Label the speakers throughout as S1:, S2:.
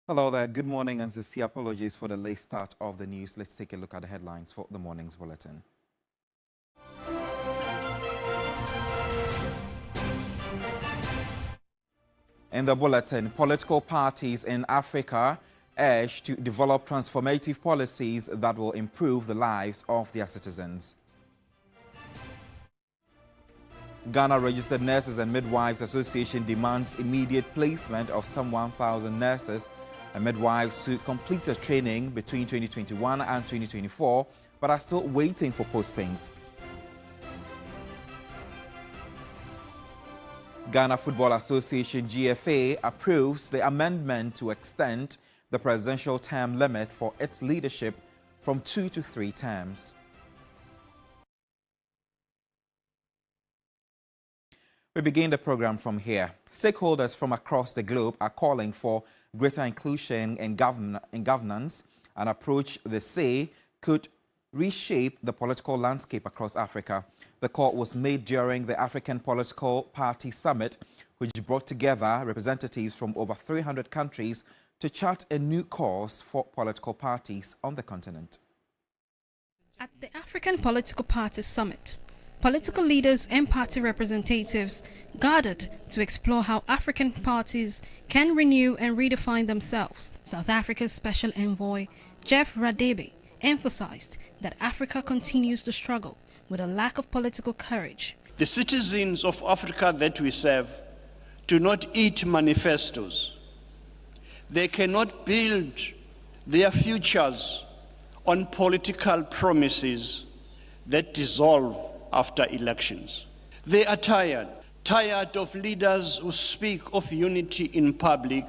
S1: Hello there, good morning and sincere apologies for the late start of the news. Let's take a look at the headlines for the morning's bulletin. In the bulletin, political parties in Africa urge to develop transformative policies that will improve the lives of their citizens. Ghana Registered Nurses and Midwives Association demands immediate placement of some 1,000 nurses and midwives who completed training between 2021 and 2024 but are still waiting for postings. Ghana Football Association GFA approves the amendment to extend the presidential term limit for its leadership from 2 to 3 terms. We begin the program from here. Stakeholders from across the globe are calling for greater inclusion in governance, an approach they say could reshape the political landscape across Africa. The call was made during the African Political Party Summit, which brought together representatives from over 300 countries to chart a new course for political parties on the continent.
S2: At the African Political Party Summit, political leaders and party representatives gathered to explore how African parties can renew and redefine themselves. South Africa's Special Envoy, Jeff Radebe, emphasized that Africa continues to struggle with a lack of political courage.
S3: The citizens of Africa that we serve do not eat manifestos. They cannot build their futures on political promises that dissolve after elections. They are tired of leaders who speak of unity in public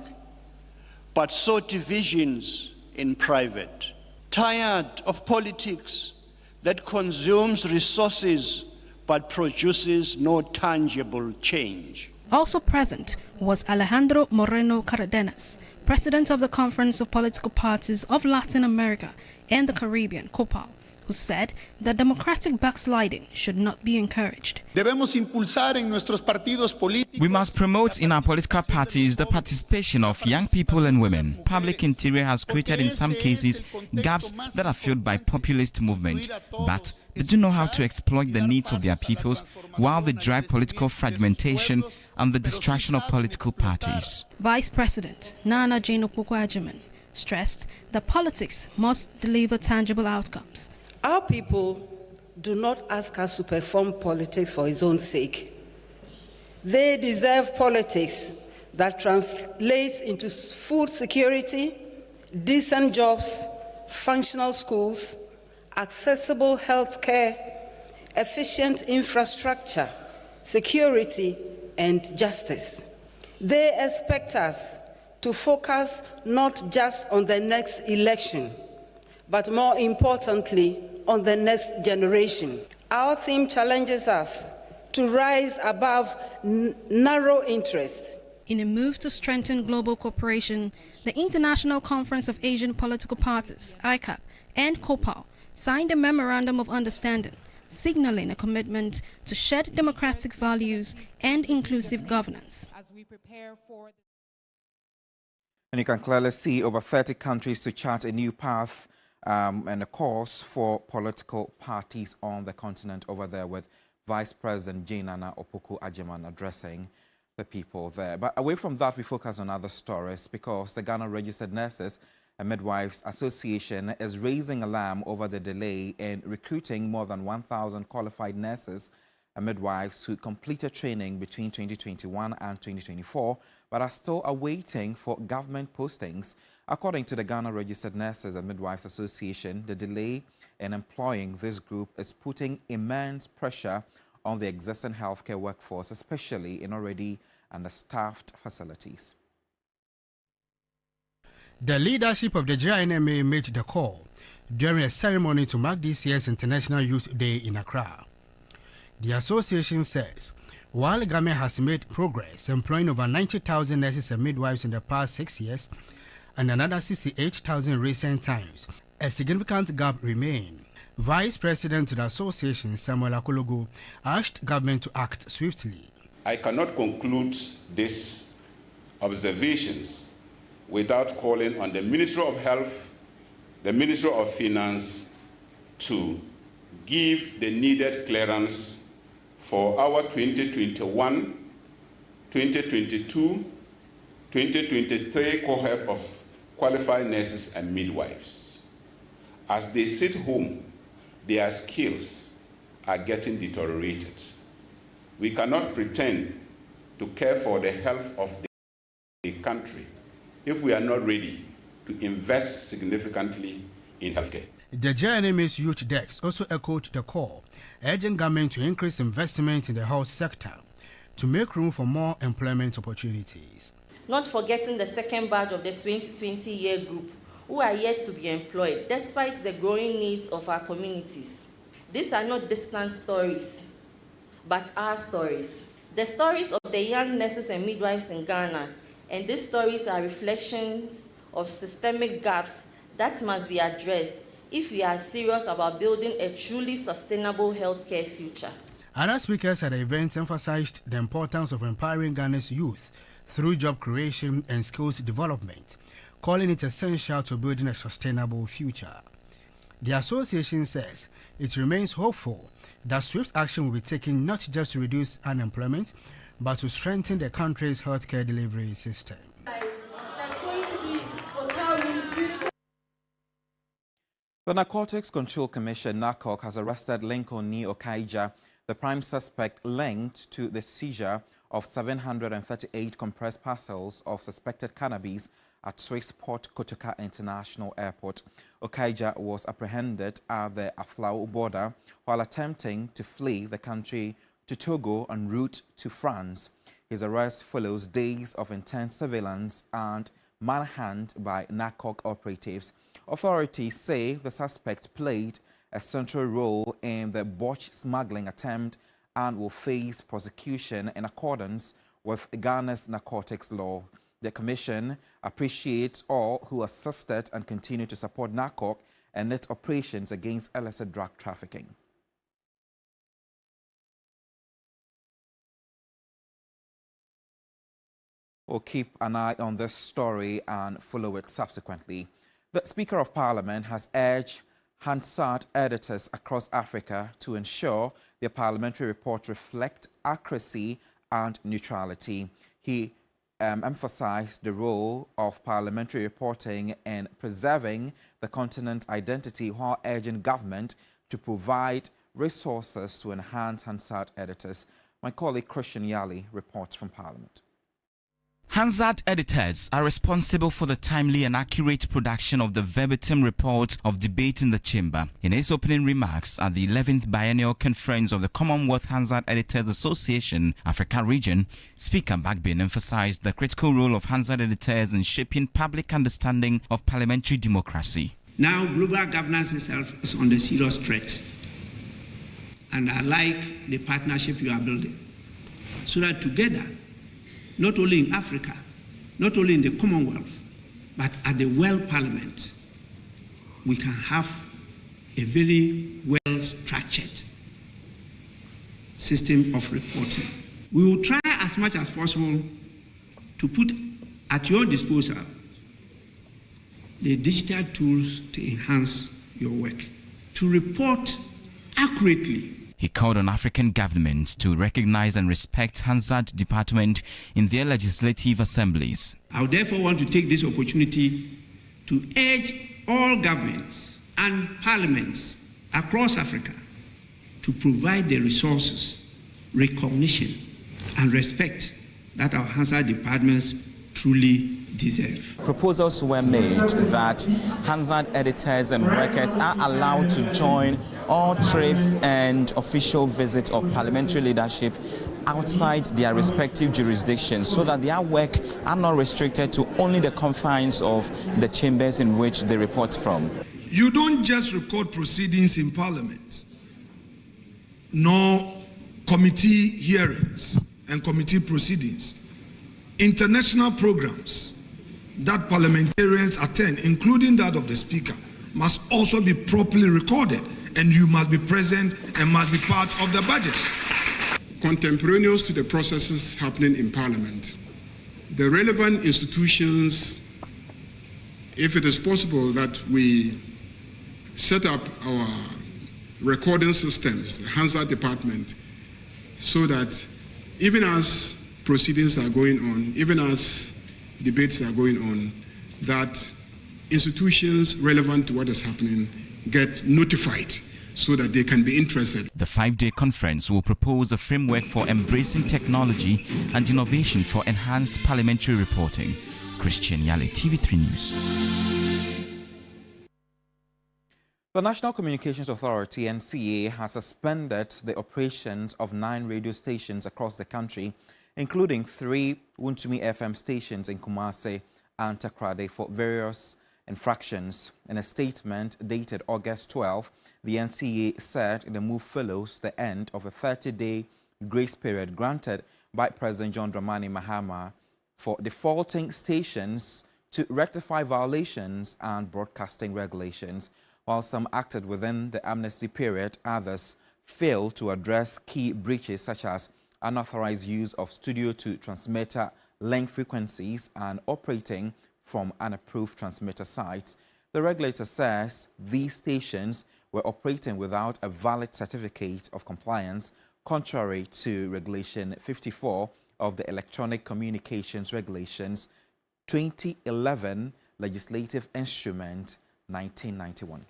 S3: but sow divisions in private. Tired of politics that consumes resources but produces no tangible change.
S2: Also present was Alejandro Moreno Cardenas, president of the Conference of Political Parties of Latin America and the Caribbean, COPAL, who said that democratic backsliding should not be encouraged.
S4: We must promote in our political parties the participation of young people and women. Public interior has created in some cases gaps that are filled by populist movement, but they do know how to exploit the needs of their peoples while they drive political fragmentation and the distraction of political parties.
S2: Vice President Nana Jane Opoku-Agyeman stressed that politics must deliver tangible outcomes.
S5: Our people do not ask us to perform politics for its own sake. They deserve politics that translates into food security, decent jobs, functional schools, accessible health care, efficient infrastructure, security, and justice. They expect us to focus not just on the next election, but more importantly, on the next generation. Our theme challenges us to rise above narrow interest.
S2: In a move to strengthen global cooperation, the International Conference of Asian Political Parties, ICAP, and COPAL signed a memorandum of understanding, signaling a commitment to shared democratic values and inclusive governance.
S1: And you can clearly see over 30 countries to chart a new path and a course for political parties on the continent over there, with Vice President Jane Nana Opoku-Agyeman addressing the people there. But away from that, we focus on other stories because the Ghana Registered Nurses and Midwives Association is raising alarm over the delay in recruiting more than 1,000 qualified nurses and midwives who completed training between 2021 and 2024 but are still awaiting for government postings. According to the Ghana Registered Nurses and Midwives Association, the delay in employing this group is putting immense pressure on the existing healthcare workforce, especially in already understaffed facilities.
S6: The leadership of the GNMA made the call during a ceremony to mark this year's International Youth Day in Accra. The association says, while the government has made progress employing over 90,000 nurses and midwives in the past 6 years, and another 68,000 in recent times, a significant gap remains. Vice President of the association, Samuel Akologo, asked government to act swiftly.
S7: I cannot conclude these observations without calling on the Ministry of Health, the Ministry of Finance to give the needed clearance for our 2021, 2022, 2023 cohort of qualified nurses and midwives. As they sit home, their skills are getting deteriorated. We cannot pretend to care for the health of the country if we are not ready to invest significantly in healthcare.
S6: The JNMA's youth desk also echoed the call, urging government to increase investment in the health sector to make room for more employment opportunities.
S8: Not forgetting the second batch of the 2020 year group who are yet to be employed despite the growing needs of our communities. These are not distant stories, but our stories. The stories of the young nurses and midwives in Ghana, and these stories are reflections of systemic gaps that must be addressed if we are serious about building a truly sustainable healthcare future.
S6: Other speakers at the event emphasized the importance of empowering Ghana's youth through job creation and skills development, calling it essential to building a sustainable future. The association says it remains hopeful that swift action will be taken not just to reduce unemployment, but to strengthen the country's healthcare delivery system.
S1: The Narcotics Control Commission, NARCOC, has arrested Lincoln Okaija, the prime suspect linked to the seizure of 738 compressed parcels of suspected cannabis at Swiss Port Kotoka International Airport. Okaija was apprehended at the Aflao border while attempting to flee the country to Togo en route to France. His arrest follows days of intense surveillance and manhunt by NARCOC operatives. Authorities say the suspect played a central role in the botched smuggling attempt and will face prosecution in accordance with Ghana's narcotics law. The Commission appreciates all who assisted and continue to support NARCOC and its operations against illicit drug trafficking. We'll keep an eye on this story and follow it subsequently. The Speaker of Parliament has urged Hansard editors across Africa to ensure their parliamentary reports reflect accuracy and neutrality. He emphasized the role of parliamentary reporting in preserving the continent's identity while urging government to provide resources to enhance Hansard editors. My colleague Christian Yali reports from Parliament.
S4: Hansard editors are responsible for the timely and accurate production of the verbatim reports of debate in the chamber. In his opening remarks at the 11th Biennial Conference of the Commonwealth Hansard Editors Association, Africa Region, Speaker Bagbin emphasized the critical role of Hansard editors in shaping public understanding of parliamentary democracy.
S9: Now, global governance itself is under serious threat. And I like the partnership you are building, so that together, not only in Africa, not only in the Commonwealth, but at the World Parliament, we can have a very well-structured system of reporting. We will try as much as possible to put at your disposal the digital tools to enhance your work, to report accurately.
S4: He called on African governments to recognize and respect Hansard Department in their legislative assemblies.
S9: I would therefore want to take this opportunity to urge all governments and parliaments across Africa to provide the resources, recognition, and respect that our Hansard departments truly deserve.
S4: Proposals were made that Hansard editors and workers are allowed to join all trips and official visits of parliamentary leadership outside their respective jurisdictions, so that their work are not restricted to only the confines of the chambers in which they report from.
S10: You don't just record proceedings in Parliament, nor committee hearings and committee proceedings. International programs that parliamentarians attend, including that of the Speaker, must also be properly recorded, and you must be present and must be part of the budget. contemporaneous to the processes happening in Parliament, the relevant institutions, if it is possible that we set up our recording systems, the Hansard department, so that even as proceedings are going on, even as debates are going on, that institutions relevant to what is happening get notified so that they can be interested.
S4: The 5-day conference will propose a framework for embracing technology and innovation for enhanced parliamentary reporting. Christian Yale, TV3 News.
S1: The National Communications Authority, NCA, has suspended the operations of 9 radio stations across the country, including 3 Wuntumi FM stations in Kumasi and Takrade for various infractions. In a statement dated August 12, the NCA said the move follows the end of a 30-day grace period granted by President John Dramani Mahama for defaulting stations to rectify violations and broadcasting regulations. While some acted within the amnesty period, others failed to address key breaches such as unauthorized use of studio to transmitter link frequencies and operating from unapproved transmitter sites. The regulator says these stations were operating without a valid certificate of compliance, contrary to Regulation 54 of the Electronic Communications Regulations 2011 Legislative Instrument 1991.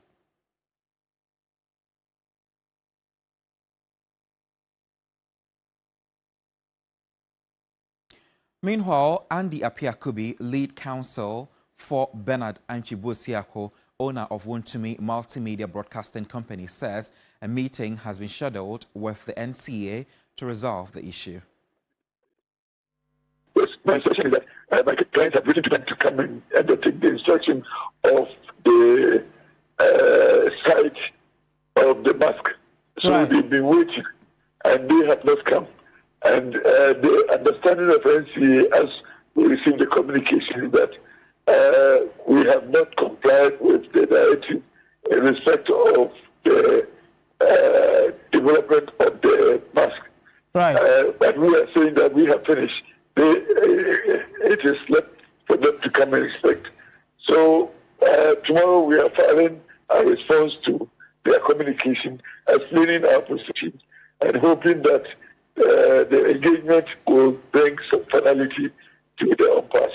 S1: Meanwhile, Andy Apiakubi, lead counsel for Bernard Anchibosiako, owner of Wuntumi Multimedia Broadcasting Company, says a meeting has been scheduled with the NCA to resolve the issue.
S11: My instruction is that my clients have written to them to come and undertake the instruction of the site of the mosque. So right. They've been waiting and they have not come. And the understanding of NCA as we received the communication is that we have not complied with the directive in respect of the development of the mosque. Right. But we are saying that we have finished. It is left for them to come and inspect. So tomorrow we are filing a response to their communication, explaining our position and hoping that the engagement will bring some finality to the impasse.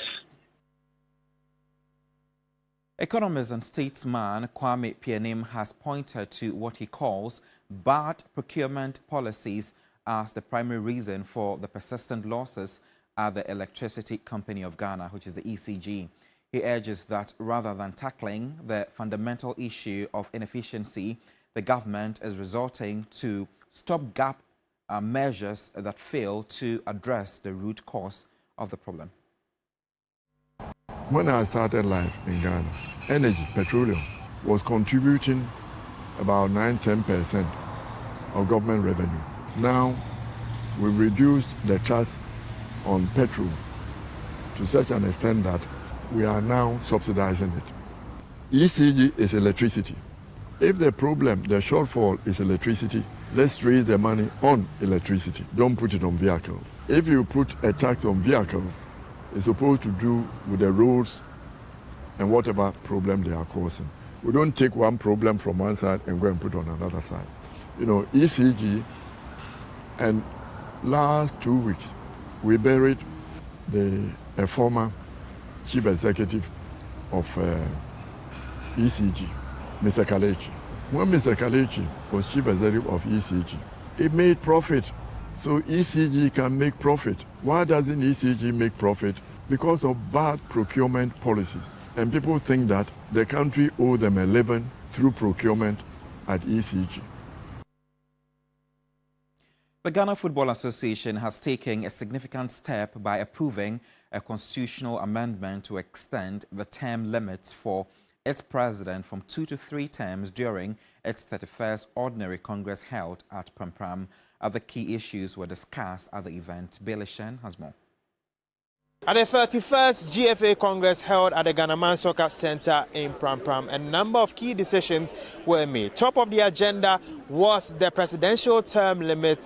S1: Economist and statesman Kwame Pianim has pointed to what he calls bad procurement policies as the primary reason for the persistent losses at the Electricity Company of Ghana, which is the ECG. He urges that rather than tackling the fundamental issue of inefficiency, the government is resorting to stopgap measures that fail to address the root cause of the problem.
S12: When I started life in Ghana, energy, petroleum, was contributing about 9–10% of government revenue. Now, we've reduced the tax on petrol to such an extent that we are now subsidizing it. ECG is electricity. If the problem, the shortfall is electricity, let's raise the money on electricity. Don't put it on vehicles. If you put a tax on vehicles, it's supposed to do with the roads and whatever problem they are causing. We don't take one problem from one side and go and put on another side. You know, ECG, and last 2 weeks, we buried a former chief executive of ECG, Mr. Kalechi. When Mr. Kalechi was chief executive of ECG, it made profit. So ECG can make profit. Why doesn't ECG make profit? Because of bad procurement policies. And people think that the country owes them a living through procurement at ECG.
S1: The Ghana Football Association has taken a significant step by approving a constitutional amendment to extend the term limits for its president from 2 to 3 terms during its 31st Ordinary Congress held at Pram. Other key issues were discussed at the event. Bailey Shen has more.
S13: At the 31st GFA Congress held at the Ghana Soccer Center in Pram, a number of key decisions were made. Top of the agenda was the presidential term limit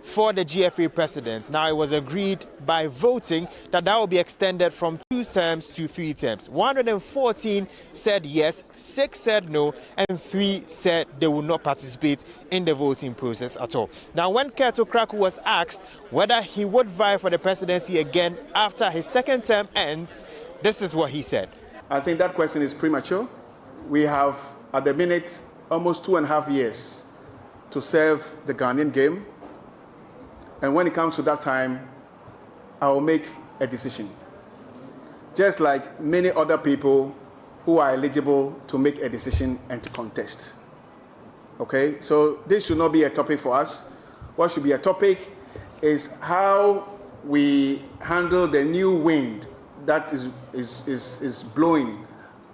S13: for the GFA president. Now, it was agreed by voting that will be extended from 2 terms to 3 terms. 114 said yes, 6 said no, and 3 said they would not participate in the voting process at all. Now, when Keto Kraku was asked whether he would vie for the presidency again after his 2nd term ends, this is what he said.
S14: I think that question is premature. We have, at the minute, almost 2.5 years to serve the Ghanaian game. And when it comes to that time, I will make a decision. Just like many other people who are eligible to make a decision and to contest. Okay, so this should not be a topic for us. What should be a topic is how we handle the new wind that is blowing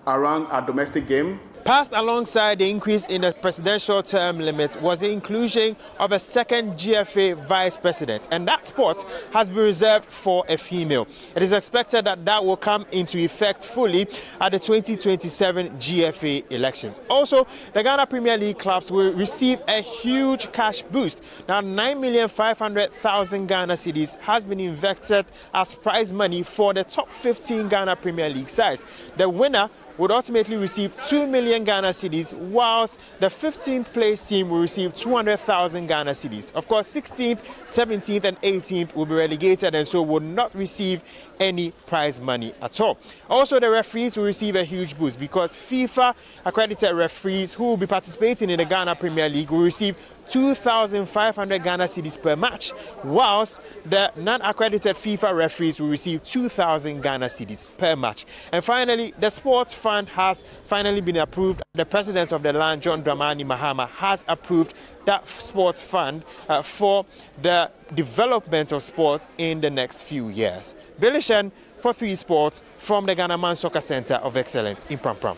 S14: around our domestic game.
S13: Passed alongside the increase in the presidential term limit was the inclusion of a 2nd GFA vice president, and that spot has been reserved for a female. It is expected that that will come into effect fully at the 2027 GFA elections. Also, the Ghana Premier League clubs will receive a huge cash boost. Now, 9,500,000 Ghana cedis has been invested as prize money for the top 15 Ghana Premier League sides. The winner would ultimately receive 2 million Ghana cedis, whilst the 15th place team will receive 200,000 Ghana cedis. Of course, 16th, 17th, and 18th will be relegated and so will not receive any prize money at all. Also, the referees will receive a huge boost because FIFA accredited referees who will be participating in the Ghana Premier League will receive 2,500 Ghana cedis per match, whilst the non-accredited FIFA referees will receive 2,000 Ghana cedis per match. And finally, the sports fund has finally been approved. The president of the land, John Dramani Mahama, has approved that sports fund for the development of sports in the next few years. Billy Shen for 3 Sports from the Ghana Man Soccer Center of Excellence in Pram Pram.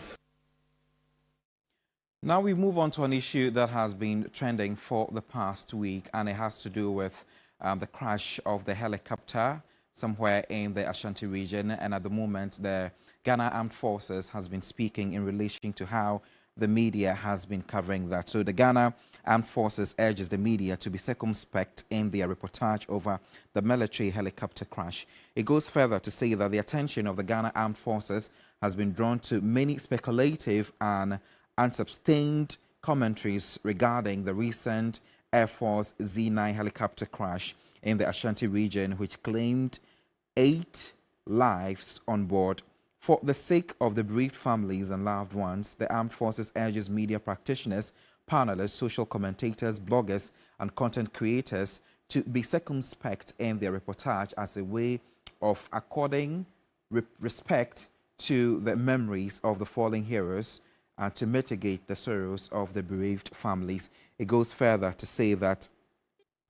S1: Now we move on to an issue that has been trending for the past week, and it has to do with the crash of the helicopter somewhere in the Ashanti region. And at the moment, the Ghana Armed Forces has been speaking in relation to how the media has been covering that. So the Ghana Armed Forces urges the media to be circumspect in their reportage over the military helicopter crash. It goes further to say that the attention of the Ghana Armed Forces has been drawn to many speculative and unsubstantiated commentaries regarding the recent Air Force Z9 helicopter crash in the Ashanti region, which claimed 8 lives on board. For the sake of the bereaved families and loved ones, the Armed Forces urges media practitioners, panelists, social commentators, bloggers, and content creators to be circumspect in their reportage as a way of according respect to the memories of the fallen heroes and to mitigate the sorrows of the bereaved families. It goes further to say that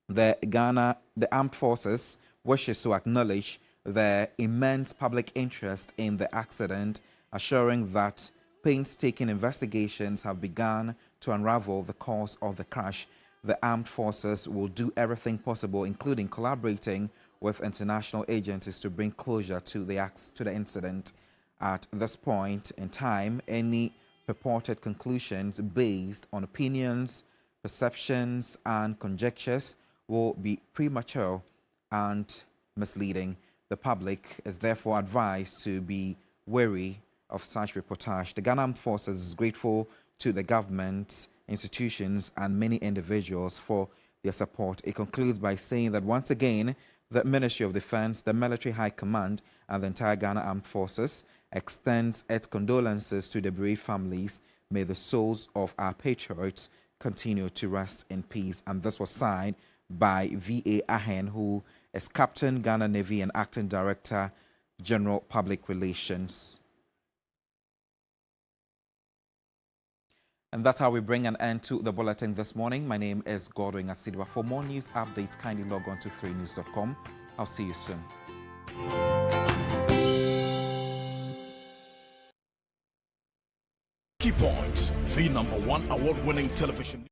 S1: the Armed Forces wishes to acknowledge the immense public interest in the accident, assuring that painstaking investigations have begun to unravel the cause of the crash. The Armed Forces will do everything possible, including collaborating with international agencies, to bring closure to the incident. At this point in time, any purported conclusions based on opinions, perceptions, and conjectures will be premature and misleading. The public is therefore advised to be wary of such reportage. The Ghana Armed Forces is grateful to the government, institutions, and many individuals for their support. It concludes by saying that once again, the Ministry of Defense, the Military High Command, and the entire Ghana Armed Forces extends its condolences to the bereaved families. May the souls of our patriots continue to rest in peace. And this was signed by V.A. Ahen, who is Captain, Ghana Navy, and Acting Director, General Public Relations. And that's how we bring an end to the bulletin this morning. My name is Godwin Asidwa. For more news updates, kindly log on to TV3news.com. I'll see you soon.
S15: Key Points, the #1 award-winning television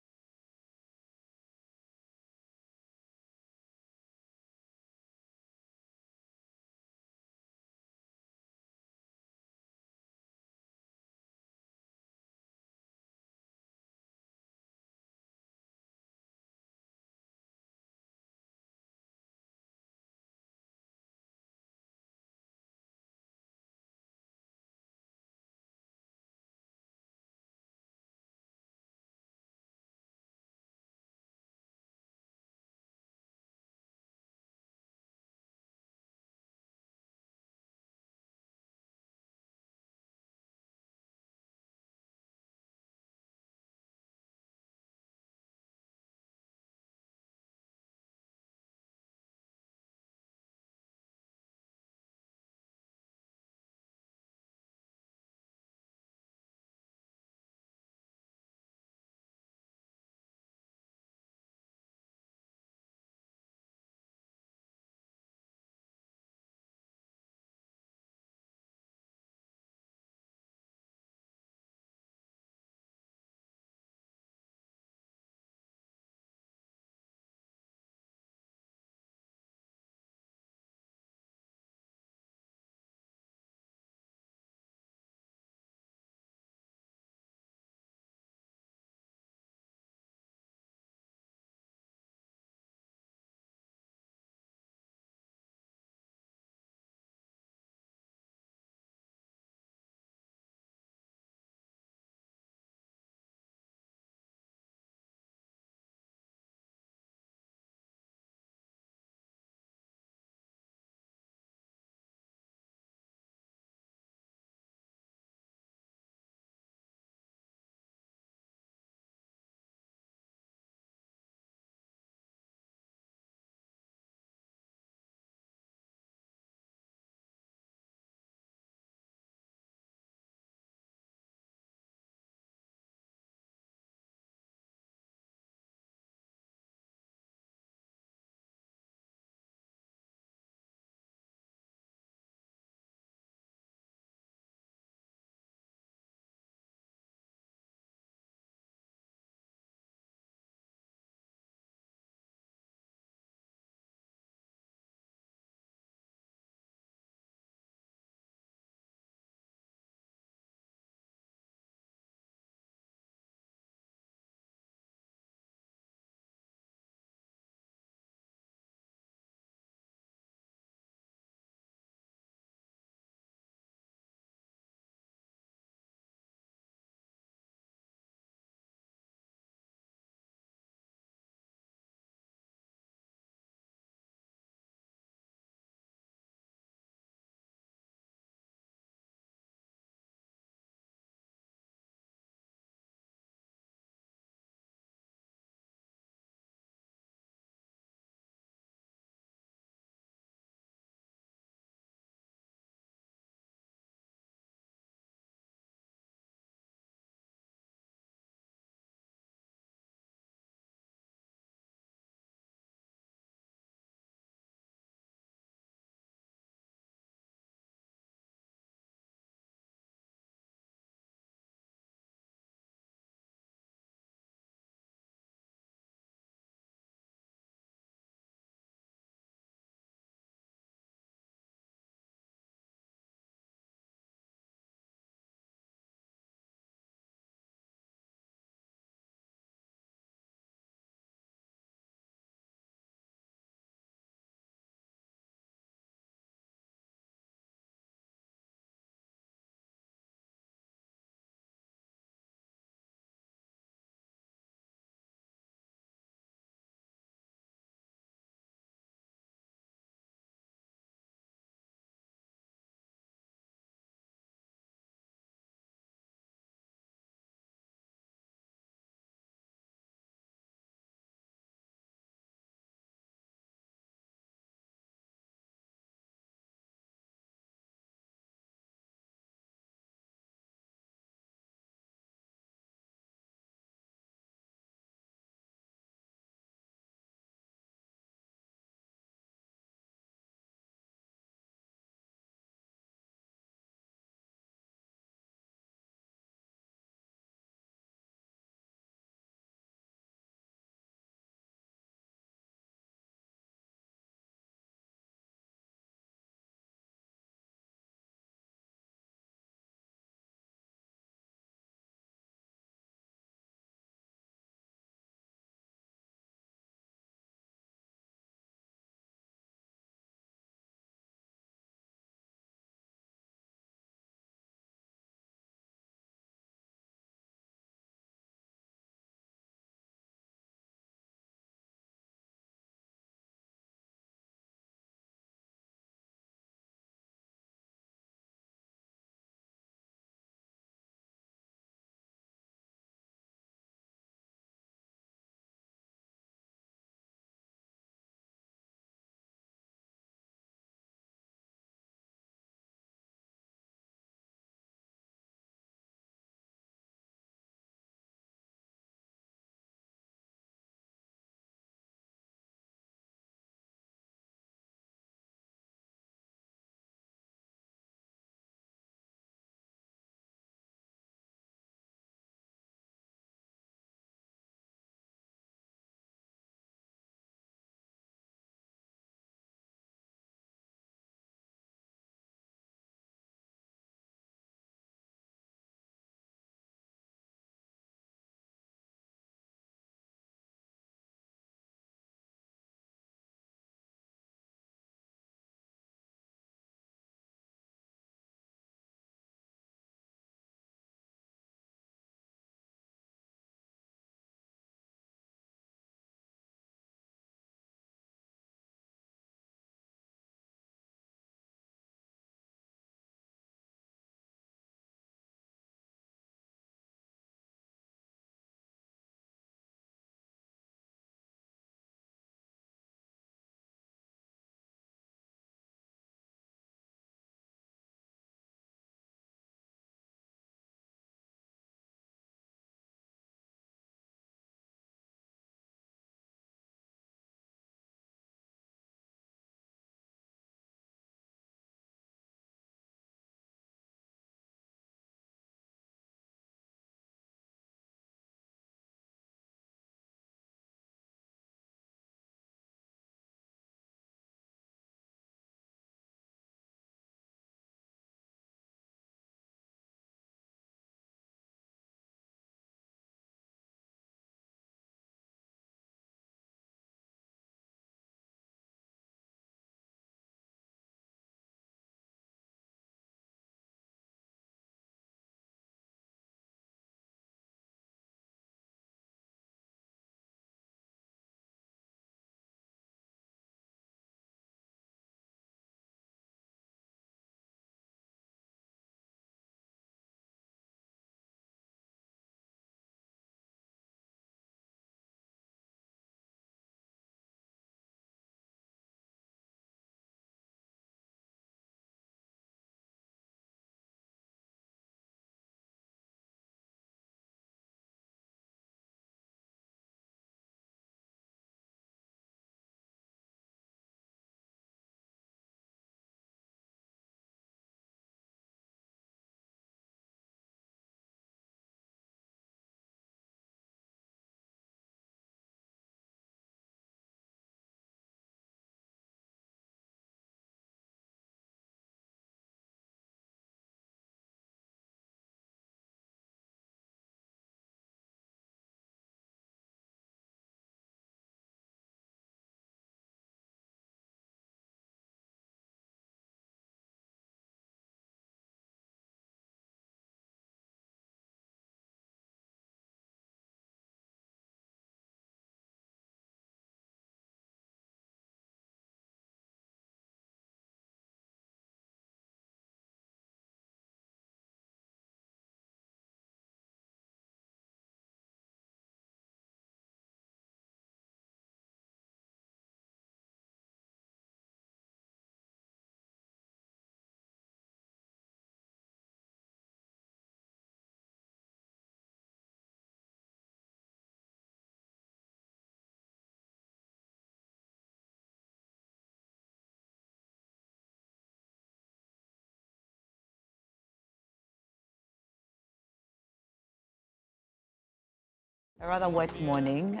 S16: A rather wet morning.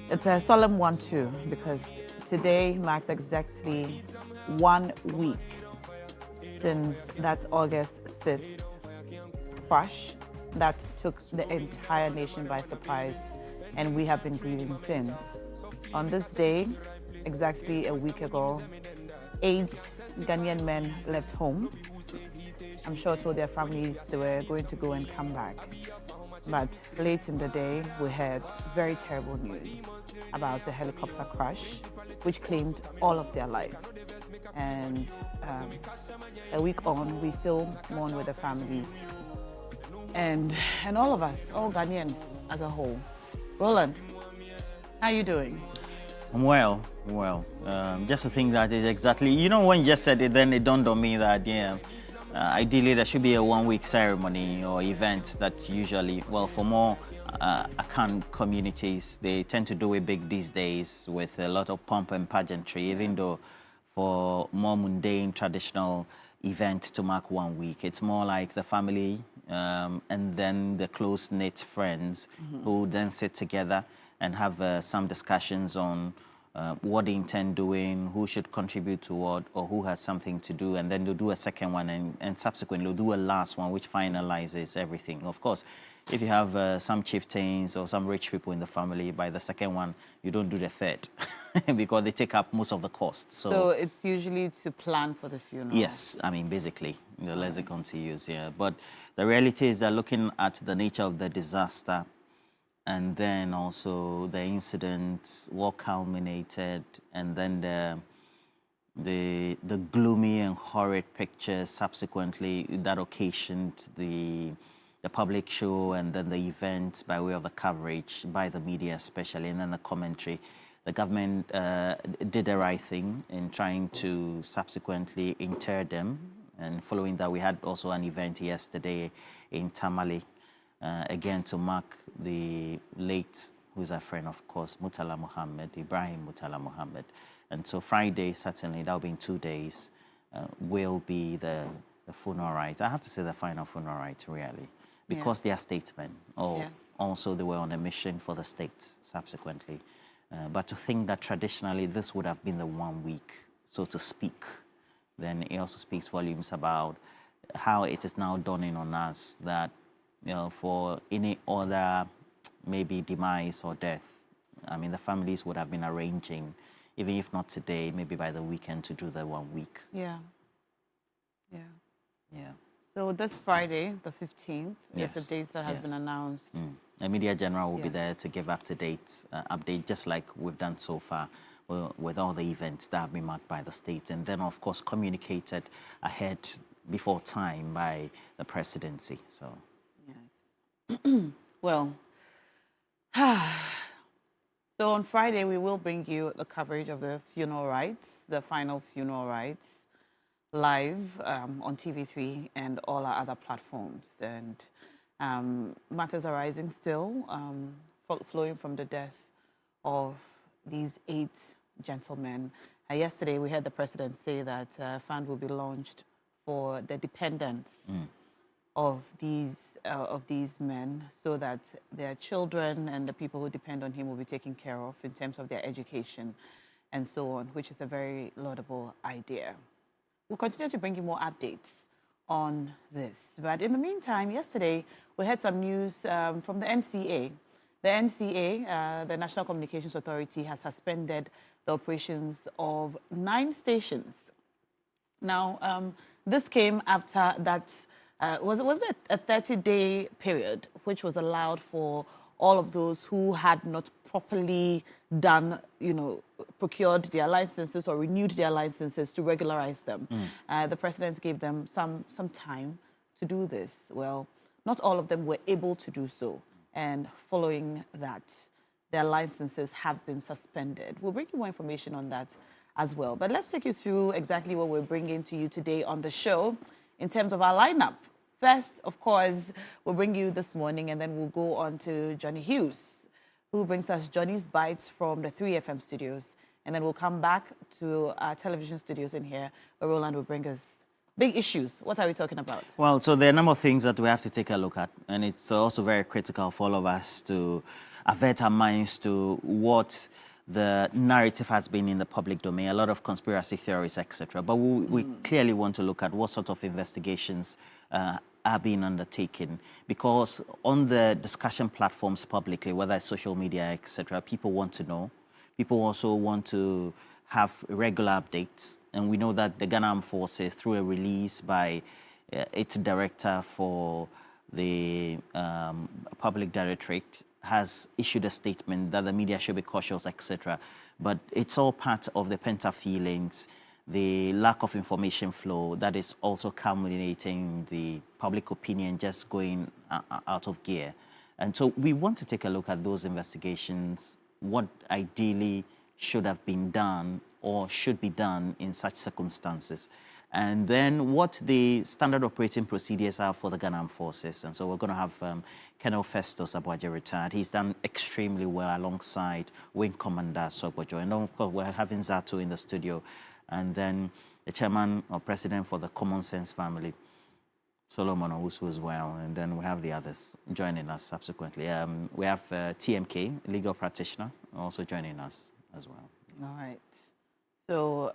S16: It's a solemn one too, because today marks exactly 1 week since that August 6th crash that took the entire nation by surprise, and we have been grieving since. On this day, exactly a week ago, 8 Ghanaian men left home. I'm sure told their families they were going to go and come back. But late in the day, we heard very terrible news about a helicopter crash, which claimed all of their lives. And a week on, we still mourn with the families. And all of us, all Ghanaians as a whole. Roland, how are you doing?
S17: I'm well. Just to think that is exactly, you know, when you just said it, then it dawned on me that, yeah, ideally there should be a 1-week ceremony or event that usually, well, for more Akan communities, they tend to do it big these days with a lot of pomp and pageantry, even though for more mundane, traditional events to mark 1 week, it's more like the family and then the close-knit friends who then sit together and have some discussions on what they intend doing, who should contribute to what, or who has something to do, and then they'll do a second one, and subsequently they'll do a last one, which finalizes everything. Of course, if you have some chieftains or some rich people in the family, by the second one, you don't do the third because they take up most of the costs.
S16: So it's usually to plan for the funeral?
S17: Yes, I mean, basically, the lexicon to use, yeah. But the reality is that looking at the nature of the disaster, and then also the incident, what culminated, and then the gloomy and horrid pictures subsequently that occasioned the public show, and then the event by way of the coverage by the media especially, and then the commentary. The government did the right thing in trying to subsequently inter them, and following that we had also an event yesterday in Tamale, again to mark the late, who's a friend of course, Murtala Muhammad, Ibrahim Murtala Muhammad. And so Friday, certainly, that'll be in 2 days, will be the funeral rite. I have to say the final funeral rite, really, because they are statesmen. Also, they were on a mission for the states subsequently. But to think that traditionally this would have been the 1 week, so to speak, then it also speaks volumes about how it is now dawning on us that, you know, for any other maybe demise or death, I mean, the families would have been arranging, even if not today, maybe by the weekend, to do the 1 week.
S16: Yeah. So this Friday, the 15th, is the date that has been announced.
S17: The Media General will be there to give up-to-date update, just like we've done so far with all the events that have been marked by the state, and then, of course, communicated ahead before time by the presidency. So.
S16: Well, so on Friday, we will bring you the coverage of the funeral rites, the final funeral rites, live on TV3 and all our other platforms. And matters arising still, flowing from the death of these 8 gentlemen. Yesterday, we heard the president say that a fund will be launched for the dependents of these men, so that their children and the people who depend on him will be taken care of in terms of their education and so on, which is a very laudable idea. We'll continue to bring you more updates on this. But in the meantime, yesterday, we had some news from the NCA. The NCA, the National Communications Authority, has suspended the operations of 9 stations. Now, this came after that, wasn't it a 30-day period, which was allowed for all of those who had not properly done, procured their licenses or renewed their licenses to regularize them. The president gave them some time to do this. Well, not all of them were able to do so. And following that, their licenses have been suspended. We'll bring you more information on that as well. But let's take you through exactly what we're bringing to you today on the show in terms of our lineup. First, of course, we'll bring you this morning, and then we'll go on to Johnnie Hughes, who brings us Johnny's Bites from the 3FM studios. And then we'll come back to our television studios in here, where Roland will bring us big issues. What are we talking about?
S17: Well, so there are a number of things that we have to take a look at, and it's also very critical for all of us to avert our minds to what the narrative has been in the public domain, a lot of conspiracy theories, etc. But we clearly want to look at what sort of investigations are being undertaken, because on the discussion platforms publicly, whether it's social media, etc., people want to know. People also want to have regular updates, and we know that the Ghana Armed Forces, through a release by its director for the public directorate, has issued a statement that the media should be cautious, etc. But it's all part of the pent-up feelings, the lack of information flow that is also culminating the public opinion just going out of gear. And so we want to take a look at those investigations, what ideally should have been done or should be done in such circumstances, and then what the standard operating procedures are for the Ghana Armed Forces. And so we're going to have Colonel Festus Abuaje retired. He's done extremely well alongside Wing Commander Sobojo. And of course, we're having Zato in the studio. And then the chairman or president for the Common Sense family, Solomon Owusu as well. And then we have the others joining us subsequently. We have TMK, legal practitioner, also joining us as well.
S16: All right. So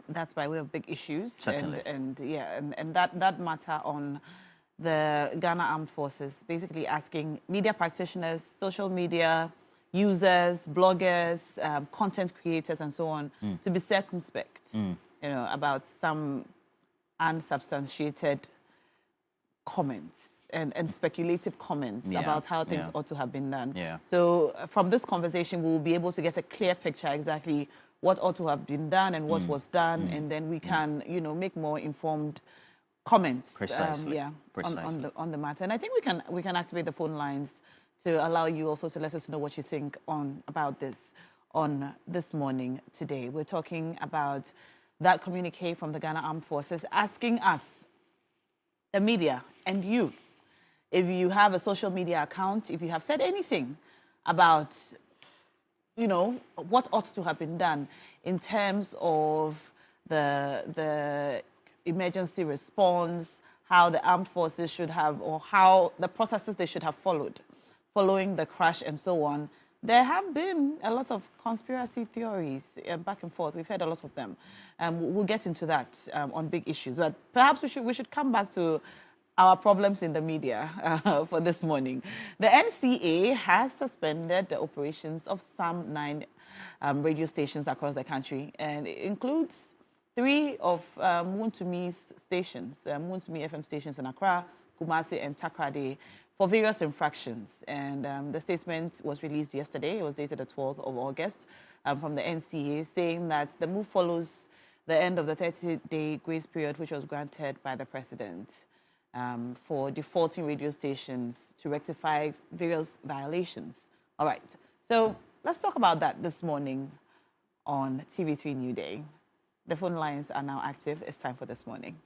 S16: that's by way of big issues.
S17: Certainly.
S16: And that matter on the Ghana Armed Forces, basically asking media practitioners, social media users, bloggers, content creators, and so on, to be circumspect, you know, about some unsubstantiated comments and speculative comments about how things ought to have been done. So from this conversation, we will be able to get a clear picture exactly what ought to have been done and what was done, and then we can, you know, make more informed comments.
S17: Precisely.
S16: On the matter. And I think we can activate the phone lines to allow you also to let us know what you think about this on this morning today. We're talking about that communique from the Ghana Armed Forces asking us, the media, and you, if you have a social media account, if you have said anything about, you know, what ought to have been done in terms of the emergency response, how the armed forces should have, or how the processes they should have followed following the crash and so on. There have been a lot of conspiracy theories back and forth. We've heard a lot of them. We'll get into that on big issues. But perhaps we should come back to our problems in the media for this morning. The NCA has suspended the operations of some 9 radio stations across the country, and it includes 3 of Moontumi's stations, Moontumi FM stations in Accra, Kumasi, and Takoradi, for various infractions. And the statement was released yesterday. It was dated the 12th of August from the NCA, saying that the move follows the end of the 30-day grace period, which was granted by the president for defaulting radio stations to rectify various violations. All right, so let's talk about that this morning on TV3 New Day. The phone lines are now active. It's time for This Morning.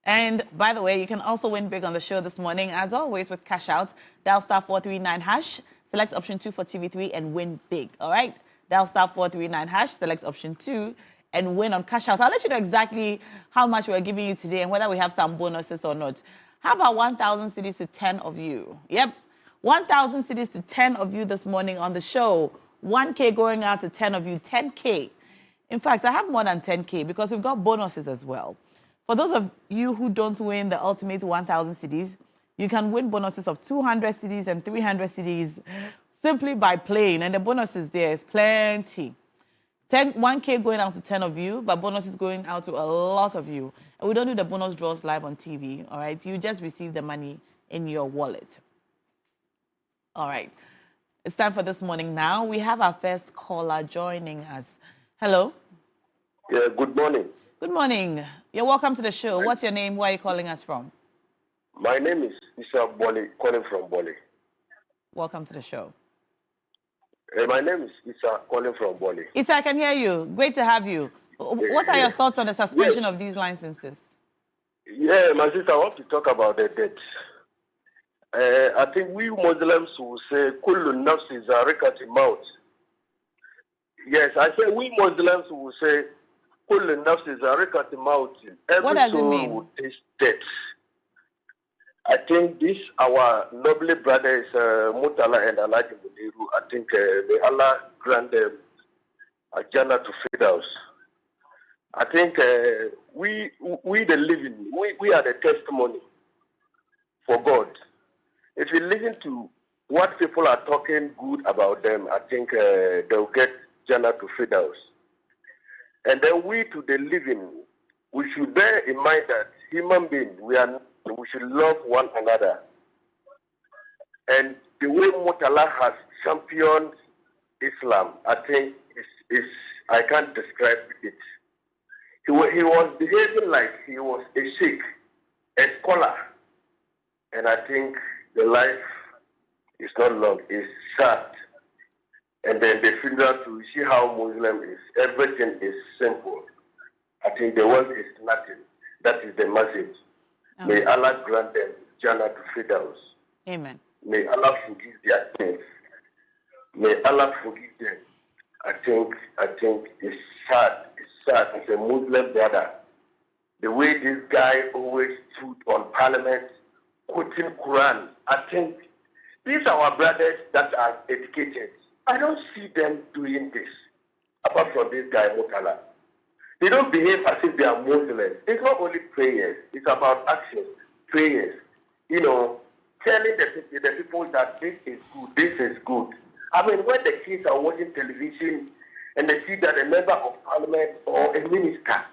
S16: And by the way, you can also win big on the show this morning, as always, with cash out. Dial star 439 hash, select option 2 for TV3 and win big. All right? Dial star 439 hash, select option 2 and win on cash out. I'll let you know exactly how much we're giving you today and whether we have some bonuses or not. How about 1,000 cities to 10 of you? Yep, 1,000 cities to 10 of you this morning on the show. 1K going out to 10 of you, 10K. In fact, I have more than 10K because we've got bonuses as well. For those of you who don't win the ultimate 1,000 cedis, you can win bonuses of 200 cedis and 300 cedis simply by playing. And the bonuses there is plenty. 1K going out to 10 of you, but bonuses going out to a lot of you. And we don't do the bonus draws live on TV, all right? You just receive the money in your wallet. All right. It's time for This Morning now. We have our first caller joining us. Hello?
S11: Yeah, good morning.
S16: Good morning. You're welcome to the show. What's your name? Where are you calling us from?
S11: My name is Issa Bole, calling from Bole.
S16: Welcome to the show.
S11: My name is Issa, calling from Bole.
S16: Issa, I can hear you. Great to have you. What are your thoughts on the suspension of these licenses?
S11: Yeah, my sister, I want to talk about the debt. I think we Muslims will say, "Kullu nafsi zarikati maut." Yes, I say we Muslims will say, "Kullu nafsi zarikati maut." Every soul will taste death. I think this our noble brothers, Mutala and Alaji Mudiru, I think may Allah grant them a Jannah to Firdaus. I think we the living, we are the testimony for God. If you listen to what people are talking good about them, I think they'll get Jannah to Firdaus. And then we to the living, we should bear in mind that human beings, we should love one another. And the way Mutala has championed Islam, I think is I can't describe it. He was behaving like he was a sheikh, a scholar. And I think the life is not long, it's short. And then the funeral to see how Muslim is, everything is simple. I think the world is nothing. That is the message. May Allah grant them Jannah to Firdaus.
S16: Amen.
S11: May Allah forgive their sins. May Allah forgive them. I think it's sad. It's sad as a Muslim brother. The way this guy always stood on Parliament, quoting Quran. I think these are our brothers that are educated. I don't see them doing this, apart from this guy, Mutala. They don't behave as if they are Muslims. It's not only prayers. It's about actions, prayers. You know, telling the people that this is good, this is good. I mean, when the kids are watching television and they see that a member of parliament or a minister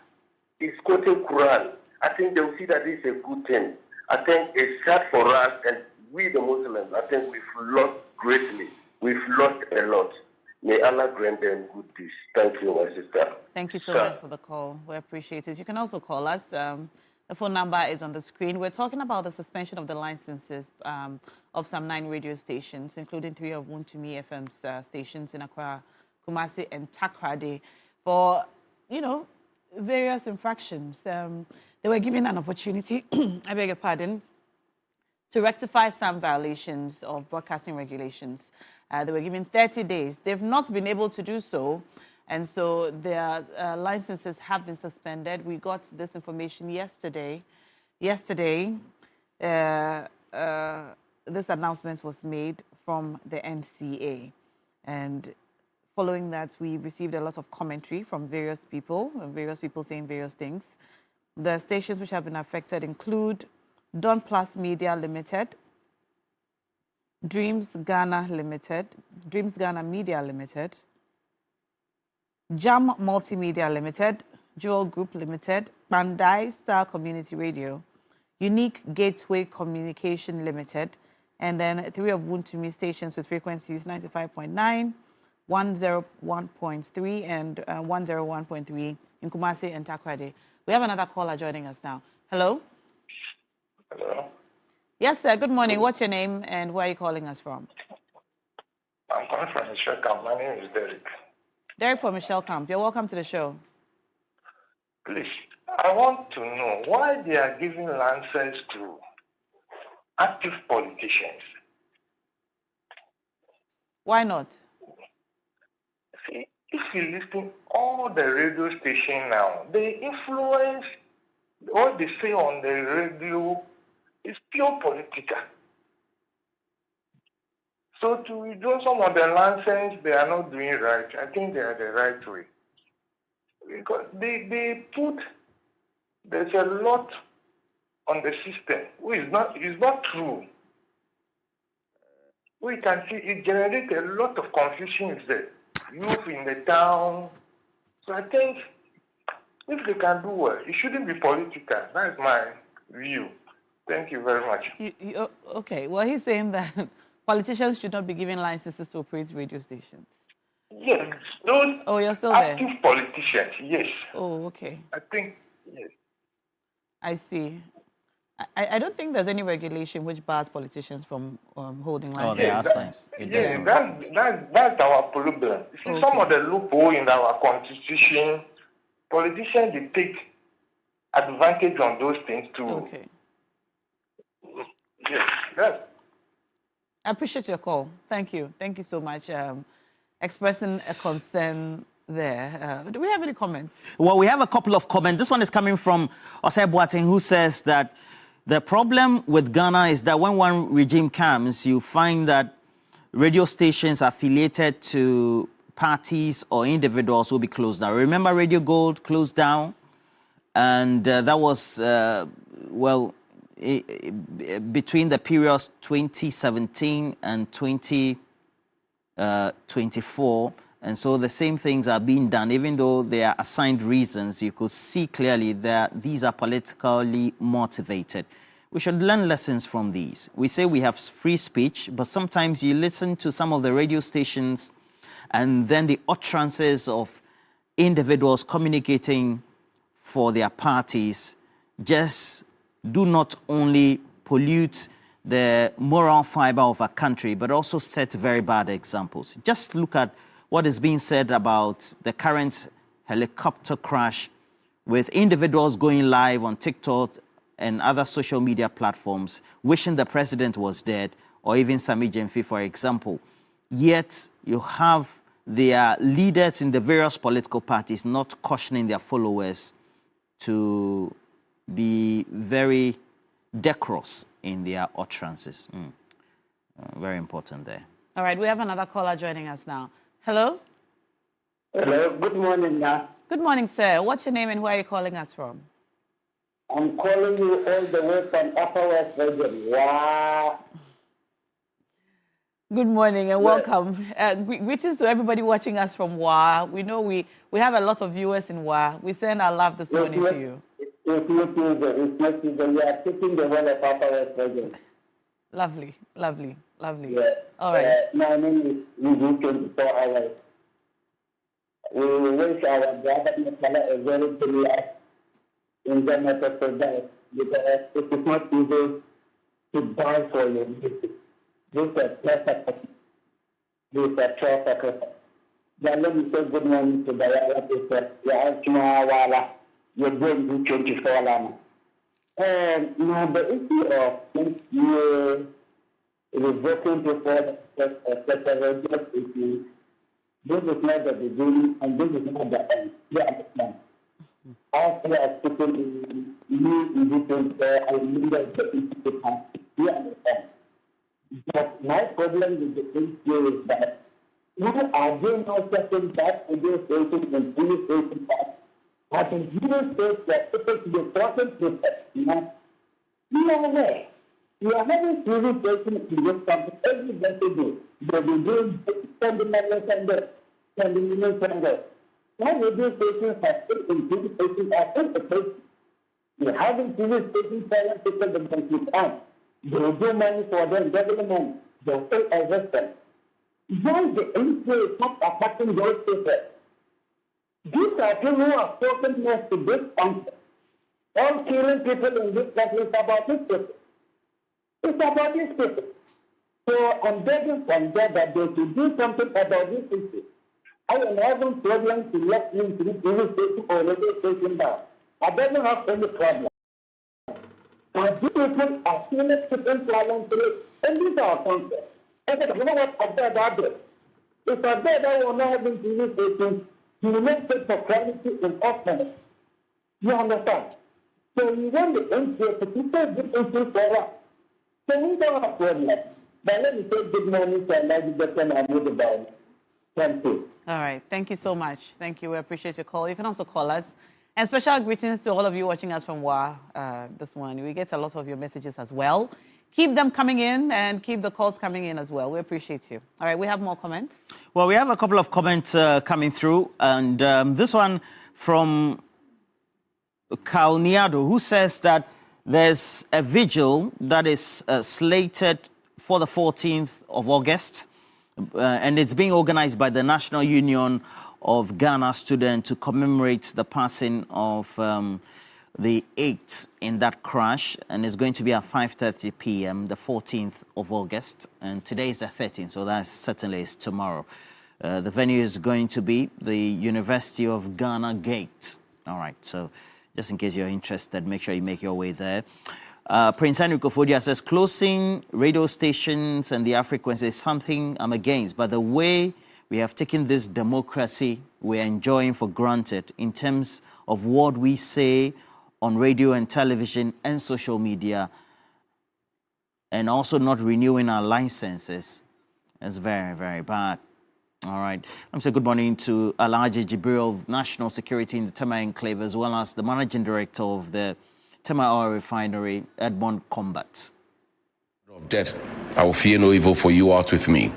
S11: is quoting Quran, I think they will see that this is a good thing. I think it's sad for us, and we the Muslims, I think we've lost greatly. We've lost a lot. May Allah grant them good peace. Thank you, my sister.
S16: Thank you so much for the call. We appreciate it. You can also call us. The phone number is on the screen. We're talking about the suspension of the licenses of some 9 radio stations, including 3 of Wuntumi FM's stations in Accra, Kumasi, and Takrade for, various infractions. They were given an opportunity, I beg your pardon, to rectify some violations of broadcasting regulations. They were given 30 days. They've not been able to do so, and so their licenses have been suspended. We got this information yesterday. This announcement was made from the NCA, and following that, we received a lot of commentary from various people saying various things. The stations which have been affected include Don Plus Media Limited, Dreams Ghana Media Limited, Jam Multimedia Limited, Jewel Group Limited, Bandai Star Community Radio, Unique Gateway Communication Limited, and then 3 of Wuntumi stations with frequencies 95.9, 101.3, and 101.3 in Kumasi and Takrade. We have another caller joining us now. Hello?
S11: Hello?
S16: Yes, sir. Good morning. What's your name and where are you calling us from?
S11: I'm calling from Michelle Camp. My name is Derek.
S16: Derek from Michelle Camp. You're welcome to the show.
S11: Please, I want to know why they are giving license to active politicians.
S16: Why not?
S11: See, if you listen all the radio stations now, they influence what they say on the radio is pure political. So to withdraw some of the nonsense they are not doing right, I think they are the right way. Because they put, there's a lot on the system which is not true. We can see it generates a lot of confusion with the youth in the town. So I think if they can do well, it shouldn't be political. That's my view. Thank you very much.
S16: Okay, well, he's saying that politicians should not be given licenses to operate radio stations.
S11: Yes, those
S16: you're still
S11: active
S16: there?
S11: Politicians, yes.
S16: Oh, okay.
S11: I think, yes.
S16: I see. I don't think there's any regulation which bars politicians from holding licenses.
S17: There are signs.
S11: That's our problem. See, some of the loophole in our constitution,
S18: politicians they take advantage on those things too.
S16: Okay.
S18: Yes.
S16: I appreciate your call. Thank you. Thank you so much. Expressing a concern there. Do we have any comments?
S17: Well, we have a couple of comments. This one is coming from Osei Boateng, who says that the problem with Ghana is that when one regime comes, you find that radio stations affiliated to parties or individuals will be closed down. Remember Radio Gold closed down? And that was, between the periods 2017 and 2024. And so the same things are being done, even though they are assigned reasons. You could see clearly that these are politically motivated. We should learn lessons from these. We say we have free speech, but sometimes you listen to some of the radio stations and then the utterances of individuals communicating for their parties just do not only pollute the moral fiber of a country, but also set very bad examples. Just look at what is being said about the current helicopter crash with individuals going live on TikTok and other social media platforms, wishing the president was dead, or even Sami Jemfi, for example. Yet you have their leaders in the various political parties not cautioning their followers to be very decorous in their utterances. Very important there.
S16: All right, we have another caller joining us now. Hello?
S19: Hello, good morning, Ma.
S16: Good morning, sir. What's your name and where are you calling us from?
S19: I'm calling you all the way from Upper West Region. Wow.
S16: Good morning and welcome. Greetings to everybody watching us from WA. We know we have a lot of viewers in WA. We send our love this morning to you.
S19: It's not easy. We are taking the whole of Upper West Region.
S16: Lovely, lovely, lovely.
S19: Yeah.
S16: All right.
S19: My name is Easy 24 Hours. We wish our government a very good life in the matter for that, because it is not easy to die for your duty. This is a perfect. This is a perfect. Then let me say good morning to the Wala. You're going to 24 hours. And now the issue of revoking before the issue, this is not the beginning and this is not the end. You understand? After I have taken new individuals and leaders the issue, you understand? But my problem with the issue is that why are they not setting back radio stations and TV stations that in TV states that people to be talking to us? You are aware. You are having TV stations in this country every day. They will do 20 minutes and 20 minutes and now radio stations are still in TV stations are still the place. You are having TV stations telling people that they keep on. They will do money for their government. They will still arrest them. Why the NCA is not attacking those people? These are people who are spoken next to this country. All killing people in this country is about this people. It's about this people. So I'm begging from them that they should do something about this issue. I am having problems to let me to TV station or radio station down. I don't have any problem. But these people are killing people problems today. And these are country. And you know what I said about this? If I said I will not have TV stations, you will not take for quality in often. You understand? So you want the NCA to keep this issue for us. So we don't have problem. But let me say good morning to Elijah Jackson and move about it. Thank you.
S16: All right. Thank you so much. Thank you. We appreciate your call. You can also call us. And special greetings to all of you watching us from WA this morning. We get a lot of your messages as well. Keep them coming in and keep the calls coming in as well. We appreciate you. All right. We have more comments.
S17: Well, we have a couple of comments coming through. And this one from Kalniado, who says that there's a vigil that is slated for the 14th of August. And it's being organized by the National Union of Ghana Students to commemorate the passing of the 8th in that crash. And it's going to be at 5:30 p.m., the 14th of August. And today is the 13th, so that certainly is tomorrow. The venue is going to be the University of Ghana Gate All right, so just in case you're interested, make sure you make your way there. Prince Henry Kofodia says, closing radio stations and the frequency is something I'm against, but the way we have taken this democracy we're enjoying for granted in terms of what we say on radio and television and social media, and also not renewing our licenses, is very, very bad. All right. I'm saying good morning to Alhaji Jibril of National Security in the Tema Enclave, as well as the Managing Director of the Tema Oil Refinery, Edmond Combat.
S20: Of death, I will fear no evil, for you art with me.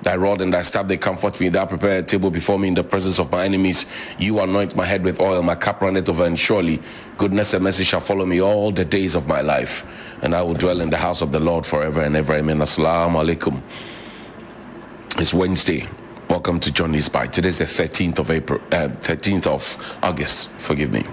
S20: Thy rod and thy staff, they comfort me. Thou prepare a table before me in the presence of my enemies. You anoint my head with oil, my cup runneth over, and surely goodness and mercy shall follow me all the days of my life. And I will dwell in the house of the Lord forever and ever. Amen. Assalamu alaikum. It's Wednesday. Welcome to Johnnie's Bite. Today is the 13th of August. Forgive me.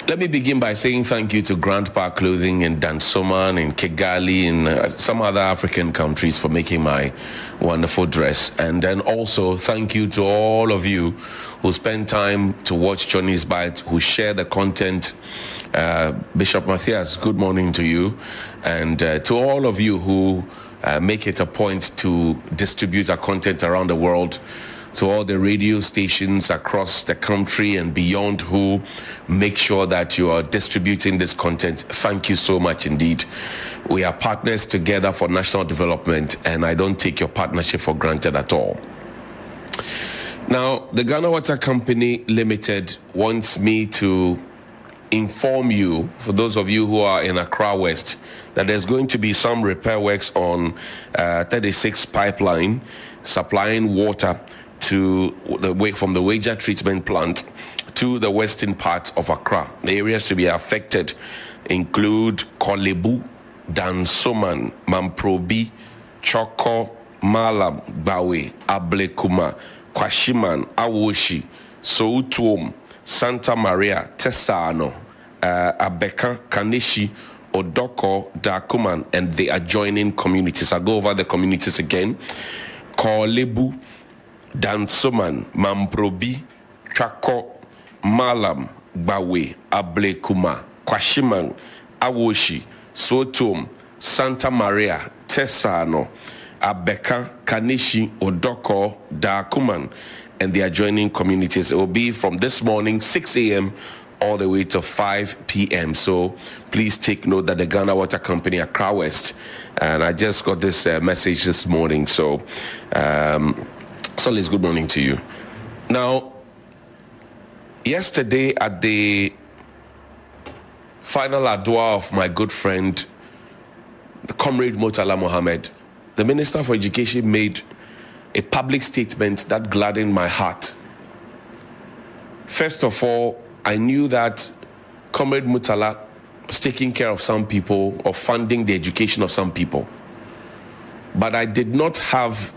S20: Let me begin by saying thank you to Grand Park Clothing in Dansoman, in Kigali, and some other African countries for making my wonderful dress. And then also thank you to all of you who spend time to watch Johnnie's Bite, who share the content. Bishop Matthias, good morning to you. And to all of you who make it a point to distribute our content around the world, to all the radio stations across the country and beyond who make sure that you are distributing this content. Thank you so much indeed. We are partners together for national development, and I don't take your partnership for granted at all. Now, the Ghana Water Company Limited wants me to inform you, for those of you who are in Accra West, that there's going to be some repair works on 36 pipeline supplying water to from the Wager treatment plant to the western part of Accra. The areas to be affected include Kolebu, Dansoman, Mamprobi, Choko, Malam, Bawe, Ablekuma, Kwashiman, Awoshi, Soutuom, Santa Maria, Tesano, Abeka, Kaneshi, Odoko, Dakuman, and the adjoining communities. I'll go over the communities again. Kolebu, Dansoman, Mamprobi, Chako, Malam, Bawe, Ablekuma, Kwashiman, Awoshi, Sotom, Santa Maria, Tesano, Abeka, Kaneshi, Odoko, Dakuman, and the adjoining communities. It will be from this morning, 6 a.m., all the way to 5 p.m. So please take note that the Ghana Water Company, Accra West, and I just got this message this morning. So, Solis, good morning to you. Now, yesterday at the final adwa of my good friend, the Comrade Murtala Mohammed, the Minister for Education made a public statement that gladdened my heart. First of all, I knew that Comrade Murtala was taking care of some people or funding the education of some people. But I did not have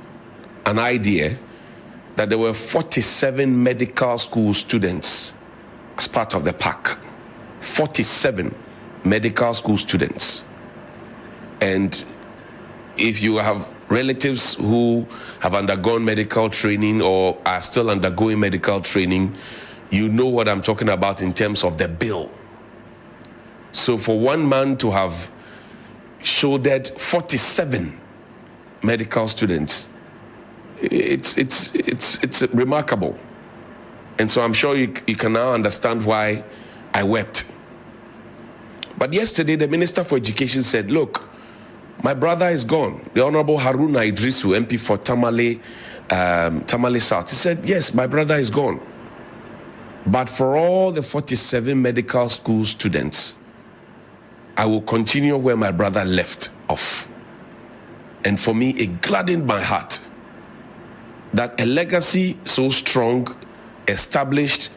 S20: an idea that there were 47 medical school students as part of the pack. 47 medical school students. And if you have relatives who have undergone medical training or are still undergoing medical training, you know what I'm talking about in terms of the bill. So for one man to have shouldered 47 medical students, it's remarkable. And so I'm sure you can now understand why I wept. But yesterday, the Minister for Education said, look, my brother is gone. The Honorable Haruna Idrisu, MP for Tamale South. He said, yes, my brother is gone. But for all the 47 medical school students, I will continue where my brother left off. And for me, it gladdened my heart that a legacy so strong, established,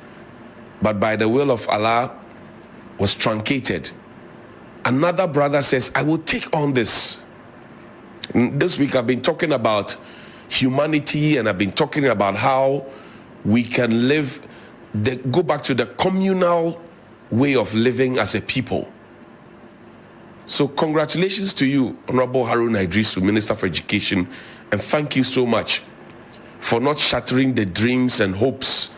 S20: but by the will of Allah, was truncated. Another brother says, I will take on this. This week I've been talking about humanity, and I've been talking about how we can live, go back to the communal way of living as a people. So congratulations to you, Honorable Haruna Idrisu, Minister for Education, and thank you so much for not shattering the dreams and hopes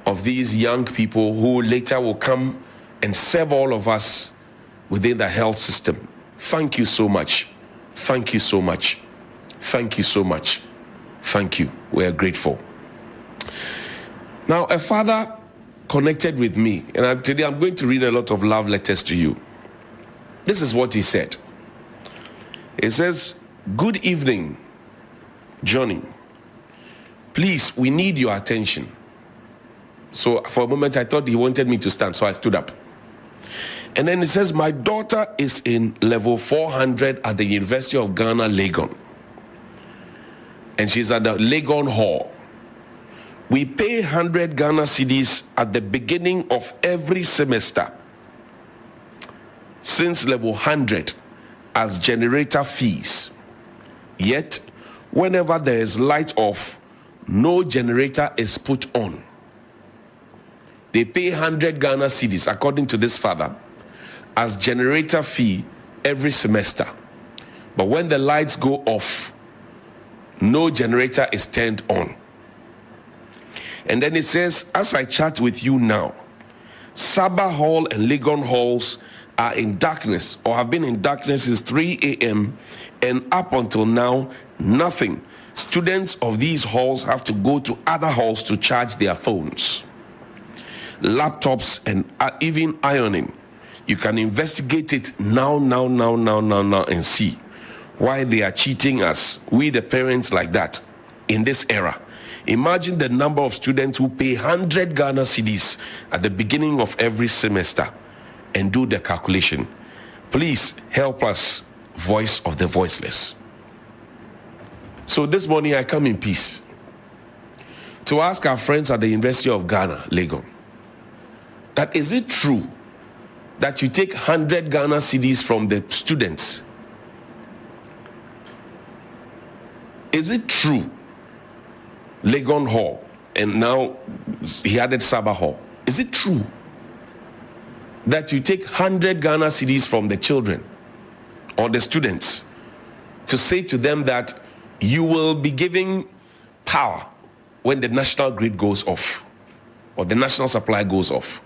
S20: of these young people who later will come and serve all of us within the health system. Thank you so much. Thank you so much. Thank you so much. Thank you. We are grateful. Now, a father connected with me, and today I'm going to read a lot of love letters to you. This is what he said. He says, "Good evening, Johnnie. Please, we need your attention." So for a moment, I thought he wanted me to stand, so I stood up. And then he says, "My daughter is in level 400 at the University of Ghana, Legon. And she's at the Legon Hall. We pay 100 Ghana cedis at the beginning of every semester since level 100 as generator fees. Yet, whenever there is light off, no generator is put on. They pay 100 Ghana cedis, according to this father, as generator fee every semester. But when the lights go off, no generator is turned on." And then it says, "As I chat with you now, Sabah Hall and Legon Halls are in darkness, or have been in darkness since 3 a.m. and up until now, nothing. Students of these halls have to go to other halls to charge their phones, laptops, and even ironing. You can investigate it now, and see why they are cheating us, we the parents, like that in this era. Imagine the number of students who pay 100 Ghana cedis at the beginning of every semester, and do the calculation. Please help us, voice of the voiceless." So this morning I come in peace to ask our friends at the University of Ghana, Legon, that is it true that you take 100 Ghana cedis from the students? Is it true, Legon Hall, and now he added Sabah Hall, is it true that you take 100 Ghana cedis from the children or the students to say to them that you will be giving power when the national grid goes off or the national supply goes off?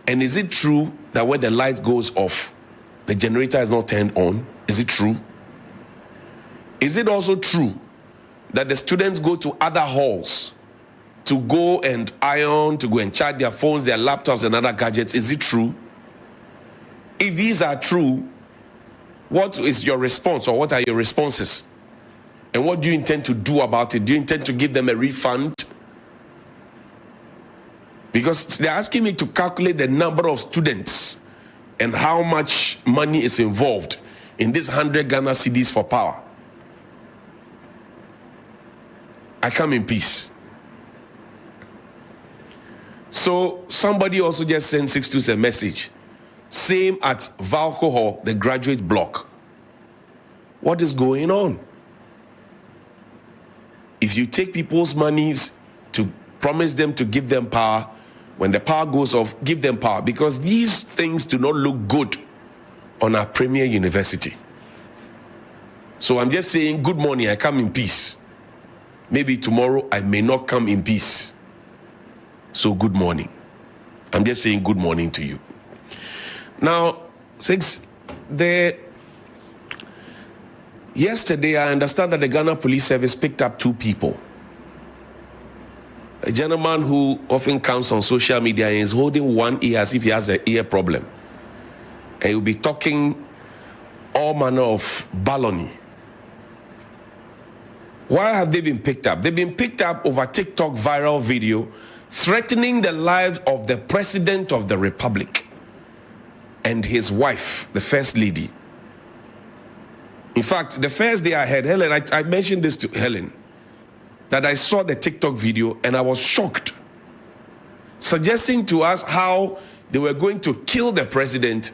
S20: And is it true that when the light goes off, the generator is not turned on? Is it true? Is it also true that the students go to other halls to go and iron, to go and charge their phones, their laptops, and other gadgets? Is it true? If these are true, what is your response, or what are your responses? And what do you intend to do about it? Do you intend to give them a refund? Because they're asking me to calculate the number of students and how much money is involved in this 100 Ghana cedis for power. I come in peace. So somebody also just sent 626 a message. Same at Valco Hall, the graduate block. What is going on? If you take people's monies to promise them to give them power, when the power goes off, give them power, because these things do not look good on our premier university. So I'm just saying, good morning, I come in peace. Maybe tomorrow I may not come in peace. So good morning. I'm just saying good morning to you. Now, yesterday I understand that the Ghana Police Service picked up 2 people. A gentleman who often comes on social media and is holding one ear as if he has an ear problem. And he'll be talking all manner of baloney. Why have they been picked up? They've been picked up over TikTok viral video threatening the lives of the President of the Republic and his wife, the First Lady. In fact, the first day I heard Helen, I mentioned this to Helen, that I saw the TikTok video and I was shocked, suggesting to us how they were going to kill the president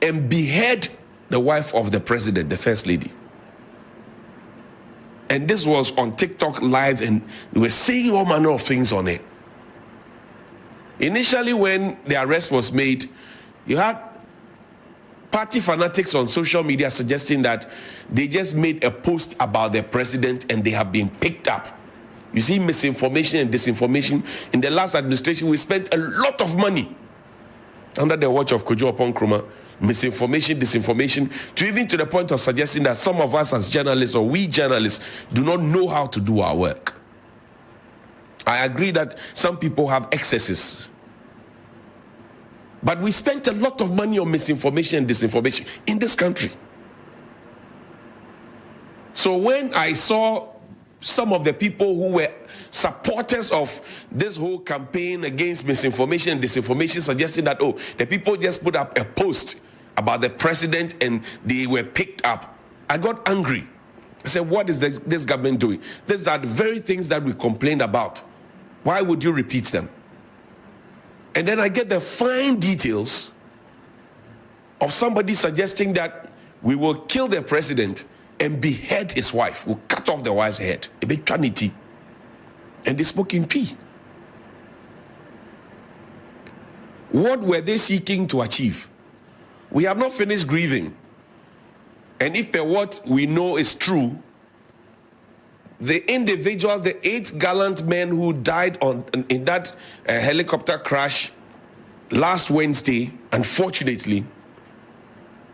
S20: and behead the wife of the president, the First Lady. And this was on TikTok live, and they were saying all manner of things on it. Initially, when the arrest was made, you had party fanatics on social media suggesting that they just made a post about the president and they have been picked up You see misinformation and disinformation. In the last administration, we spent a lot of money under the watch of Kojo Oppong-Nkrumah. Misinformation, disinformation, to the point of suggesting that some of us as journalists, or we journalists, do not know how to do our work. I agree that some people have excesses. But we spent a lot of money on misinformation and disinformation in this country. So when I saw some of the people who were supporters of this whole campaign against misinformation and disinformation suggesting that, oh, the people just put up a post about the president and they were picked up, I got angry. I said, what is this government doing? These are the very things that we complained about. Why would you repeat them? And then I get the fine details of somebody suggesting that we will kill the president and behead his wife. We'll cut off the wife's head. A big trinity. And they spoke in P. What were they seeking to achieve? We have not finished grieving. And if what we know is true, the individuals, the 8 gallant men who died in that helicopter crash last Wednesday, unfortunately,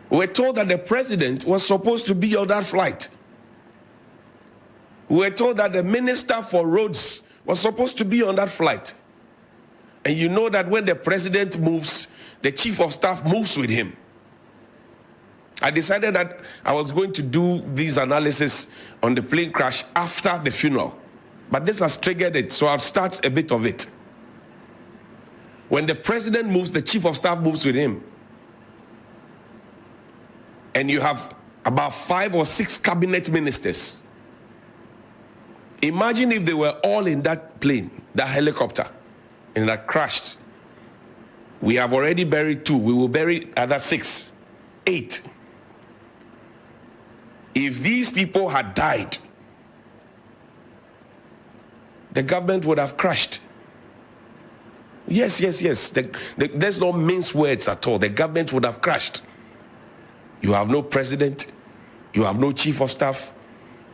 S20: we're told that the president was supposed to be on that flight. We're told that the minister for roads was supposed to be on that flight. And you know that when the president moves, the chief of staff moves with him. I decided that I was going to do this analysis on the plane crash after the funeral. But this has triggered it, so I'll start a bit of it. When the president moves, the chief of staff moves with him. And you have about 5 or 6 cabinet ministers. Imagine if they were all in that plane, that helicopter, and that crashed. We have already buried 2. We will bury other 6, 8. If these people had died, the government would have crashed. Yes. There's no mince words at all. The government would have crashed. You have no president. You have no chief of staff.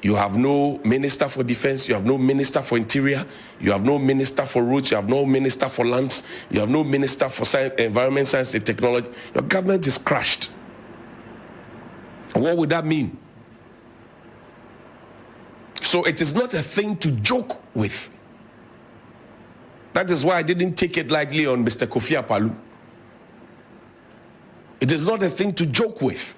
S20: You have no minister for defense. You have no minister for interior. You have no minister for roads. You have no minister for lands. You have no minister for science, environment, science, and technology. Your government is crashed. What would that mean? So it is not a thing to joke with. That is why I didn't take it lightly on Mr. Kofi Akpaloo. It is not a thing to joke with.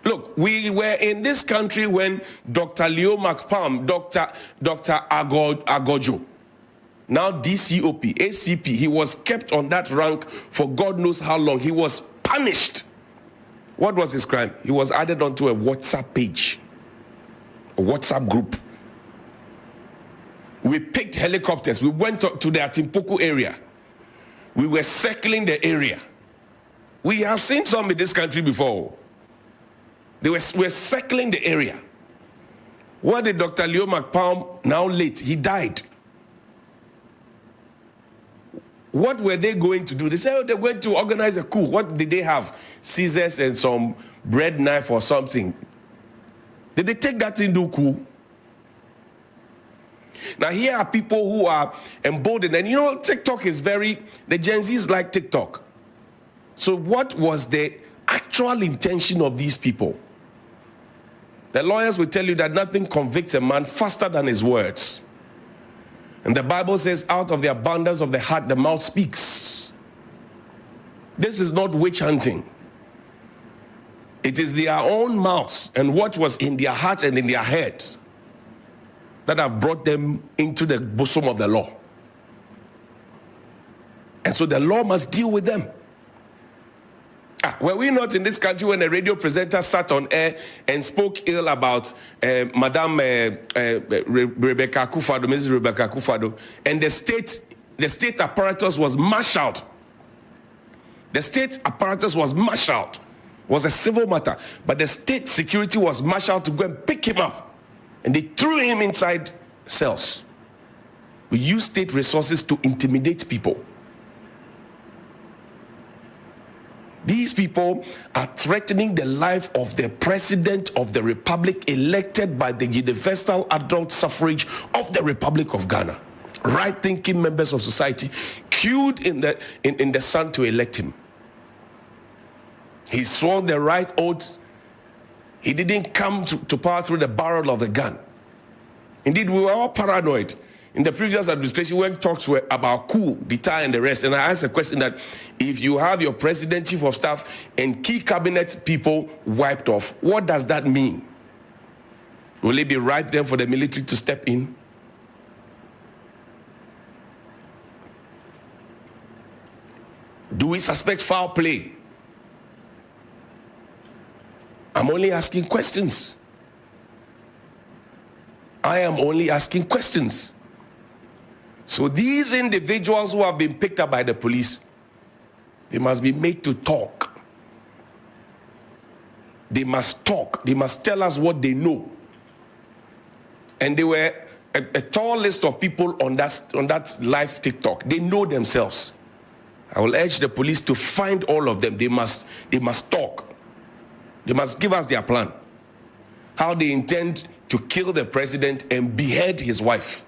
S20: Look, we were in this country when Dr. Leo McPalm, Dr. Agojo, now DCOP, ACP, he was kept on that rank for God knows how long. He was punished. What was his crime? He was added onto a WhatsApp page, a WhatsApp group. We picked helicopters. We went to the Atimpoku area. We were circling the area. We have seen some in this country before. They were circling the area. What did Dr. Leo McPalm, now late, he died. What were they going to do? They said, oh, they went to organize a coup. What did they have? Scissors and some bread knife or something. Did they take that into coup? Now here are people who are emboldened. And you know, TikTok is the Gen Zs like TikTok. So what was the actual intention of these people? The lawyers will tell you that nothing convicts a man faster than his words. And the Bible says, out of the abundance of the heart, the mouth speaks. This is not witch hunting. It is their own mouths and what was in their hearts and in their heads that have brought them into the bosom of the law. And so the law must deal with them. Were we not in this country when a radio presenter sat on air and spoke ill about Madam Rebecca Akufo-Addo, Mrs. Rebecca Akufo-Addo, and the state apparatus was marshaled? The state apparatus was marshaled. It was a civil matter, but the state security was marshaled to go and pick him up, and they threw him inside cells. We use state resources to intimidate people. These people are threatening the life of the President of the Republic elected by the universal adult suffrage of the Republic of Ghana. Right-thinking members of society queued in the sun to elect him. He swore the right oath. He didn't come to power through the barrel of a gun. Indeed, we were all paranoid. In the previous administration, when talks were about coup, d'etat, and the rest, and I asked a question that if you have your president, chief of staff, and key cabinet people wiped off, what does that mean? Will it be right then for the military to step in? Do we suspect foul play? I'm only asking questions. I am only asking questions. So these individuals who have been picked up by the police, they must be made to talk. They must talk. They must tell us what they know. And there were a tall list of people on that live TikTok. They know themselves. I will urge the police to find all of them. They must talk. They must give us their plan. How they intend to kill the president and behead his wife.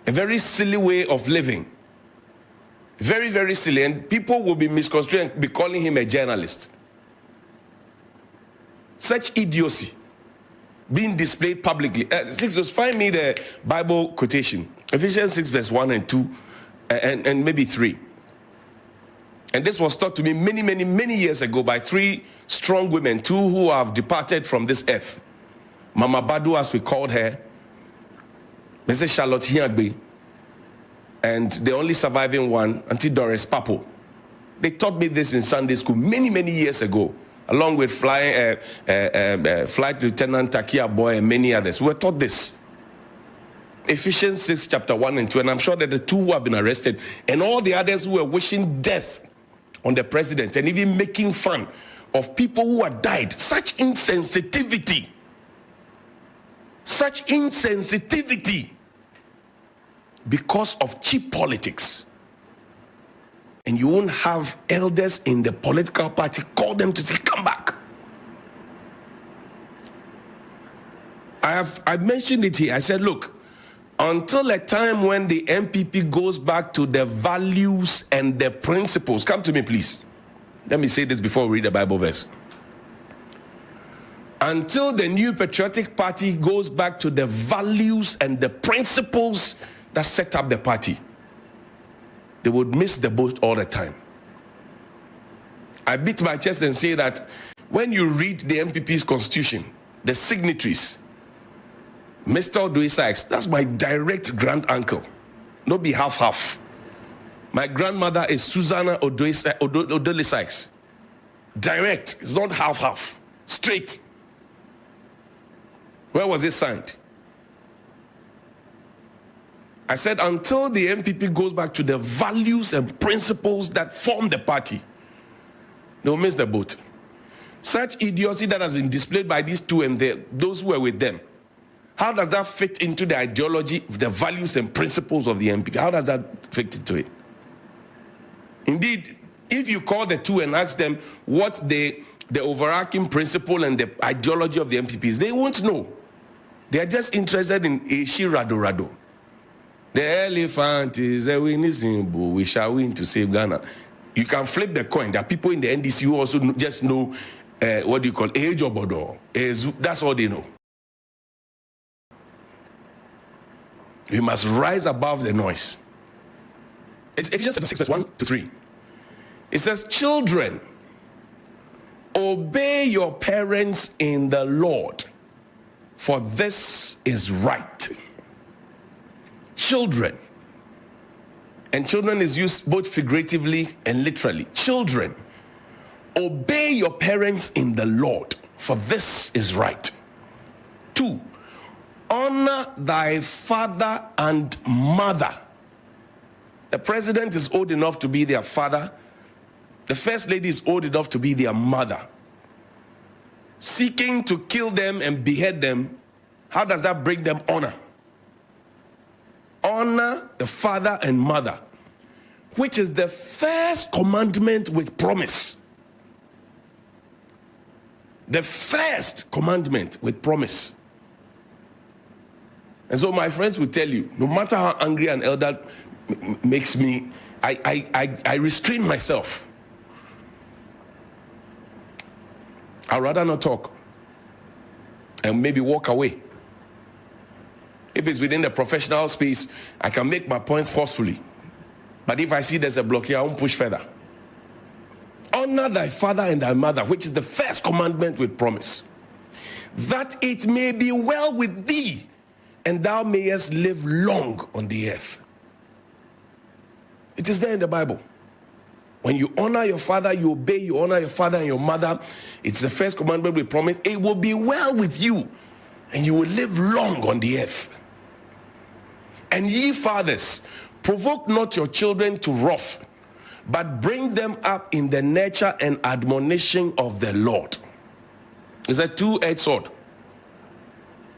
S20: A very silly way of living. Very, very silly. And people will be misconstrued and be calling him a journalist. Such idiocy being displayed publicly. Find me the Bible quotation. Ephesians 6 verse 1 and 2 and maybe 3. And this was taught to me many, many, many years ago by 3 strong women, 2 who have departed from this earth. Mama Badu, as we called her, Mrs. Charlotte Hiagbe, and the only surviving one, Auntie Doris Papo. They taught me this in Sunday school many, many years ago, along with Flight Lieutenant Takia Boy and many others. We were taught this. Ephesians 6, chapter 1 and 2, and I'm sure that the 2 who have been arrested and all the others who were wishing death on the president and even making fun of people who had died. Such insensitivity. Such insensitivity because of cheap politics. And you won't have elders in the political party call them to say, come back. I mentioned it here. I said, look, until a time when the MPP goes back to the values and the principles. Come to me, please. Let me say this before we read the Bible verse. Until the new patriotic party goes back to the values and the principles that set up the party, they would miss the boat all the time. I beat my chest and say that when you read the MPP's constitution, the signatories, Mr. Odoi Sykes, that's my direct grand uncle. Not be half-half. My grandmother is Susanna Odoi Sykes. Direct. It's not half-half. Straight. Where was it signed? I said until the MPP goes back to the values and principles that form the party, they'll miss the boat. Such idiocy that has been displayed by these 2 and those who were with them. How does that fit into the ideology, the values and principles of the MPP? How does that fit into it? Indeed, if you call the 2 and ask them what the overarching principle and the ideology of the MPP is, they won't know. They are just interested in Ishi Rado. The elephant is a winning symbol. We shall win to save Ghana. You can flip the coin. There are people in the NDC who also just know what do you call age or bodo. That's all they know. We must rise above the noise. It's Ephesians 6, verse 1 to 3. It says, children, obey your parents in the Lord, for this is right. Children. And children is used both figuratively and literally. Children, obey your parents in the Lord, for this is right. 2, honor thy father and mother. The president is old enough to be their father. The first lady is old enough to be their mother. Seeking to kill them and behead them, how does that bring them honor? Honor the father and mother. which is the first commandment with promise. The first commandment with promise. And so my friends will tell you, no matter how angry an elder makes me, I restrain myself. I'd rather not talk and maybe walk away. If it's within the professional space, I can make my points forcefully. But if I see there's a block here, I won't push further. Honor thy father and thy mother, which is the first commandment with promise, that it may be well with thee, and thou mayest live long on the earth. It is there in the Bible. When you honor your father, you obey, you honor your father and your mother, it's the first commandment with promise. It will be well with you, and you will live long on the earth. And ye fathers, provoke not your children to wrath, but bring them up in the nurture and admonition of the Lord. It's a two-edged sword.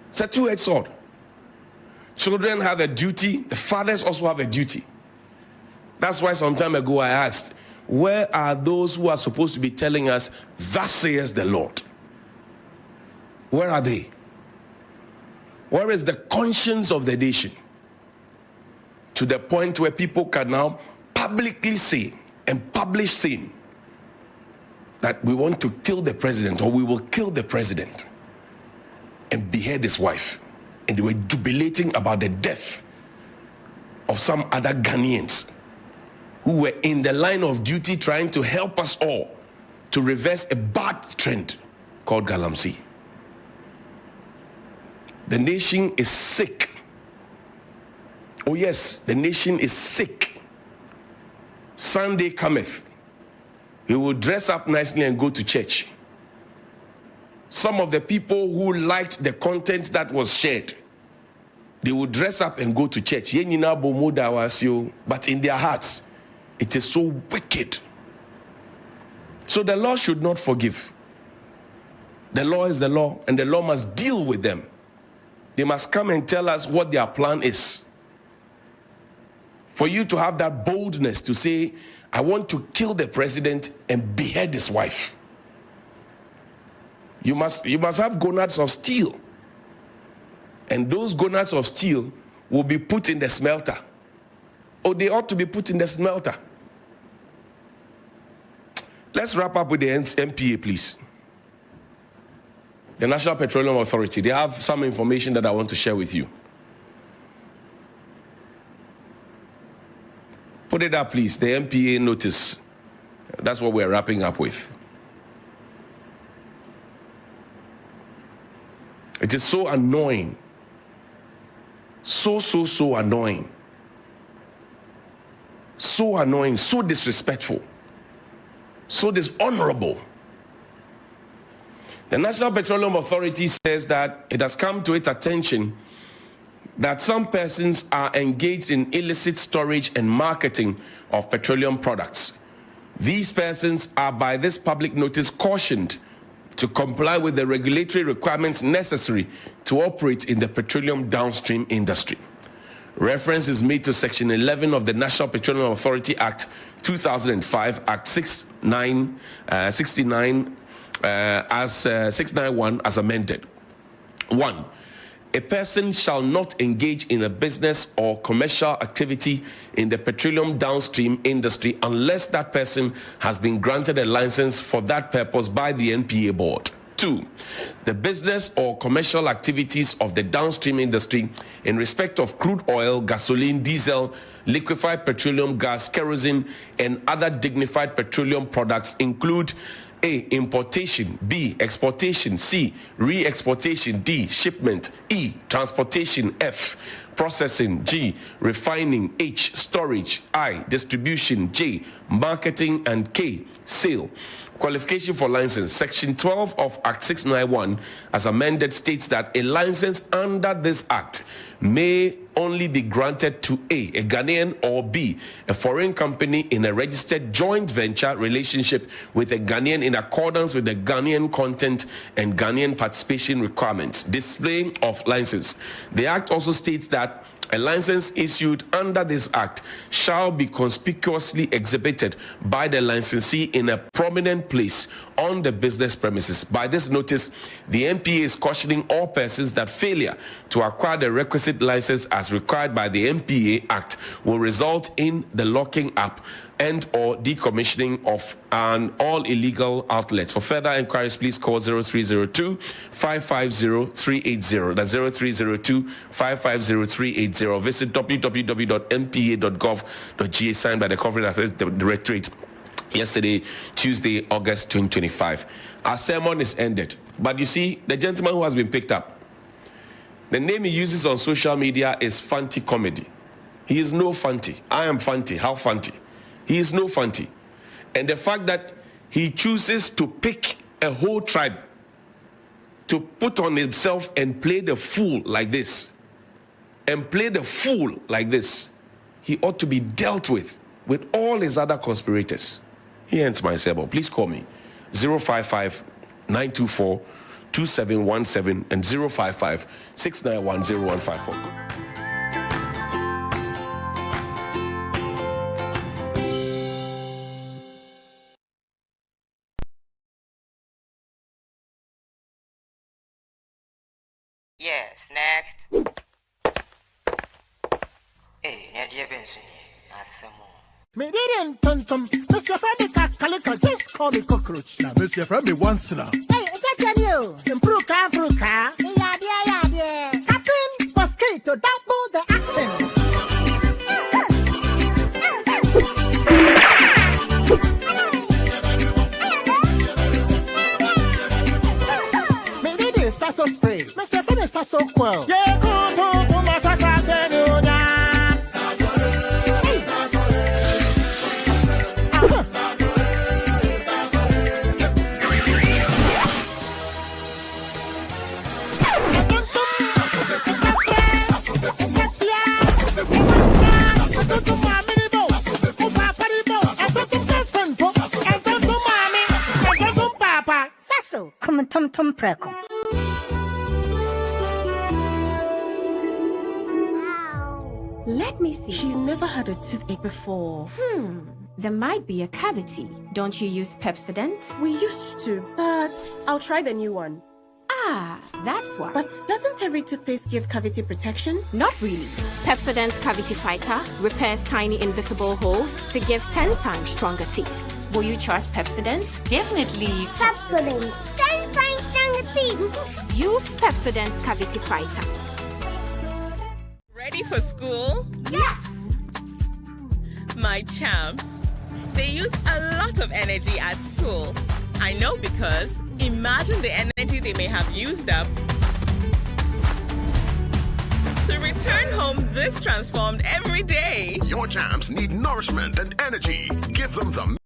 S20: It's a two-edged sword. Children have a duty, the fathers also have a duty. That's why some time ago I asked, where are those who are supposed to be telling us, thus says the Lord? Where are they? Where is the conscience of the nation? To the point where people can now publicly say and publish saying that we want to kill the president, or we will kill the president and behead his wife. And they were jubilating about the death of some other Ghanaians who were in the line of duty trying to help us all to reverse a bad trend called Galamsey. The nation is sick. Oh yes, the nation is sick. Sunday cometh. We will dress up nicely and go to church. Some of the people who liked the content that was shared, they would dress up and go to church. But in their hearts, it is so wicked. So the law should not forgive. The law is the law, and the law must deal with them. They must come and tell us what their plan is. For you to have that boldness to say, I want to kill the president and behead his wife. You must have gonads of steel. And those gonads of steel will be put in the smelter. Or they ought to be put in the smelter. Let's wrap up with the NPA, please. The National Petroleum Authority. They have some information that I want to share with you. Put it up, please. The NPA notice. That's what we're wrapping up with. It is so annoying. So annoying. So annoying, so disrespectful, so dishonorable. The National Petroleum Authority says that it has come to its attention that some persons are engaged in illicit storage and marketing of petroleum products. These persons are by this public notice cautioned to comply with the regulatory requirements necessary to operate in the petroleum downstream industry. Reference is made to Section 11 of the National Petroleum Authority Act 2005, Act 691 as amended. 1. A person shall not engage in a business or commercial activity in the petroleum downstream industry unless that person has been granted a license for that purpose by the NPA board. 2. The business or commercial activities of the downstream industry in respect of crude oil, gasoline, diesel, liquefied petroleum gas, kerosene, and other dignified petroleum products include A. Importation. B. Exportation. C. Re-exportation. D. Shipment. E. Transportation. F. Processing. G. Refining. H. Storage. I. Distribution. J. Marketing. And K. Sale. Qualification for license. Section 12 of Act 691 as amended states that a license under this act may only be granted to A. Ghanaian, or B. A foreign company in a registered joint venture relationship with a Ghanaian in accordance with the Ghanaian content and Ghanaian participation requirements. Display of license. The act also states that A license issued under this act shall be conspicuously exhibited by the licensee in a prominent place on the business premises. By this notice, the MPA is cautioning all persons that failure to acquire the requisite license as required by the MPA Act will result in the locking up and or decommissioning of all illegal outlets. For further inquiries, please call 0302-550-380. That's 0302-550-380. Visit www.mpa.gov.ga, signed by the Corporate Affairs Directorate yesterday, Tuesday, August 2025. Our sermon is ended. But you see, the gentleman who has been picked up, the name he uses on social media is Fanti Comedy. He is no Fanti. I am Fanti. How Fanti? He is no Fanti. And the fact that he chooses to pick a whole tribe to put on himself and play the fool like this, he ought to be dealt with all his other conspirators. He ends my sermon. Please call me 055-924-2717 and 055-691-0154.
S21: Yes, next. Hey, Nadia Benson, some more.
S22: Me didn't tum. Mr. Freddy Calico, just call me cockroach. Now, Mr. Freddy once now. Hey, is that you? Improve car. Yeah. Captain Mosquito, double the action. Me did this sasso spray. Mr. Freddy sasso quell. Yeah, go to my sasso.
S23: Tum preko.
S24: Let me see. She's never had a toothache before.
S25: There might be a cavity. Don't you use Pepsodent?
S24: We used to, but I'll try the new one.
S25: Ah, that's why.
S24: But doesn't every toothpaste give cavity protection?
S25: Not really. Pepsodent's Cavity Fighter repairs tiny invisible holes to give 10 times stronger teeth. Will you trust Pepsodent? Definitely.
S23: Pepsodent, 10 times stronger teeth.
S25: Use Pepsodent's Cavity Fighter.
S26: Ready for school?
S23: Yes!
S26: My champs, they use a lot of energy at school. I know because imagine the energy they may have used up to return home this transformed every day.
S27: Your champs need nourishment and energy. Give them the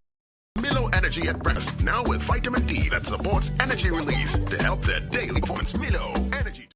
S27: Milo Energy at breakfast, now with vitamin D that supports energy release to help their daily performance. Milo Energy.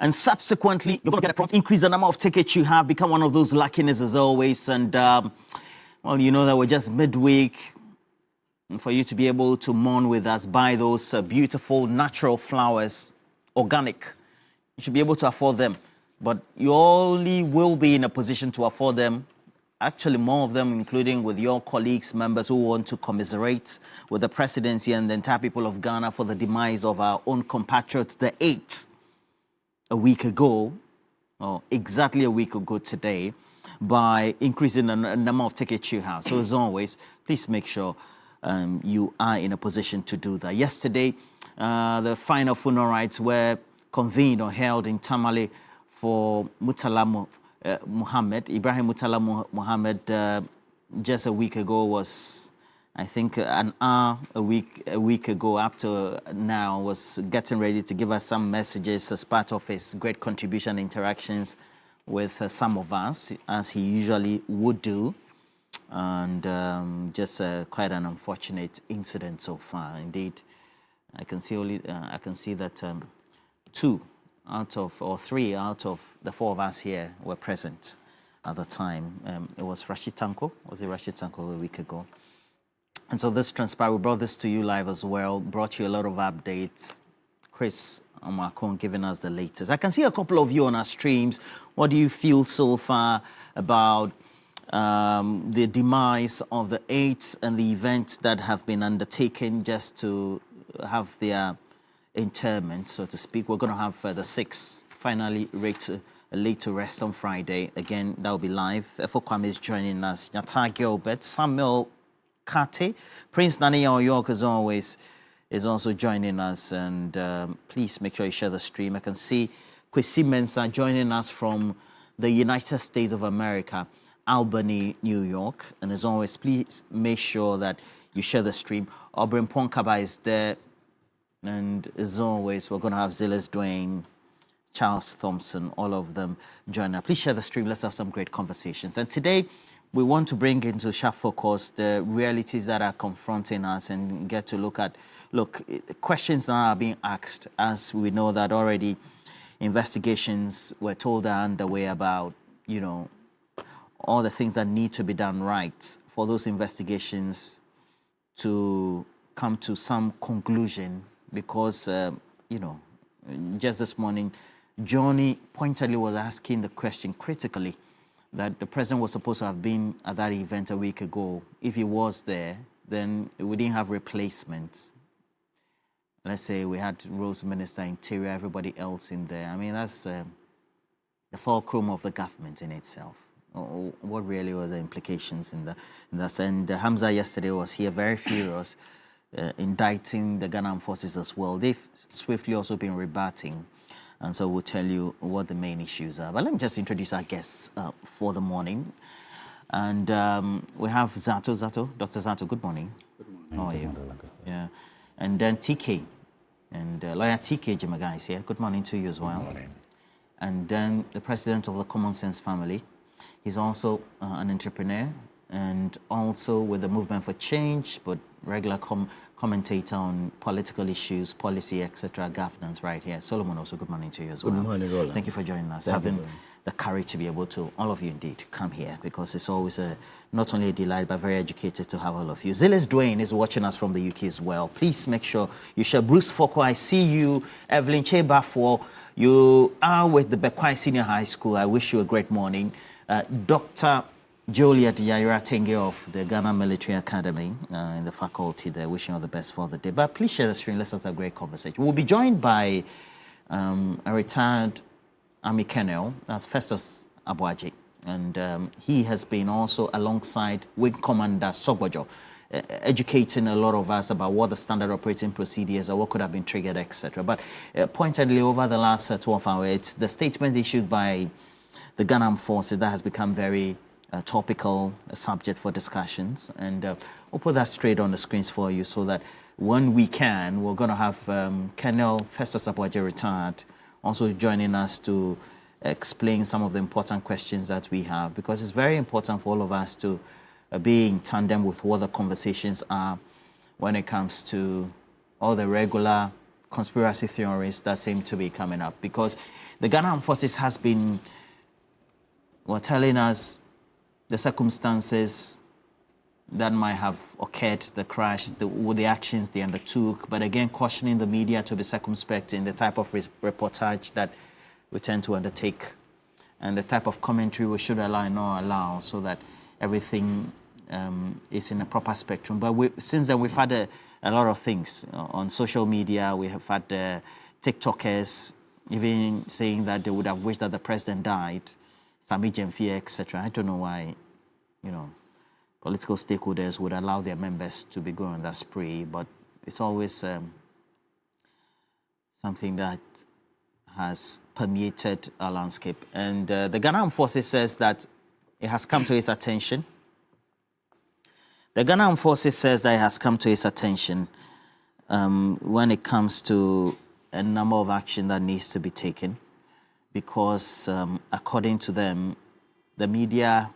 S17: And subsequently, you're going to get a prompt increase the number of tickets you have, become one of those luckiness as always. And, well, you know that we're just midweek. And for you to be able to mourn with us, buy those beautiful natural flowers, organic. You should be able to afford them. But you only will be in a position to afford them, actually more of them, including with your colleagues, members who want to commiserate with the presidency and the entire people of Ghana for the demise of our own compatriot, the 8th, a week ago, or exactly a week ago today, by increasing the number of tickets you have. So as always, please make sure you are in a position to do that. Yesterday, the final funeral rites were convened or held in Tamale for Murtala Muhammad. Ibrahim Murtala Muhammad just a week ago was, I think, an hour a week ago up to now, was getting ready to give us some messages as part of his great contribution interactions with some of us, as he usually would do. And just quite an unfortunate incident so far. Indeed, I can see that 3 out of the 4 of us here were present at the time. It was Rashid Tanko. Was it Rashid Tanko a week ago? And so this transpired. We brought this to you live as well. Brought you a lot of updates. Chris Amakon giving us the latest. I can see a couple of you on our streams. What do you feel so far about the demise of the 8th and the events that have been undertaken just to have their interment, so to speak? We're going to have the 6th finally laid to rest on Friday. Again, that will be live. Kwame is joining us. Nyata Gilbert, Samuel Kate, Prince Nani York, as always, is also joining us. And please make sure you share the stream. I can see Kwesi Mensah joining us from the United States of America, Albany, New York. And as always, please make sure that you share the stream. Obrin Ponkaba is there. And as always, we're going to have Zilis Dwayne, Charles Thompson, all of them join us. Please share the stream. Let's have some great conversations. And today, we want to bring into sharp focus the realities that are confronting us and get to look at, questions that are being asked, as we know that already investigations we're told are underway about, all the things that need to be done right for those investigations to come to some conclusion. Because, just this morning, Johnnie pointedly was asking the question critically that the president was supposed to have been at that event a week ago. If he was there, then we didn't have replacements. Let's say we had Rose Minister, Interior, everybody else in there. I mean, that's the fulcrum of the government in itself. What really were the implications in that? And Hamza yesterday was here very furious, indicting the Ghana forces as well. They've swiftly also been rebutting, and so we'll tell you what the main issues are. But let me just introduce our guests for the morning. And we have Zato, Dr. Zato, good morning.
S2: Good morning.
S17: How are you? Yeah. And then TK, and lawyer TK Jimaga is here. Good morning to you as well. Good morning. And then the president of the Common Sense family. He's also an entrepreneur, and also with the Movement for Change, but regular commentator on political issues, policy, etc., governance right here. Solomon, also good morning to you as well.
S2: Good morning, Roland.
S17: Thank you for joining us, having the courage to be able to, all of you indeed, come here, because it's always not only a delight, but very educated to have all of you. Zilis Dwayne is watching us from the UK as well. Please make sure you share. Bruce Foko, I see you. Evelyn Chebafo, you are with the Bekwai Senior High School. I wish you a great morning. Dr. Joliet Yaira Tenge of the Ghana Military Academy in the faculty there, wishing all the best for the day. But please share the stream. Let's have a great conversation. We'll be joined by a retired Army Colonel, that's Festus Abuaji, and he has been also alongside Wing Commander Sogbojo, educating a lot of us about what the standard operating procedures are, what could have been triggered, etc. But pointedly, over the last 12 hours, it's the statement issued by the Ghana Armed Forces that has become very topical, a subject for discussions, and we'll put that straight on the screens for you so that when we can, we're going to have Colonel Festus Abuaji, retired, also joining us to explain some of the important questions that we have, because it's very important for all of us to be in tandem with what the conversations are when it comes to all the regular conspiracy theories that seem to be coming up, because the Ghana Armed Forces has been telling us the circumstances that might have occurred, the crash, the actions they undertook, but again cautioning the media to be circumspect in the type of reportage that we tend to undertake and the type of commentary we should allow and not allow, so that everything is in a proper spectrum. But since then, we've had a lot of things on social media. We have had TikTokers even saying that they would have wished that the president died, Sami Jemfie, etc. I don't know why, political stakeholders would allow their members to be going on that spree, but it's always something that has permeated our landscape. And the Ghana Armed Forces says that it has come to its attention. The Ghana Armed Forces says that it has come to its attention when it comes to a number of action that needs to be taken, because according to them, the media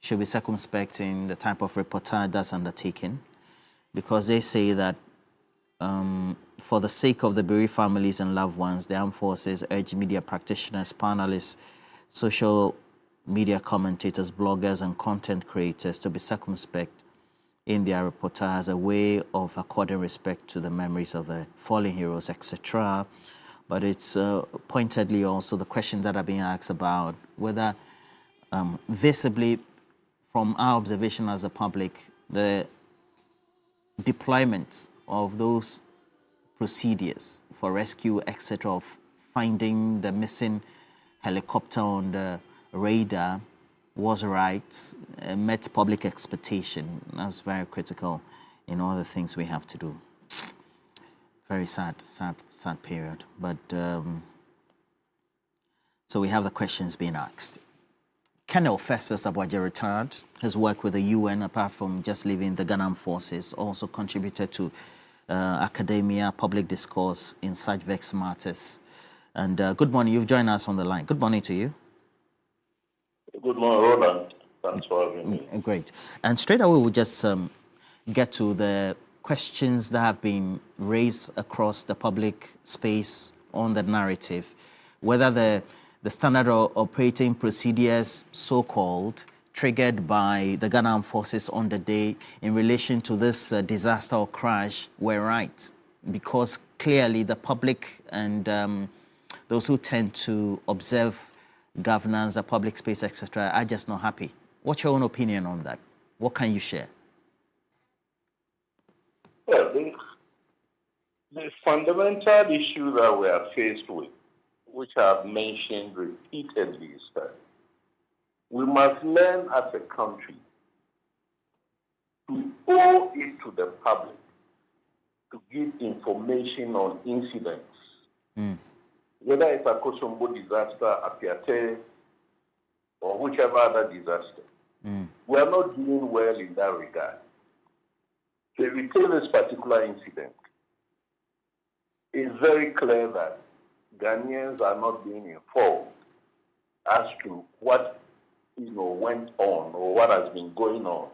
S17: should be circumspect in the type of reportage that's undertaken, because they say that for the sake of the bereaved families and loved ones, the armed forces urge media practitioners, panelists, social media commentators, bloggers, and content creators to be circumspect in their reportage as a way of according respect to the memories of the fallen heroes, etc. But it's pointedly also the questions that are being asked about whether visibly, from our observation as a public, the deployment of those procedures for rescue, etc., of finding the missing helicopter on the radar was right, met public expectation. That's very critical in all the things we have to do. Very sad period. But so we have the questions being asked. Colonel Festus Abwaje retired. His work with the UN, apart from just leaving the Ghana Armed Forces, also contributed to academia, public discourse in such vexed matters. And good morning, you've joined us on the line. Good morning to you.
S18: Good morning, Roland. Thanks for having me.
S17: Great. And straight away, we'll just get to the questions that have been raised across the public space on the narrative, whether the standard operating procedures, so-called, triggered by the Ghana Armed Forces on the day in relation to this disaster or crash were right, because clearly the public and those who tend to observe governance, the public space, etc., are just not happy. What's your own opinion on that? What can you share?
S18: Well, the fundamental issue that we are faced with, which I've mentioned repeatedly, is that we must learn as a country to owe it to the public to give information on incidents. Whether it's a Kosombo disaster, a Piate, or whichever other disaster. We are not doing well in that regard. So if we take this particular incident, it's very clear that Ghanaians are not being informed as to what went on or what has been going on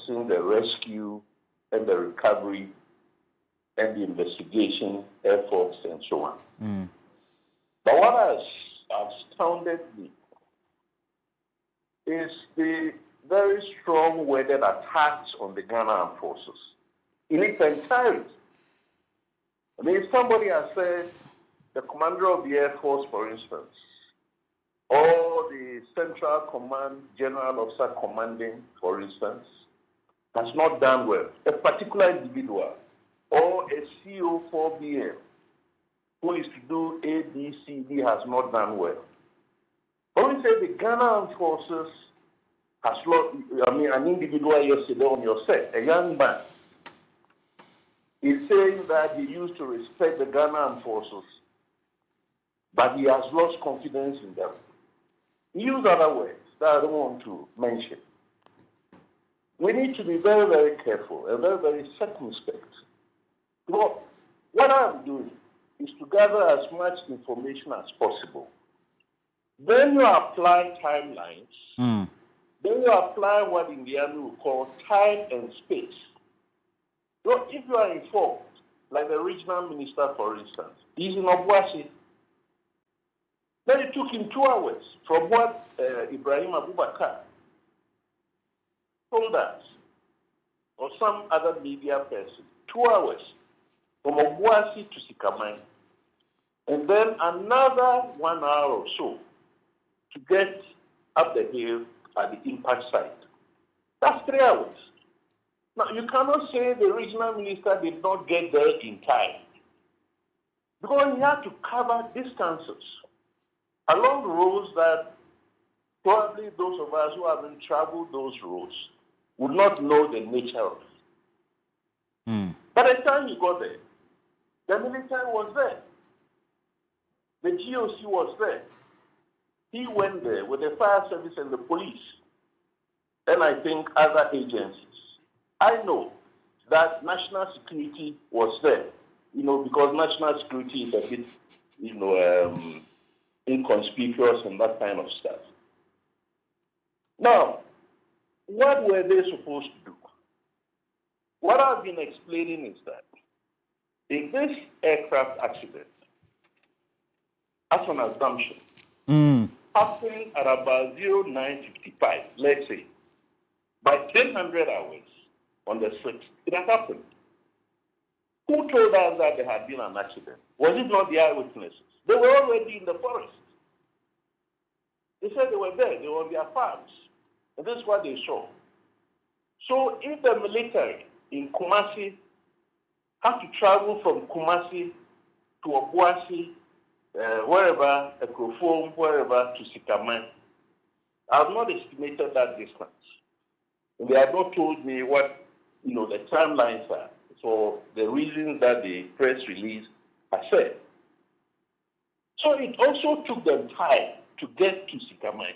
S18: since the rescue and the recovery and the investigation efforts and so on. But what has astounded me is the very strong-worded attacks on the Ghana Armed Forces in its entirety. I mean, somebody has said the commander of the Air Force, for instance, or the Central Command General Officer Commanding, for instance, has not done well. A particular individual or a CO4BM who is to do A, B, C, D has not done well. But we say the Ghana Armed Forces has lost, an individual yesterday on your set, a young man, is saying that he used to respect the Ghana Armed Forces, but he has lost confidence in them. He used other words that I don't want to mention. We need to be very, very careful and very, very circumspect. But what I'm doing is to gather as much information as possible. Then you apply timelines. Then you apply what in the army we call time and space. So if you are informed like the regional minister, for instance, he's in Obuasi. Then it took him 2 hours from what Ibrahim Abubakar told us, or some other media person. 2 hours from Obuasi to Sikamai. And then another 1 hour or so to get up the hill at the impact site. That's 3 hours. Now, you cannot say the regional minister did not get there in time, because he had to cover distances along roads that probably those of us who haven't traveled those roads would not know the nature of. By the time he got there, the military was there. The GOC was there. He went there with the fire service and the police, and I think other agencies. I know that national security was there, because national security is a bit, inconspicuous and that kind of stuff. Now, what were they supposed to do? What I've been explaining is that if this aircraft accident, as an assumption, happened at about 09:55, let's say, by 1000 hours on the 6th, it had happened. Who told us that there had been an accident? Was it not the eyewitnesses? They were already in the forest. They said they were there. They were on their farms. And this is what they saw. So if the military in Kumasi had to travel from Kumasi to Obuasi, wherever, Ekrofom, wherever, to Sikamai, I have not estimated that distance. And they have not told me what, the timelines are for the reasons that the press release has said. So it also took them time to get to Sikamai.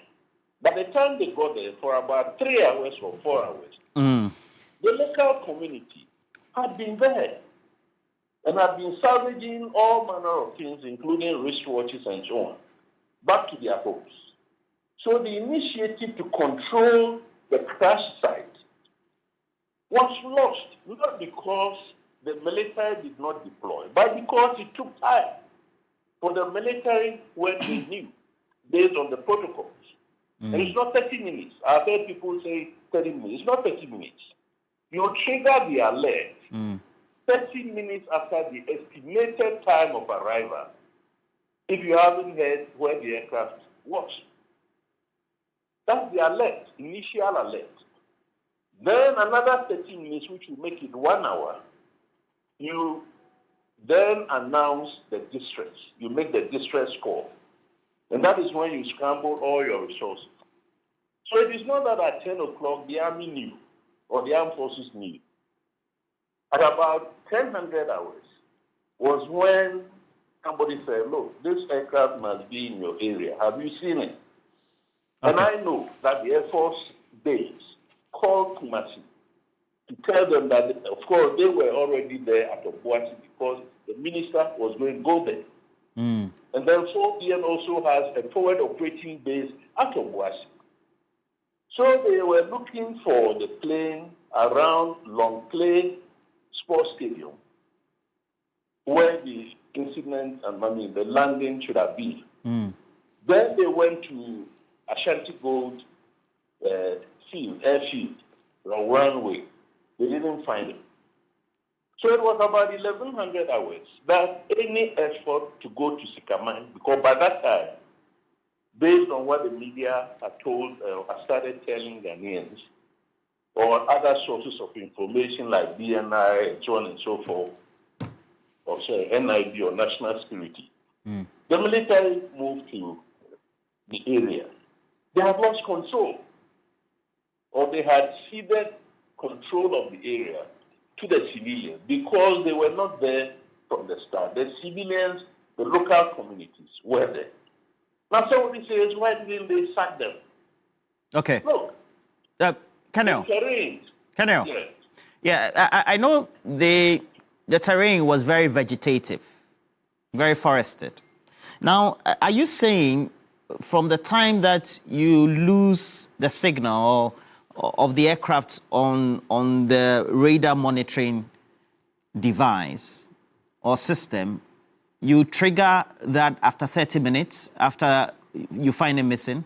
S18: By the time they got there, for about 3 hours or 4 hours, the local community had been there and had been salvaging all manner of things, including wristwatches and so on, back to their homes. So the initiative to control the crash site was lost, not because the military did not deploy, but because it took time for the military when they knew, based on the protocols. And it's not 30 minutes. I've heard people say 30 minutes. It's not 30 minutes. You trigger the alert 30 minutes after the estimated time of arrival, if you haven't heard where the aircraft was. That's the alert, initial alert. Then another 30 minutes, which will make it 1 hour, you then announce the distress. You make the distress call. And that is when you scramble all your resources. So it is not that at 10 o'clock the army knew or the armed forces knew. At about 1000 hours was when somebody said, look, this aircraft must be in your area. Have you seen it? Okay. And I know that the Air Force base called Kumasi to tell them that, of course, they were already there at Obuasi because the minister was going to go there. And then 4PM also has a forward operating base at Obuasi. So they were looking for the plane around Longclay Sports Stadium, where the incident and the landing should have been. Then they went to Ashanti Gold airfield, on runway. They didn't find it. So it was about 1100 hours that any effort to go to Sikamai, because by that time, based on what the media had told, had started telling Ghanaians, or other sources of information like BNI and so on and so forth, or say NIB or National Security, the military moved to the area. They had lost control, or they had ceded control of the area to the civilians because they were not there from the start. The civilians, the local communities were there. Now somebody says, why didn't they sack them?
S17: Okay.
S18: Look.
S17: Canel.
S18: Yes.
S17: Yeah, I know the terrain was very vegetative, very forested. Now, are you saying from the time that you lose the signal of the aircraft on the radar monitoring device, or system, you trigger that after 30 minutes, after you find him missing?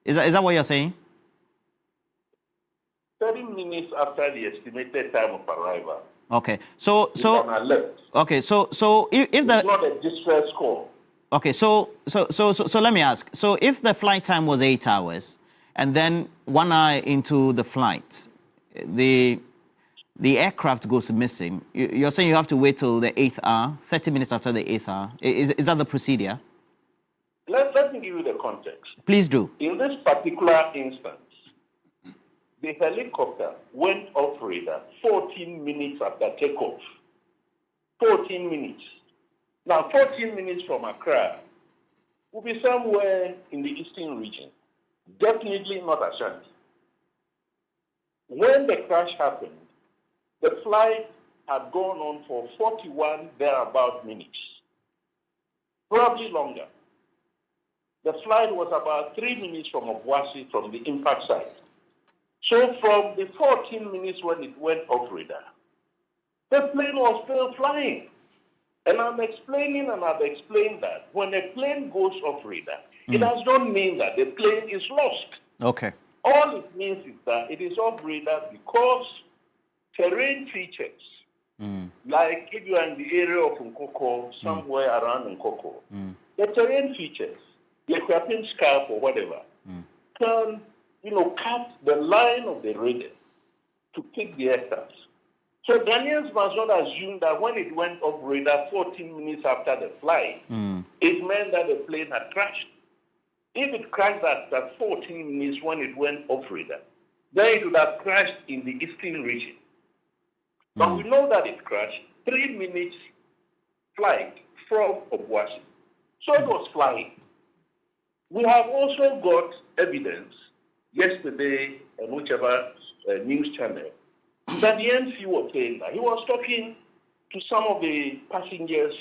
S17: Is that what you're saying?
S18: 30 minutes after the estimated time of arrival.
S17: Okay. So
S18: it's an alert.
S17: Okay. So if
S18: it's not a distress call.
S17: Okay. So let me ask. So if the flight time was 8 hours, and then 1 hour into the flight, the aircraft goes missing, you're saying you have to wait till the 8th hour, 30 minutes after the 8th hour. Is that the procedure?
S18: Let me give you the context.
S17: Please do.
S18: In this particular instance, the helicopter went off radar 14 minutes after takeoff. 14 minutes. Now, 14 minutes from Accra will be somewhere in the eastern region. Definitely not Ashanti. When the crash happened, the flight had gone on for 41 thereabout minutes. Probably longer. The flight was about 3 minutes from Obuasi from the impact site. So from the 14 minutes when it went off radar, the plane was still flying. And I'm explaining and I've explained that when a plane goes off radar, it does not mean that the plane is lost.
S17: Okay.
S18: All it means is that it is off radar because terrain features, like if you are in the area of Nkoko, somewhere around Nkoko, the terrain features, the equipping scarf or whatever, can cut the line of the radar to pick the aircraft. So Ghanaians must not assume that when it went off radar 14 minutes after the flight, it meant that the plane had crashed. If it crashed after 14 minutes when it went off radar, then it would have crashed in the eastern region. But we know that it crashed 3 minutes flight from Obuasi. So it was flying. We have also got evidence yesterday on whichever news channel that the MC was saying that he was talking to some of the passengers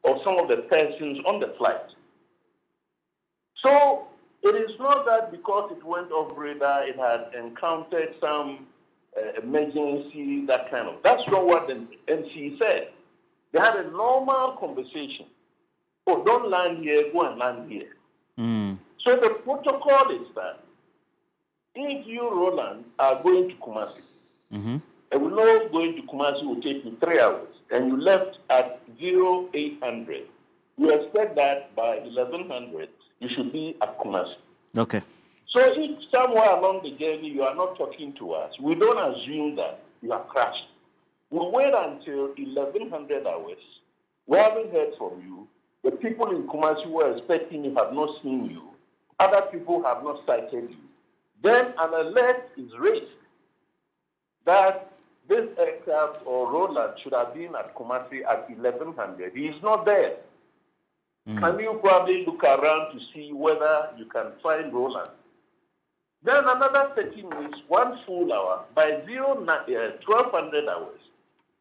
S18: or some of the persons on the flight. So it is not that because it went off radar, it had encountered some emergency, that kind of. That's not what the MC said. They had a normal conversation. Oh, don't land here, go and land here. So the protocol is that if you, Roland, are going to Kumasi, and we know going to Kumasi will take you 3 hours, and you left at 0800, we expect that by 1100, you should be at Kumasi.
S17: Okay.
S18: So if somewhere along the journey you are not talking to us, we don't assume that you have crashed. We wait until 1100 hours. We haven't heard from you. The people in Kumasi who are expecting you have not seen you. Other people have not sighted you. Then an alert is raised that this aircraft or Roland should have been at Kumasi at 1100. He is not there. Can you probably look around to see whether you can find Roland? Then another 30 minutes, 1 full hour, by 1200 hours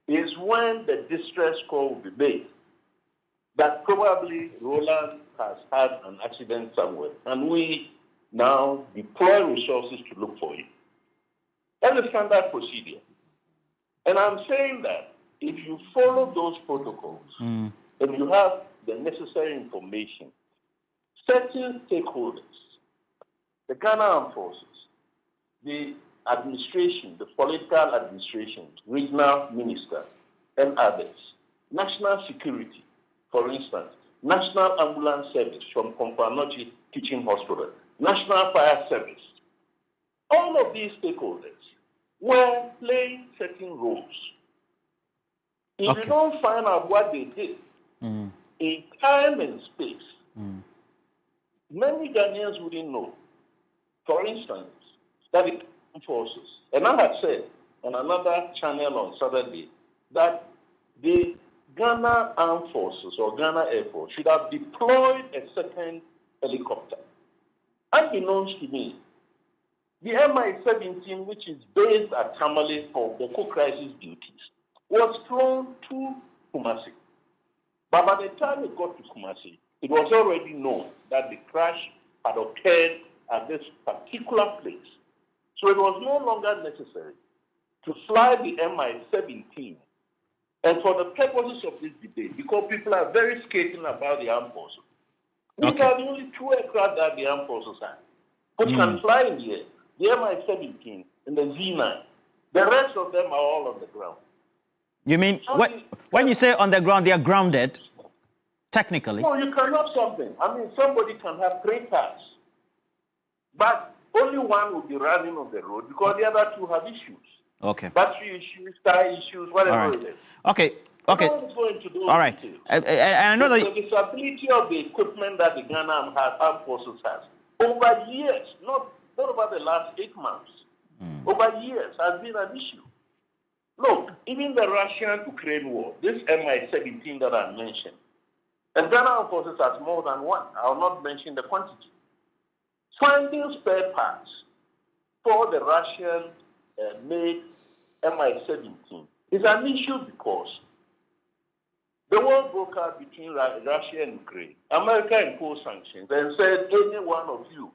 S18: is when the distress call will be made. That probably Roland has had an accident somewhere, and we now deploy resources to look for him. That's the standard procedure. And I'm saying that if you follow those protocols and you have the necessary information, certain stakeholders, the Ghana Armed Forces, the administration, the political administration, regional minister, and others, national security, for instance, National Ambulance Service from Kompanochi Teaching Hospital, National Fire Service, all of these stakeholders were playing certain roles. If you don't find out what they did in time and space, many Ghanaians wouldn't know. For instance, that the armed forces, and I had said on another channel on Saturday that the Ghana Armed Forces or Ghana Air Force should have deployed a second helicopter. Unbeknownst to me, the MI-17, which is based at Tamale for Boko crisis duties, was flown to Kumasi. But by the time it got to Kumasi, it was already known that the crash had occurred at this particular place. So it was no longer necessary to fly the MI-17 And for the purposes of this debate, because people are very skating about the armed forces, these are the only 2 aircraft that the armed forces have, which can fly in the air, the Mi-17 and the Z9. The rest of them are all on the ground.
S17: You mean, when you say on the ground, they are grounded, technically?
S18: No, you can have something. I mean, somebody can have 3 cars, but only one will be running on the road because the other 2 have issues.
S17: Okay.
S18: Battery issues, tire issues, whatever it is.
S17: Okay. Okay.
S18: No one is going to do
S17: all right. I know that
S18: the disability of the equipment that the Ghana Armed Forces has over years, not over the last 8 months, over years has been an issue. Look, even the Russian-Ukraine war, this Mi-17 that I mentioned, and Ghana Armed Forces has more than one. I will not mention the quantity. Finding spare parts for the Russian-made Mi-17 is an issue because the war broke out between Russia and Ukraine. America imposed sanctions and said any one of you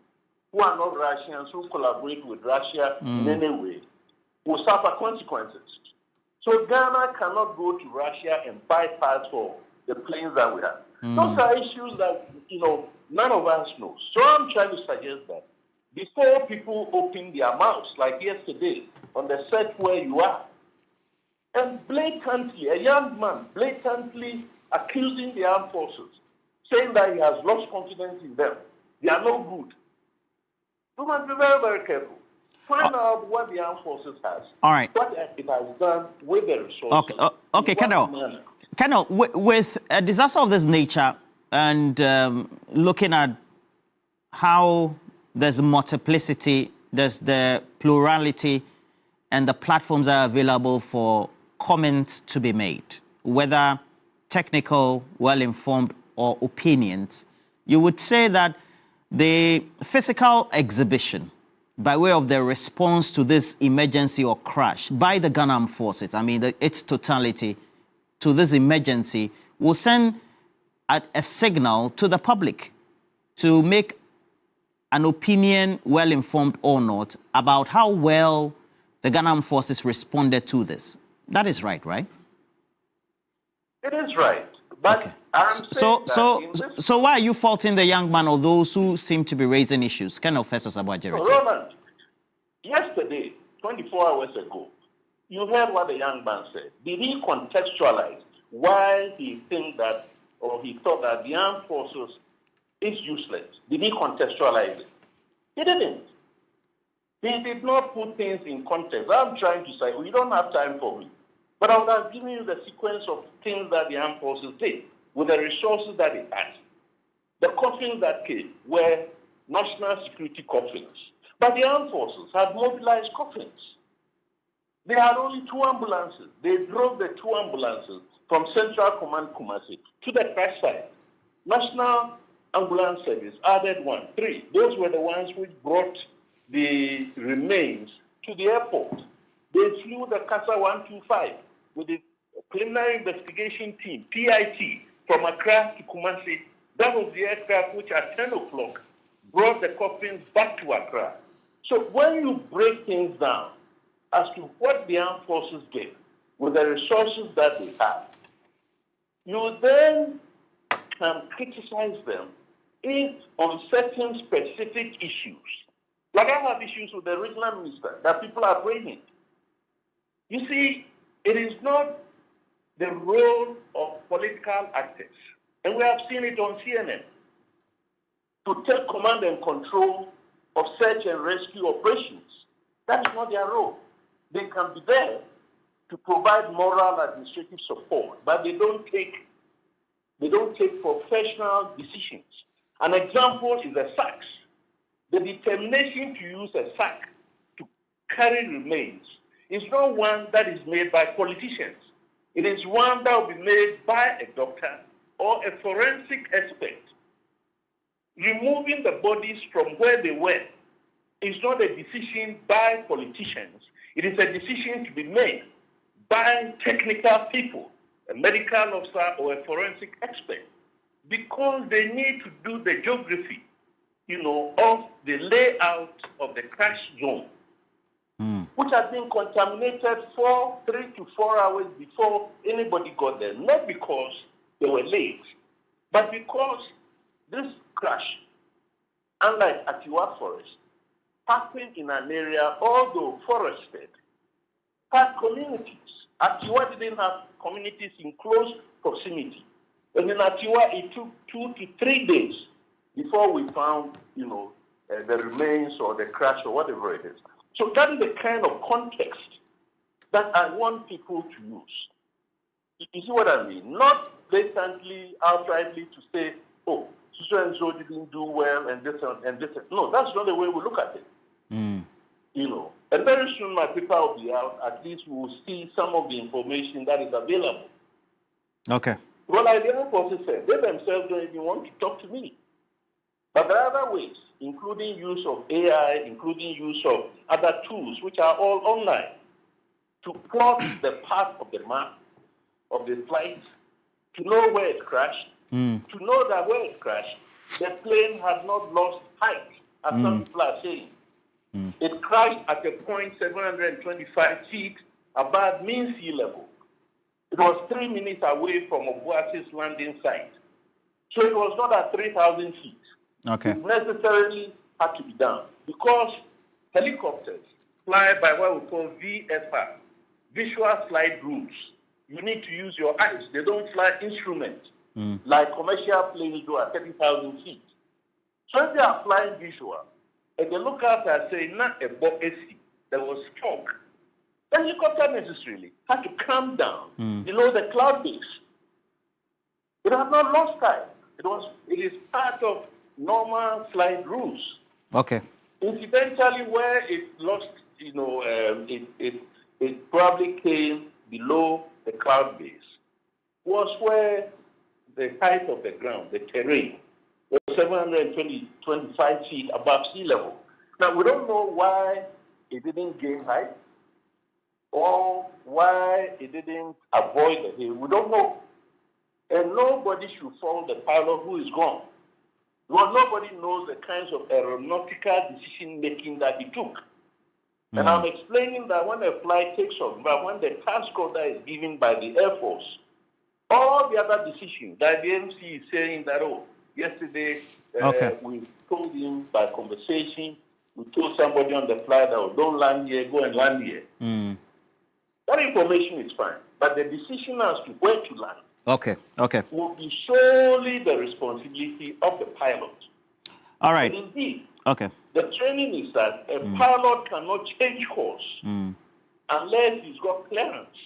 S18: who are not Russians who collaborate with Russia in any way will suffer consequences. So Ghana cannot go to Russia and buy parts for the planes that we have. Those are issues that, none of us knows. So I'm trying to suggest that before people open their mouths, like yesterday, on the set where you are, and blatantly, a young man blatantly accusing the armed forces, saying that he has lost confidence in them. They are no good. You must be very, very careful. Find out what the armed forces has.
S17: All right.
S18: What it has done with the resources.
S17: Okay, Colonel, with a disaster of this nature and looking at how there's multiplicity, there's the plurality, and the platforms are available for comments to be made, whether technical, well-informed, or opinions, you would say that the physical exhibition by way of the response to this emergency or crash by the Ghana Armed Forces, I mean, its totality to this emergency, will send a signal to the public to make an opinion, well-informed or not, about how well the Ghana Armed Forces responded to this. That is right, right?
S18: It is right. But I'm saying
S17: so why are you faulting the young man or those who seem to be raising issues? Colonel Festus Abouajeri.
S18: Roland, yesterday, 24 hours ago, you heard what the young man said. Did he contextualize why he think that, or he thought that the armed forces is useless? Did he contextualize it? He didn't. He did not put things in context. I'm trying to say, we don't have time for it. But I would have given you the sequence of things that the armed forces did with the resources that it had. The coffins that came were national security coffins. But the armed forces had mobilized coffins. They had only 2 ambulances. They drove the 2 ambulances from Central Command Kumasi to the crash site. National Ambulance Service added 1, 3. Those were the ones which brought the remains to the airport. They flew the CASA 125 with the preliminary investigation team, PIT, from Accra to Kumasi. That was the aircraft which at 10 o'clock brought the coffins back to Accra. So when you break things down as to what the armed forces did with the resources that they have, you then can criticize them if on certain specific issues. Like I have issues with the regional minister that people are bringing. You see, it is not the role of political actors, and we have seen it on CNN, to take command and control of search and rescue operations. That is not their role. They can be there to provide moral administrative support, but they don't take professional decisions. An example is the sacks. The determination to use a sack to carry remains is not one that is made by politicians. It is one that will be made by a doctor or a forensic expert. Removing the bodies from where they were is not a decision by politicians. It is a decision to be made by technical people, a medical officer or a forensic expert, because they need to do the geography, of the layout of the crash zone. which had been contaminated 3 to 4 hours before anybody got there, not because they were late, but because this crash, unlike Atiwa Forest, happened in an area, although forested, had communities. Atiwa didn't have communities in close proximity. And in Atiwa, it took 2 to 3 days before we found, the remains or the crash or whatever it is. So that is the kind of context that I want people to use. You see what I mean? Not blatantly, outrightly to say, oh, so and so didn't do well and this and this. No, that's not the way we look at it. And very soon my paper will be out. At least we will see some of the information that is available.
S17: Okay.
S18: Well, like the Air Force said, they themselves don't even want to talk to me. But there are other ways, including use of AI, including use of other tools, which are all online, to plot the path of the map of the flight, to know where it crashed, to know that where it crashed, the plane had not lost height, as some people are saying. It crashed at a point 725 feet above mean sea level. It was 3 minutes away from Obuasi's landing site. So it was not at 3,000 feet.
S17: Okay.
S18: It necessarily had to be done because helicopters fly by what we call VFR, visual flight rules. You need to use your eyes. They don't fly instruments like commercial planes do at 30,000 feet. So if they are flying visual, and the lookouts are saying, not a boat AC, there was fog, the helicopter necessarily had to come down below the cloud base. It has not lost time. It is part of normal flight rules.
S17: Okay.
S18: Incidentally, where it lost, it probably came below the cloud base, was where the height of the ground, the terrain, was 725 feet above sea level. Now, we don't know why it didn't gain height or why it didn't avoid the hill. We don't know. And nobody should fault the pilot who is gone. Because nobody knows the kinds of aeronautical decision-making that he took. And I'm explaining that when a flight takes off, but when the task order is given by the Air Force, all the other decisions that the MC is saying that, yesterday we told him by conversation, we told somebody on the flight that, don't land here, go and land here. That information is fine. But the decision as to where to land will be solely the responsibility of the pilot.
S17: All right.
S18: And indeed,
S17: okay.
S18: The training is that a pilot cannot change course unless he's got clearance.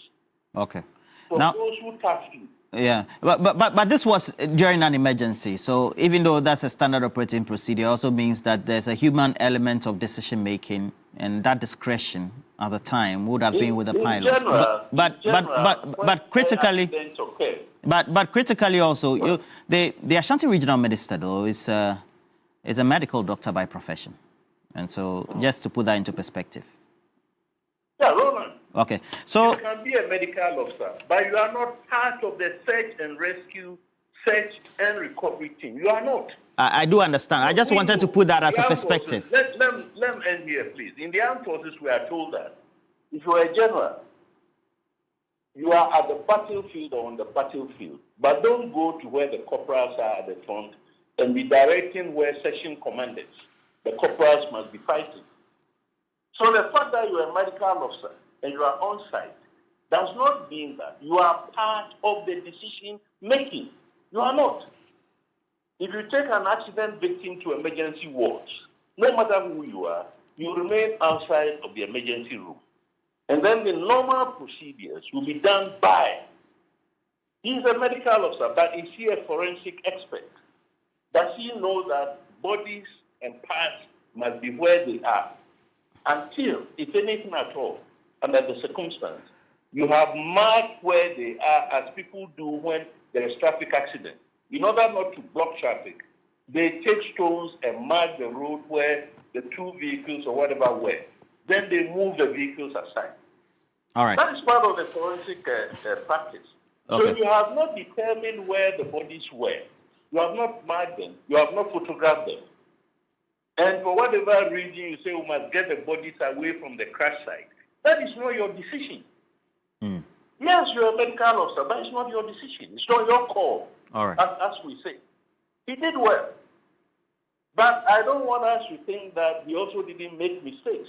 S17: Okay.
S18: For
S17: Now,
S18: those who task him.
S17: Yeah, but this was during an emergency. So even though that's a standard operating procedure, it also means that there's a human element of decision making, and that discretion at the time would have been with the pilot. But critically, but critically also, the Ashanti Regional Minister though is a medical doctor by profession, and so just to put that into perspective.
S18: Yeah, Roland.
S17: Okay, so
S18: you can be a medical officer, but you are not part of the search and rescue, search and recovery team. You are not.
S17: I do understand. I just wanted to put that as a perspective.
S18: Let me end here, please. In the armed forces, we are told that if you are a general, you are at the battlefield or on the battlefield, but don't go to where the corporals are at the front and be directing where section commanders, the corporals must be fighting. So the fact that you are a medical officer and you are on site does not mean that you are part of the decision making. You are not. If you take an accident victim to emergency wards, no matter who you are, you remain outside of the emergency room. And then the normal procedures will be done by. He's a medical officer, but is he a forensic expert? Does he know that bodies and parts must be where they are? Until, if anything at all, under the circumstance, you have marked where they are as people do when there is traffic accident. In order not to block traffic, they take stones and mark the road where the two vehicles or whatever were. Then they move the vehicles aside.
S17: All right.
S18: That is part of the forensic practice.
S17: Okay.
S18: So you have not determined where the bodies were. You have not marked them. You have not photographed them. And for whatever reason you say we must get the bodies away from the crash site, That is not your decision. Yes, you're a medical officer, but it's not your decision. It's not your call.
S17: All right.
S18: As we say. He did well. But I don't want us to think that he also didn't make mistakes.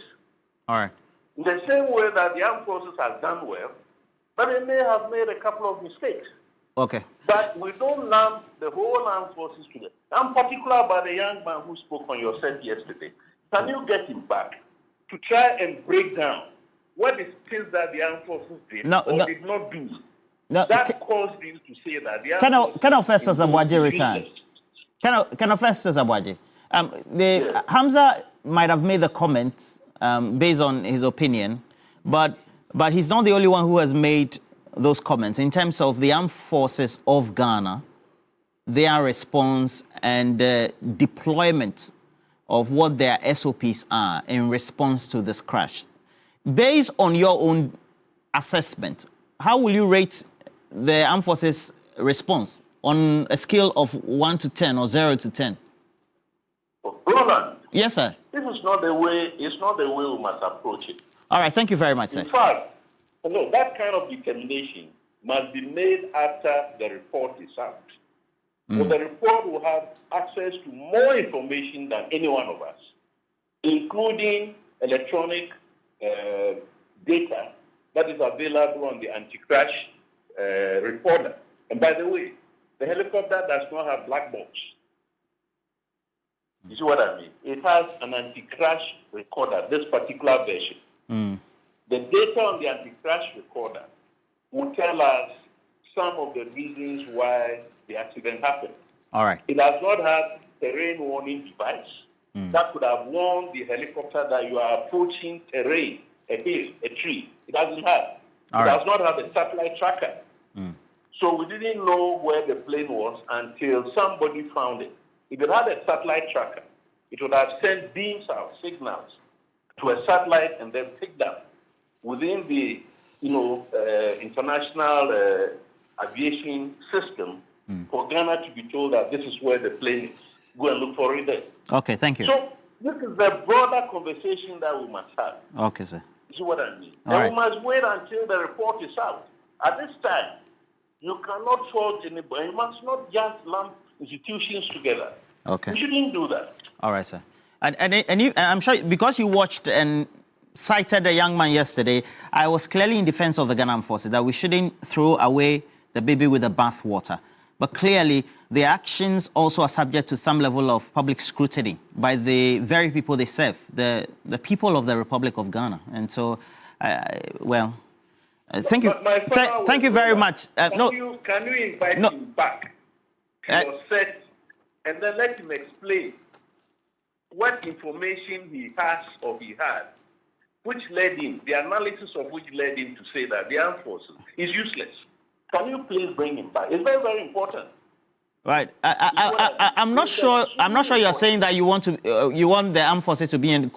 S17: All right.
S18: In the same way that the armed forces have done well, but they may have made a couple of mistakes.
S17: Okay.
S18: But we don't lump the whole armed forces together. I'm particular about the young man who spoke on your set yesterday. Can you get him back to try and break down what is things that the armed forces did did not do? That caused him to say that the armed
S17: Can Festus Abwaje return? Can Festus Abwaje? Hamza might have made the comment based on his opinion, but he's not the only one who has made those comments in terms of the armed forces of Ghana, their response and deployment of what their SOPs are in response to this crash. Based on your own assessment, how will you rate the armed forces response on a scale of 1 to 10 or 0 to 10?
S18: Roland.
S17: Yes, sir.
S18: This is not the way. It's not the way we must approach it.
S17: All right. Thank you very much, sir.
S18: In fact, that kind of determination must be made after the report is out. So the report will have access to more information than any one of us, including electronic data that is available on the anti-crash recorder. And by the way, the helicopter does not have black box. You see what I mean? It has an anti-crash recorder, this particular version. The data on the anti-crash recorder will tell us some of the reasons why the accident happened.
S17: All right.
S18: It does not have terrain warning device that could have warned the helicopter that you are approaching terrain, a hill, a tree. It doesn't have.
S17: All
S18: it
S17: right.
S18: does not have a satellite tracker. So we didn't know where the plane was until somebody found it. If it had a satellite tracker, it would have sent beams out, signals, to a satellite and then picked up within the international aviation system for Ghana to be told that this is where the plane is. Go and look for it there.
S17: Okay, thank you.
S18: So this is the broader conversation that we must have.
S17: Okay, sir.
S18: You see what I mean?
S17: All
S18: and
S17: right.
S18: we must wait until the report is out. At this time, you cannot fault anybody. You must not just lump institutions together.
S17: Okay.
S18: You shouldn't do that.
S17: All right, sir. And you, I'm sure because you watched and cited the young man yesterday, I was clearly in defense of the Ghana Armed Forces that we shouldn't throw away the baby with the bathwater. But clearly, the actions also are subject to some level of public scrutiny by the very people they serve, the people of the Republic of Ghana. And so, thank you. Thank you very much.
S18: Can you invite him back to your set and then let him explain what information he has or he had, which led him, the analysis of which led him to say that the armed forces is useless. Can you please bring him back? It's very, very important.
S17: Right. I'm not sure. I'm not sure you're saying that you want the armed forces to be in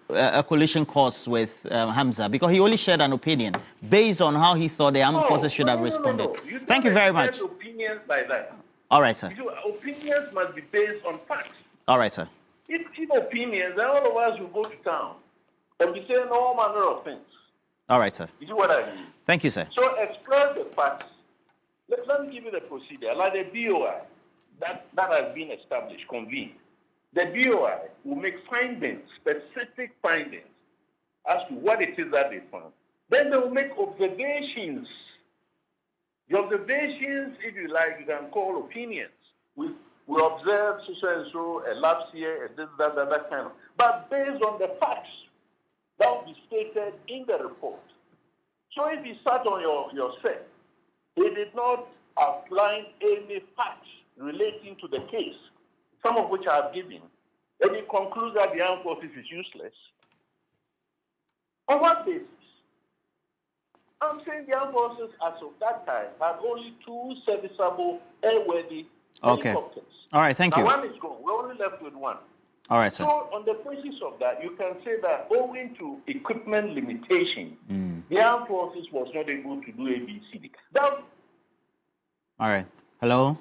S17: a collision course with Hamza, because he only shared an opinion based on how he thought the armed forces should have responded. Thank you very much.
S18: Opinions like that.
S17: All right, sir.
S18: Opinions must be based on facts.
S17: All right, sir.
S18: If opinions, then all of us will go to town and be saying all manner of things.
S17: All right, sir.
S18: You see what I mean?
S17: Thank you, sir.
S18: So express the facts. Let me give you the procedure. Like the BOI that has been established, convened. The BOI will make findings, specific findings, as to what it is that they found. Then they will make observations. The observations, if you like, you can call opinions. We observe so and so, a lapse here, a this, that kind of. But based on the facts that will be stated in the report. So if you sat on your set, he did not outline any facts relating to the case, some of which I have given, and he concludes that the armed forces is useless. On what basis? I'm saying the armed forces as of that time had only 2 serviceable airworthy helicopters.
S17: All right, thank you.
S18: Now one is gone. We're only left with 1.
S17: All right, sir.
S18: So on the basis of that, you can say that owing to equipment limitation, the armed forces was not able to do ABCD.
S17: All right. Hello?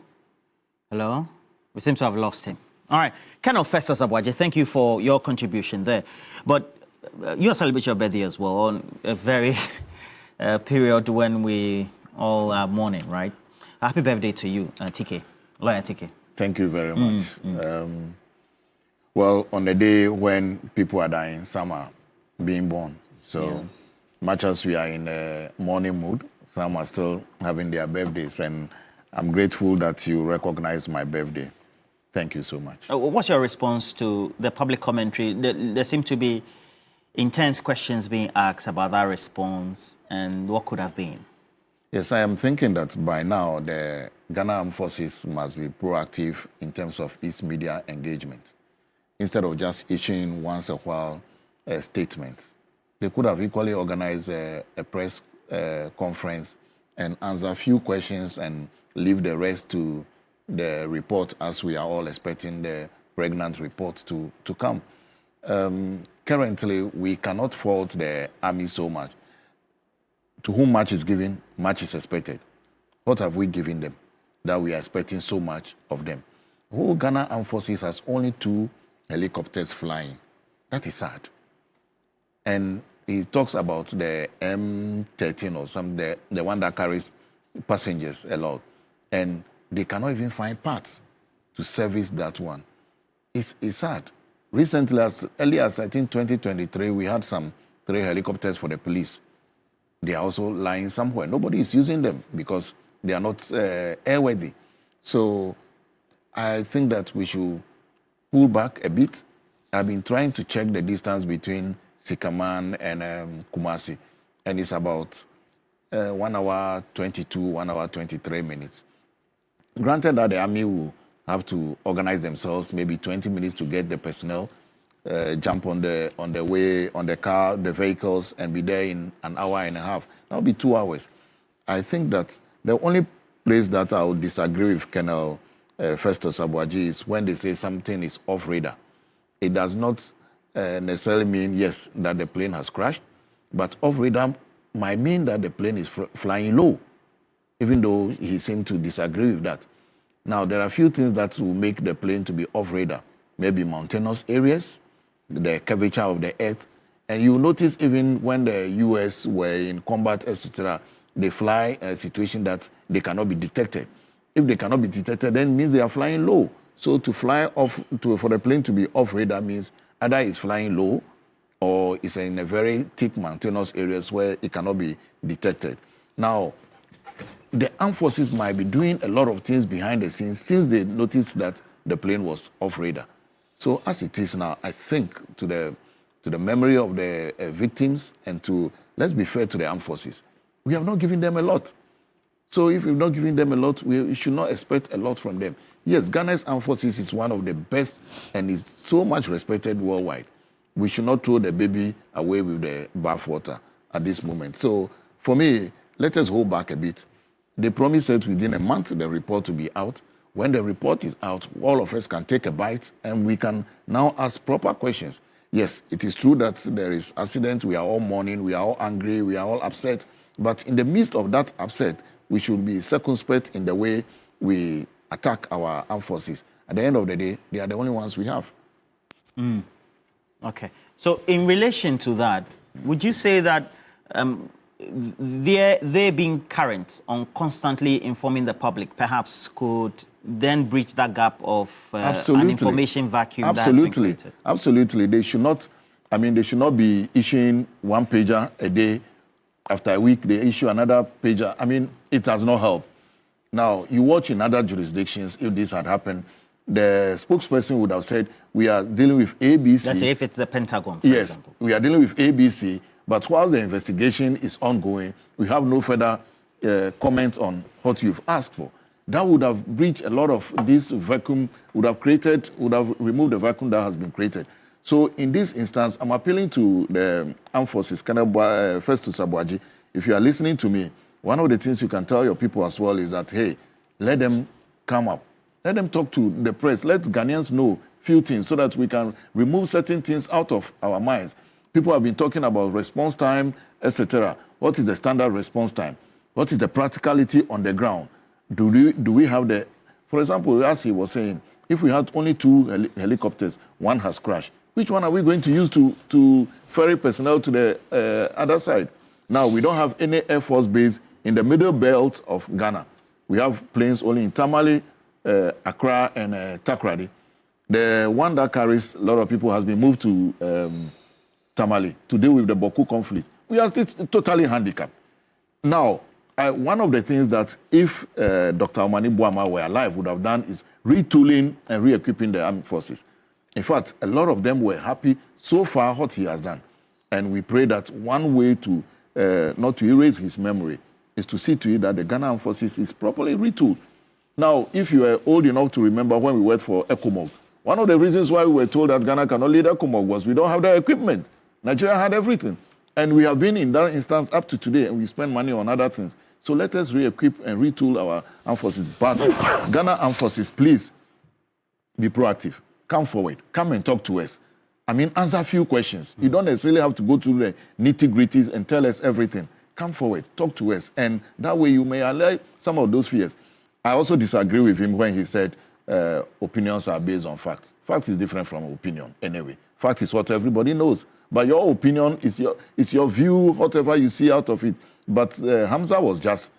S17: Hello? We seem to have lost him. All right. Colonel Festus Abwaje, thank you for your contribution there. But you celebrate your birthday as well on a very period when we all are mourning, right? Happy birthday to you, TK, Lawyer TK.
S2: Thank you very much. Well, on the day when people are dying, some are being born. So much as we are in a mourning mood, some are still having their birthdays. And I'm grateful that you recognize my birthday. Thank you so much.
S17: What's your response to the public commentary? There seem to be intense questions being asked about that response and what could have been.
S2: Yes, I am thinking that by now the Ghana Armed Forces must be proactive in terms of its media engagement. Instead of just issuing once a while statements. They could have equally organized a press conference and answer a few questions and leave the rest to the report, as we are all expecting the pregnant report to come. Currently, we cannot fault the army so much. To whom much is given, much is expected. What have we given them that we are expecting so much of them? The whole Ghana Armed Forces has only 2 helicopters flying. That is sad. And he talks about the M13 or something, the one that carries passengers a lot. And they cannot even find parts to service that one. It's sad. Recently, as early as I think 2023, we had some 3 helicopters for the police. They are also lying somewhere. Nobody is using them because they are not airworthy. So I think that we should pull back a bit. I've been trying to check the distance between Sikaman and Kumasi, and it's about 1 hour 22, 1 hour 23 minutes. Granted that the army will have to organize themselves, maybe 20 minutes to get the personnel, jump on the way, on the car, the vehicles, and be there in an hour and a half. That'll be 2 hours. I think that the only place that I would disagree with Colonel Festus Abuaji is when they say something is off radar. It does not necessarily mean, yes, that the plane has crashed, but off radar might mean that the plane is flying low, even though he seemed to disagree with that. Now, there are a few things that will make the plane to be off radar. Maybe mountainous areas, the curvature of the earth. And you notice even when the US were in combat, etc., they fly in a situation that they cannot be detected. If they cannot be detected, then it means they are flying low. So to fly off, for the plane to be off radar means either it's flying low or it's in a very thick mountainous areas where it cannot be detected. Now, the armed forces might be doing a lot of things behind the scenes since they noticed that the plane was off radar. So as it is now, I think to the memory of the victims and to, let's be fair to the armed forces, we have not given them a lot. So if we've not given them a lot, we should not expect a lot from them. Yes, Ghana's armed forces is one of the best and is so much respected worldwide. We should not throw the baby away with the bathwater at this moment. So for me, let us hold back a bit. They promised that within a month the report will be out. When the report is out, all of us can take a bite and we can now ask proper questions. Yes, it is true that there is accident. We are all mourning. We are all angry. We are all upset. But in the midst of that upset, we should be circumspect in the way we attack our armed forces. At the end of the day, they are the only ones we have.
S17: Okay. So in relation to that, would you say that they being current on constantly informing the public perhaps could then breach that gap of an information vacuum that has been created?
S2: Absolutely. They should not, they should not be issuing one pager a day. After a week, they issue another pager. It has no help. Now, you watch in other jurisdictions, if this had happened, the spokesperson would have said, we are dealing with ABC.
S17: Let's say if it's the Pentagon, for
S2: yes,
S17: example.
S2: We are dealing with ABC, but while the investigation is ongoing, we have no further comment on what you've asked for. That would have breached a lot of this vacuum, would have removed the vacuum that has been created. So in this instance, I'm appealing to the armed forces, Festus Abuaji, if you are listening to me, one of the things you can tell your people as well is that, hey, let them come up. Let them talk to the press. Let Ghanaians know few things so that we can remove certain things out of our minds. People have been talking about response time, etc. What is the standard response time? What is the practicality on the ground? Do we have the, for example, as he was saying, if we had only 2 helicopters, one has crashed. Which one are we going to use to ferry personnel to the other side? Now, we don't have any Air Force base in the middle belt of Ghana. We have planes only in Tamale, Accra, and Takoradi. The one that carries a lot of people has been moved to Tamale to deal with the Boko conflict. We are still totally handicapped. Now, one of the things that if Dr. Omani Boama were alive would have done is retooling and re-equipping the armed forces. In fact, a lot of them were happy so far what he has done. And we pray that one way to not to erase his memory is to see to it that the Ghana Armed Forces is properly retooled. Now, if you are old enough to remember when we worked for ECOMOG, one of the reasons why we were told that Ghana cannot lead ECOMOG was we don't have the equipment. Nigeria had everything. And we have been in that instance up to today, and we spend money on other things. So let us re-equip and retool our armed forces. But Ghana Armed Forces, please be proactive. Come forward. Come and talk to us. I mean, answer a few questions. You don't necessarily have to go to the nitty-gritties and tell us everything. Come forward. Talk to us. And that way you may allay some of those fears. I also disagree with him when he said opinions are based on facts. Facts is different from opinion anyway. Fact is what everybody knows. But your opinion is your view, whatever you see out of it. But Hamza was just,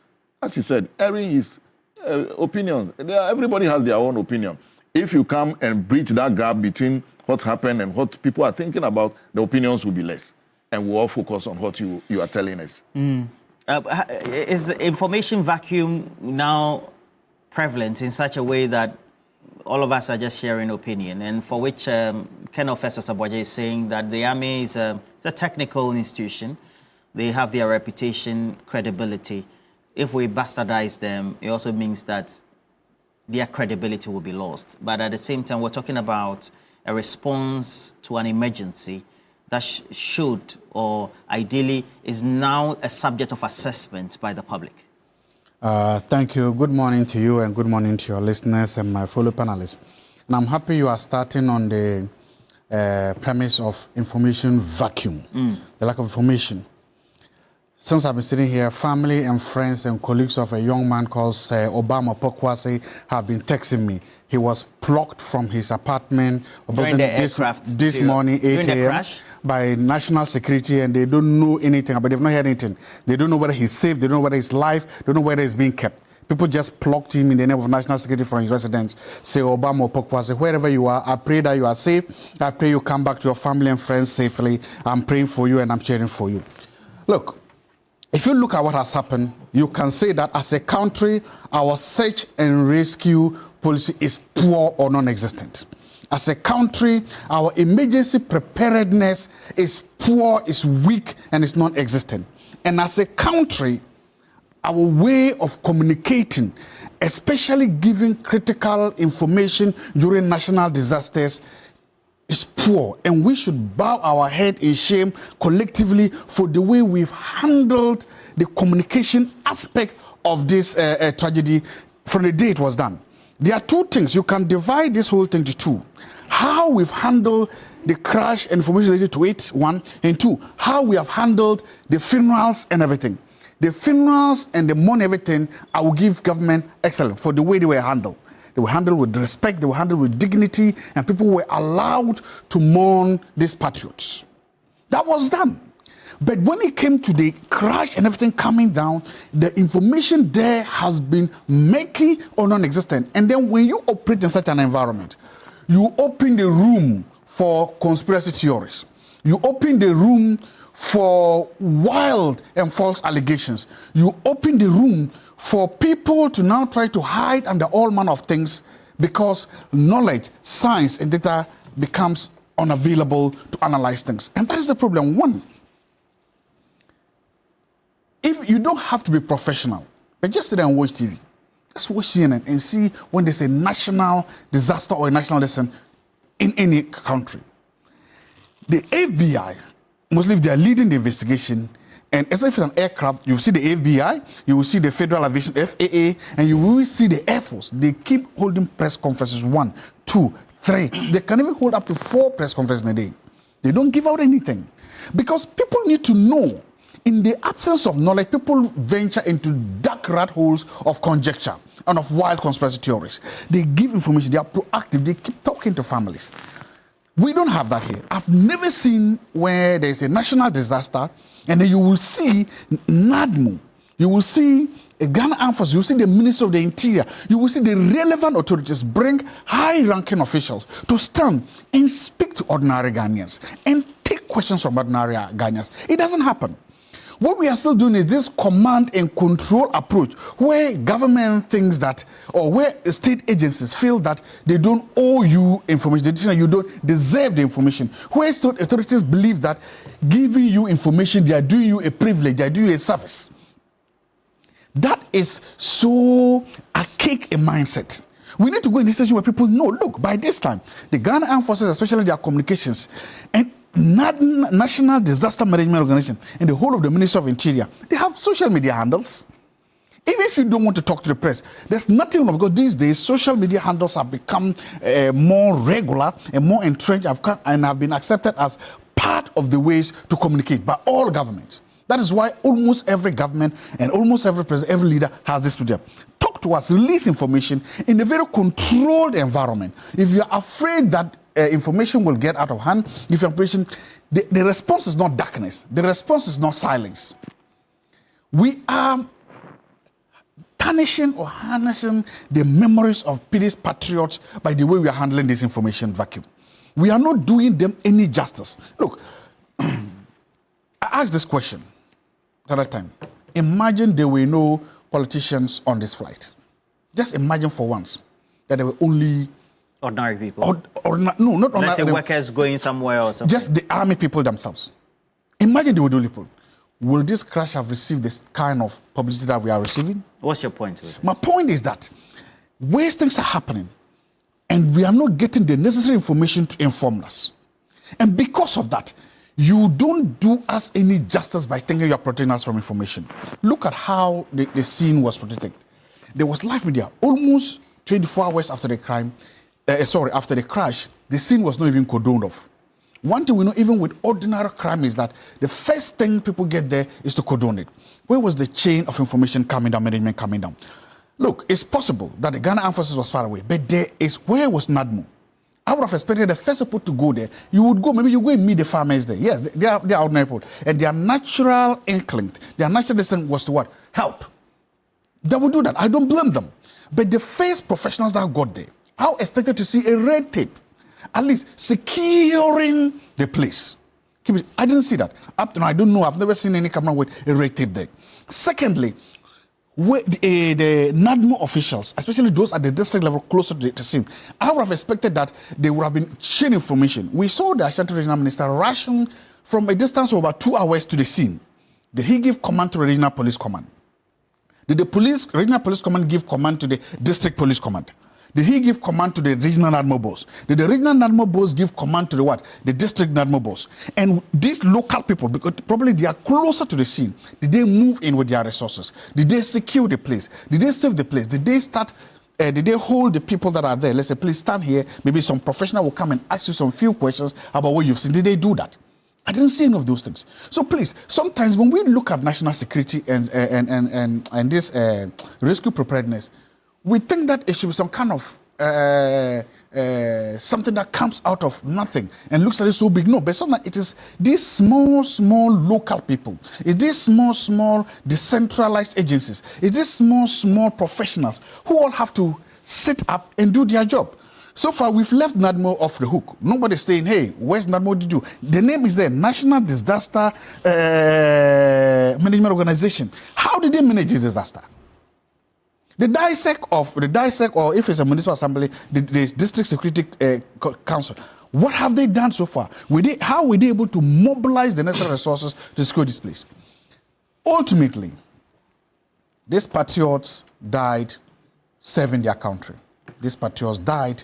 S2: as he said, airing his opinion. Everybody has their own opinion. If you come and bridge that gap between what happened and what people are thinking about, the opinions will be less. And we'll all focus on what you are telling us.
S17: Is the information vacuum now prevalent in such a way that all of us are just sharing opinion, and for which Ken Officer Saboja is saying that the army is a technical institution. They have their reputation, credibility. If we bastardize them, it also means that their credibility will be lost. But at the same time, we're talking about a response to an emergency that should, or ideally, is now a subject of assessment by the public.
S3: Thank you. Good morning to you and good morning to your listeners and my fellow panelists. And I'm happy you are starting on the premise of information vacuum, the lack of information. Since I've been sitting here, family and friends and colleagues of a young man called Obama Pokwase have been texting me. He was plucked from his apartment this morning, 8 a.m. by national security, and they don't know anything, but they've not heard anything. They don't know whether he's safe, they don't know whether he's alive, they don't know whether he's being kept. People just plucked him in the name of national security from his residence. Say, Obama Pokwase, wherever you are, I pray that you are safe. I pray you come back to your family and friends safely. I'm praying for you and I'm cheering for you. Look, if you look at what has happened, you can say that as a country, our search and rescue policy is poor or non-existent. As a country, our emergency preparedness is poor, is weak, and is non-existent. And as a country, our way of communicating, especially giving critical information during national disasters, is poor. And we should bow our head in shame collectively for the way we've handled the communication aspect of this tragedy from the day it was done. There are two things. You can divide this whole thing to two. How we've handled the crash and information related to it, one, and two, how we have handled the funerals and everything. The funerals and the money, everything, I will give government excellent for the way they were handled. They were handled with respect, they were handled with dignity, and people were allowed to mourn these patriots. That was done. But when it came to the crash and everything coming down, the information there has been murky or non-existent. And then when you operate in such an environment, you open the room for conspiracy theories. You open the room for wild and false allegations. You open the room for people to now try to hide under all manner of things because knowledge, science, and data becomes unavailable to analyze things. And that is the problem. One, if you don't have to be professional, but just sit there and watch TV. Just watch CNN and see when there's a national disaster or a national lesson in any country. The FBI, mostly if they are leading the investigation, and especially if it's an aircraft, you see the FBI, you will see the Federal Aviation, FAA, and you will see the Air Force. They keep holding press conferences, 1, 2, 3. They can even hold up to 4 press conferences in a day. They don't give out anything. Because people need to know. In the absence of knowledge, people venture into dark rat holes of conjecture and of wild conspiracy theories. They give information, they are proactive, they keep talking to families. We don't have that here. I've never seen where there's a national disaster and then you will see NADMO, you will see a Ghana Armed Forces, you will see the Minister of the Interior, you will see the relevant authorities bring high-ranking officials to stand and speak to ordinary Ghanaians and take questions from ordinary Ghanaians. It doesn't happen. What we are still doing is this command and control approach where government thinks that, or where state agencies feel that they don't owe you information, you don't deserve the information, where state authorities believe that giving you information, they are doing you a privilege, they are doing you a service. That is so archaic a mindset. We need to go in this situation where people know, look, by this time, the Ghana Armed Forces, especially their communications, and National Disaster Management Organization and the whole of the Ministry of Interior, they have social media handles. Even if you don't want to talk to the press, there's nothing wrong, because these days social media handles have become more regular and more entrenched and have been accepted as part of the ways to communicate by all governments. That is why almost every government and almost every president, every leader has this media. Talk to us, release information in a very controlled environment. If you're afraid that information will get out of hand, if information, the response is not darkness, the response is not silence. We are tarnishing or harnessing the memories of these patriots by the way we are handling this information vacuum. We are not doing them any justice. Look, I asked this question the other time. Imagine there were no politicians on this flight. Just imagine for once that there were only
S17: ordinary people.
S3: No, not ordinary.
S17: Let's say workers going somewhere or something.
S3: Just the army people themselves. Imagine they were the only people. Will this crash have received this kind of publicity that we are receiving?
S17: What's your point with it?
S3: My point is that where things are happening and we are not getting the necessary information to inform us. And because of that, you don't do us any justice by thinking you're protecting us from information. Look at how the scene was protected. There was live media almost 24 hours after the crime. After the crash, the scene was not even cordoned off. One thing we know, even with ordinary crime, is that the first thing people get there is to cordon it. Where was the chain of information coming down, management coming down? Look, it's possible that the Ghana Armed Forces was far away, but where was NADMO? I would have expected the first people to go there. You would go, maybe you go and meet the farmers there. Yes, they are ordinary people. And their natural instinct, their natural descent was to what? Help. They would do that. I don't blame them. But the first professionals that got there, I expected to see a red tape, at least securing the place. I didn't see that. Up to now, I don't know. I've never seen any camera with a red tape there. Secondly, the NADMO officials, especially those at the district level closer to the scene, I would have expected that they would have been sharing information. We saw the Ashanti Regional Minister rushing from a distance of about 2 hours to the scene. Did he give command to the Regional Police Command? Did the Regional Police Command give command to the District Police Command? Did he give command to the regional NADMO boss? Did the regional NADMO boss give command to the what? The district NADMO boss? And these local people, because probably they are closer to the scene, did they move in with their resources? Did they secure the place? Did they save the place? Did they start, did they hold the people that are there? Let's say, please stand here. Maybe some professional will come and ask you some few questions about what you've seen. Did they do that? I didn't see any of those things. So please, sometimes when we look at national security and this rescue preparedness, we think that it should be some kind of something that comes out of nothing and looks like it's so big. No, but sometimes it is these small local people. It's these small decentralized agencies. It's these small professionals who all have to sit up and do their job. So far, we've left NADMO off the hook. Nobody's saying, hey, where's NADMO to do? The name is there, National Disaster Management Organization. How did they manage this disaster? The DISEC, or if it's a municipal assembly, the District Security Council, what have they done so far? How were they able to mobilize the necessary resources to secure this place? Ultimately, these patriots died serving their country. These patriots died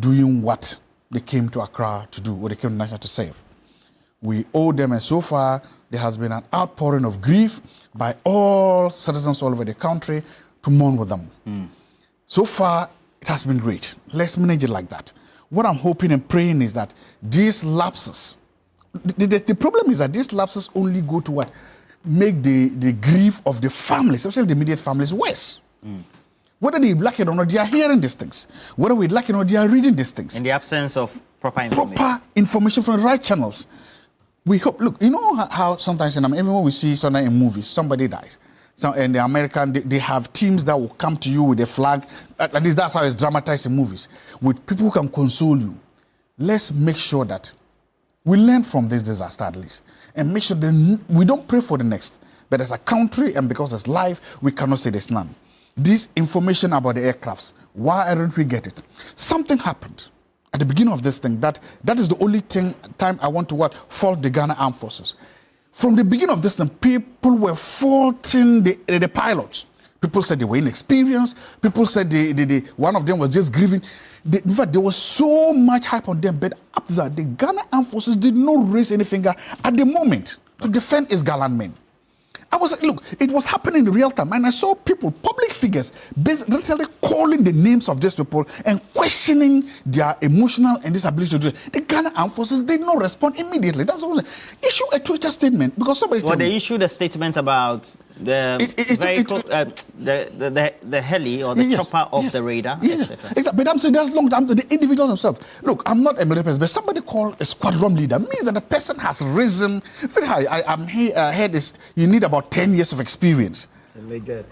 S3: doing what they came to Accra to do, what they came to National to save. We owe them, and so far, there has been an outpouring of grief by all citizens all over the country to mourn with them. So far, it has been great. Let's manage it like that. What I'm hoping and praying is that these lapses, the problem is that these lapses only go to what? Make the grief of the families, especially the immediate families, worse. Whether they like it or not, they are hearing these things. Whether we like it or not, they are reading these things.
S17: In the absence of proper information.
S3: Proper information from the right channels. We hope, look, you know how sometimes, even when we see something in movies, somebody dies. So in the American, they have teams that will come to you with a flag. At least that's how it's dramatized in movies. With people who can console you. Let's make sure that we learn from this disaster at least. And make sure that we don't pray for the next. But as a country, and because there's life, we cannot say there's none. This information about the aircrafts, why don't we get it? Something happened at the beginning of this thing. That is the only time I want to fault the Ghana Armed Forces. From the beginning of this thing, people were faulting the pilots. People said they were inexperienced. People said one of them was just grieving. In fact, there was so much hype on them. But after that, the Ghana Armed Forces did not raise any finger at the moment to defend its gallant men. I was like, look, it was happening in real time, and I saw people, public figures, literally calling the names of these people and questioning their emotional and disability to do it. The Ghana Armed Forces did not respond immediately. That's what issue a Twitter statement because somebody.
S17: Well, they issued a statement about the vehicle, the heli or the chopper of the radar, etc.
S3: But I'm saying that's long time to the individuals themselves. Look, I'm not a military person, but somebody called a squadron leader means that the person has risen very high. I'm here. Head is you need about 10 years of experience. A major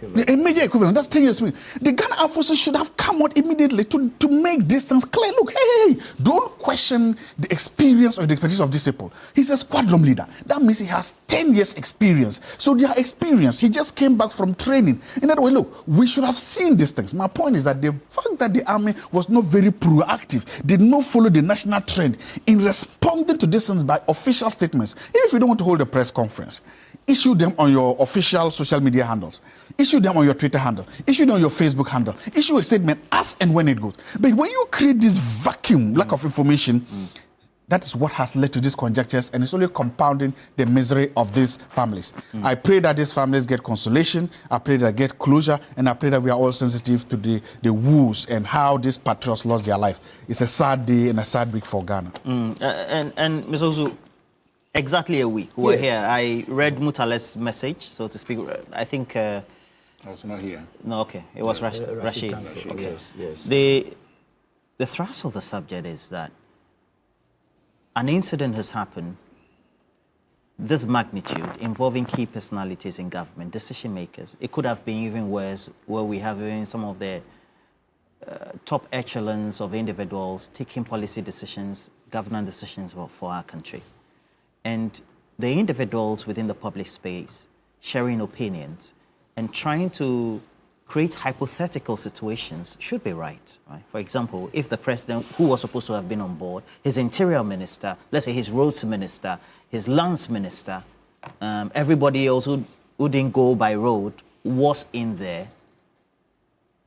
S3: equivalent. That's 10 years. The Ghana Armed Forces should have come out immediately to make this things clear. Look, hey, don't question the experience or the expertise of these people. He's a squadron leader. That means he has 10 years experience. So they are experienced. He just came back from training. In other way, look, we should have seen these things. My point is that the fact that the army was not very proactive, did not follow the national trend in responding to this things by official statements. Even if you don't want to hold a press conference, issue them on your official social media handles. Issue them on your Twitter handle. Issue them on your Facebook handle. Issue a statement as and when it goes. But when you create this vacuum, lack of information, that is what has led to these conjectures, and it's only compounding the misery of these families. I pray that these families get consolation. I pray that they get closure, and I pray that we are all sensitive to the woes and how these patriots lost their life. It's a sad day and a sad week for Ghana.
S17: And Ms. Ozu, exactly a week. We're here. I read Mutale's message, so to speak. I think.
S2: I was not here.
S17: No, okay. It was Rashid. Okay.
S2: Yes.
S17: The thrust of the subject is that an incident has happened, this magnitude, involving key personalities in government, decision makers. It could have been even worse, where we have even some of the top echelons of individuals taking policy decisions, governance decisions for our country. And the individuals within the public space sharing opinions and trying to create hypothetical situations should be right? For example, if the president, who was supposed to have been on board, his interior minister, let's say his roads minister, his lands minister, everybody else who didn't go by road was in there,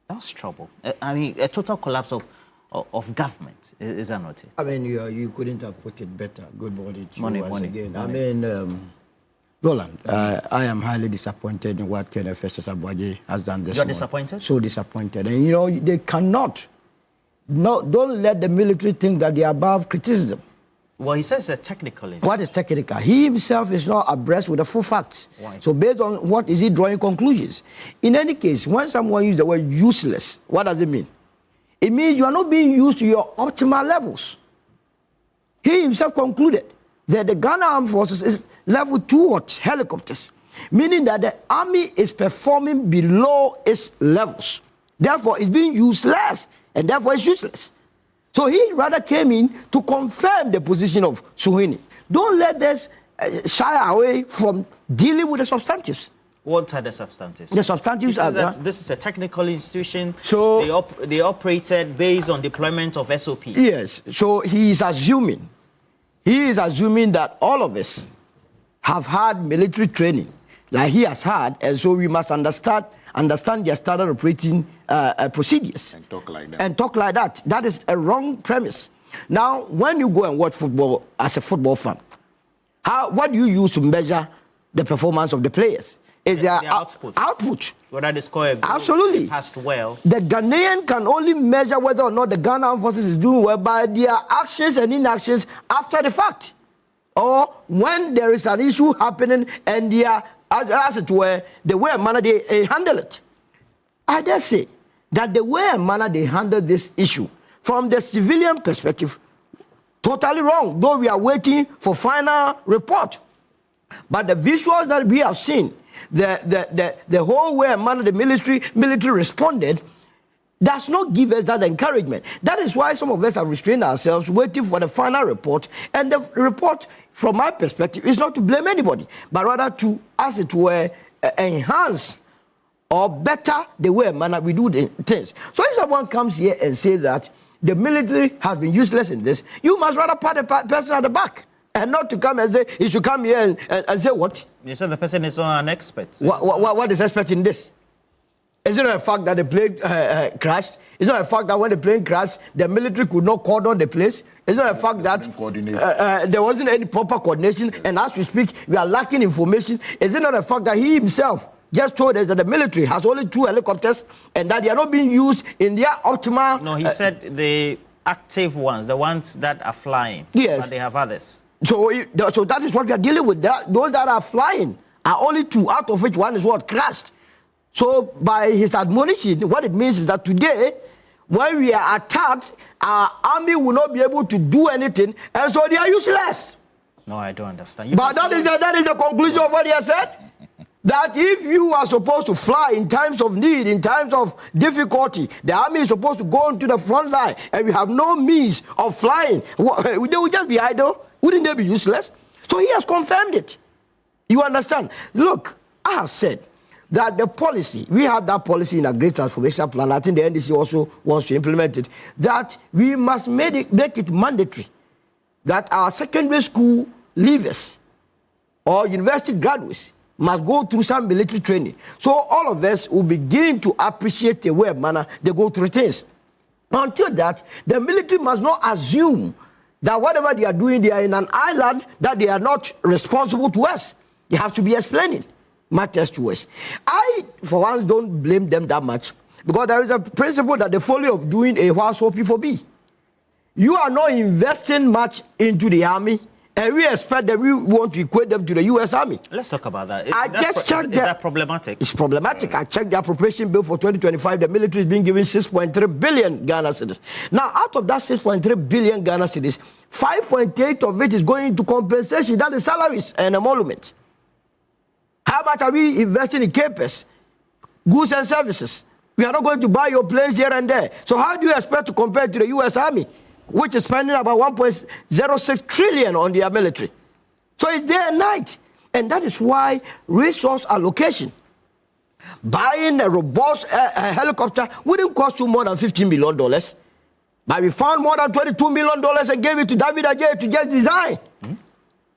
S17: that was trouble. I mean, a total collapse of government, is that not it?
S4: I mean, you couldn't have put it better. Good morning to you once again.
S17: Morning.
S4: I mean, Roland, I am highly disappointed in what Colonel Festus Abuaji has done this morning.
S17: You're disappointed?
S4: So disappointed. And, you know, they cannot, don't let the military think that they are above criticism.
S17: Well, he says it's a technical issue.
S4: What is technical? He himself is not abreast with the full facts.
S17: Why?
S4: So based on what is he drawing conclusions? In any case, when someone uses the word useless, what does it mean? It means you are not being used to your optimal levels. He himself concluded that the Ghana Armed Forces is level 2 helicopters, meaning that the army is performing below its levels. Therefore, it's being used less, and therefore it's useless. So he rather came in to confirm the position of Suhini. Don't let us shy away from dealing with the substantives.
S17: What are the substantives?
S4: The substantives are
S17: that this is a technical institution.
S4: So
S17: they operated based on deployment of SOPs.
S4: Yes. So he is assuming that all of us have had military training like he has had, and so we must understand their standard operating procedures.
S2: And talk like that.
S4: And talk like that. That is a wrong premise. Now, when you go and watch football as a football fan, what do you use to measure the performance of the players? Is their output.
S17: Whether they score a goal,
S4: absolutely,
S17: passed well.
S4: The Ghanaian can only measure whether or not the Ghana Armed Forces is doing well by their actions and inactions after the fact, or when there is an issue happening and they are, as it were, the way and manner they handle it. I dare say that the way and manner they handle this issue, from the civilian perspective, totally wrong, though we are waiting for final report. But the visuals that we have seen, the whole way and manner the military responded, does not give us that encouragement. That is why some of us have restrained ourselves, waiting for the final report. And the report, from my perspective, is not to blame anybody, but rather to, as it were, enhance or better the way and manner we do the things. So if someone comes here and says that the military has been useless in this, you must rather pat the person at the back, and not to come and say, he should come here and say what?
S17: You said the person is not an expert.
S4: What is expert in this? Is it not a fact that the plane crashed? Is it not a fact that when the plane crashed, the military could not cordon the place? Is it not a fact that there wasn't any proper coordination, and as we speak, we are lacking information? Is it not a fact that he himself just told us that the military has only 2 helicopters and that they are not being used in their optimal...
S17: No, he said the active ones, the ones that are flying.
S4: Yes.
S17: But they have others.
S4: So that is what we are dealing with. Those that are flying are only 2, out of which one is what crashed. So by his admonition, what it means is that today, when we are attacked, our army will not be able to do anything, and so they are useless.
S17: No, I don't understand.
S4: But that is the conclusion of what he has said. That if you are supposed to fly in times of need, in times of difficulty, the army is supposed to go into the front line, and we have no means of flying, they will just be idle. Wouldn't they be useless? So he has confirmed it. You understand? Look, I have said that the policy, we have that policy in a great transformation plan. I think the NDC also wants to implement it, that we must make it mandatory that our secondary school leavers or university graduates must go through some military training. So all of us will begin to appreciate the way and manner they go through things. Until that, the military must not assume that whatever they are doing, they are in an island, that they are not responsible to us. They have to be explaining matters to us. I, for once, don't blame them that much, because there is a principle that the folly of doing A while so people be. You are not investing much into the army, and we expect that we want to equate them to the U.S. Army.
S17: Let's talk about that.
S4: I just checked
S17: is that problematic?
S4: It's problematic. I checked the appropriation bill for 2025. The military is being given 6.3 billion Ghana cedis. Now, out of that 6.3 billion Ghana cedis, 5.8 of it is going into compensation. That is salaries and emoluments. How much are we investing in CAPEX, goods and services? We are not going to buy your planes here and there. So how do you expect to compare to the U.S. Army, which is spending about 1.06 trillion on their military? So it's day and night. And that is why resource allocation, buying a robust helicopter wouldn't cost you more than $15 million. But we found more than $22 million and gave it to David Ajay to just design.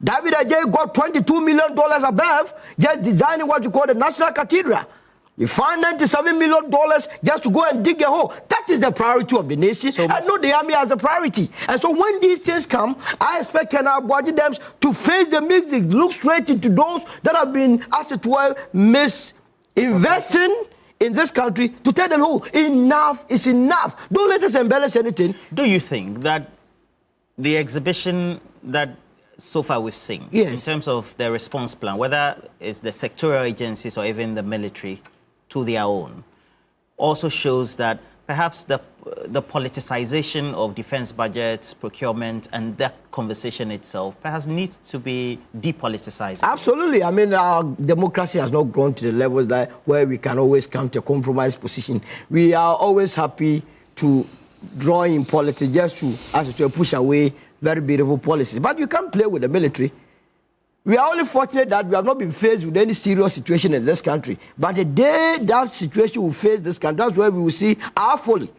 S4: David Ajay got $22 million above just designing what you call the National Cathedral. You find $97 million just to go and dig a hole. That is the priority of the nation. So I know the army has a priority. And so when these things come, I expect Kenal body them to face the music, look straight into those that have been, as it were, misinvesting in this country, to tell them, oh, enough is enough. Don't let us embellish anything.
S17: Do you think that the exhibition that so far we've seen, in terms of the response plan, whether it's the sectoral agencies or even the military to their own, also shows that perhaps the politicization of defense budgets, procurement, and that conversation itself perhaps needs to be depoliticized?
S4: Absolutely. I mean, our democracy has not grown to the levels that where we can always come to a compromise position. We are always happy to draw in politics just to, as to push away very beautiful policies. But you can't play with the military. We are only fortunate that we have not been faced with any serious situation in this country. But the day that situation will face this country, that's where we will see our folly.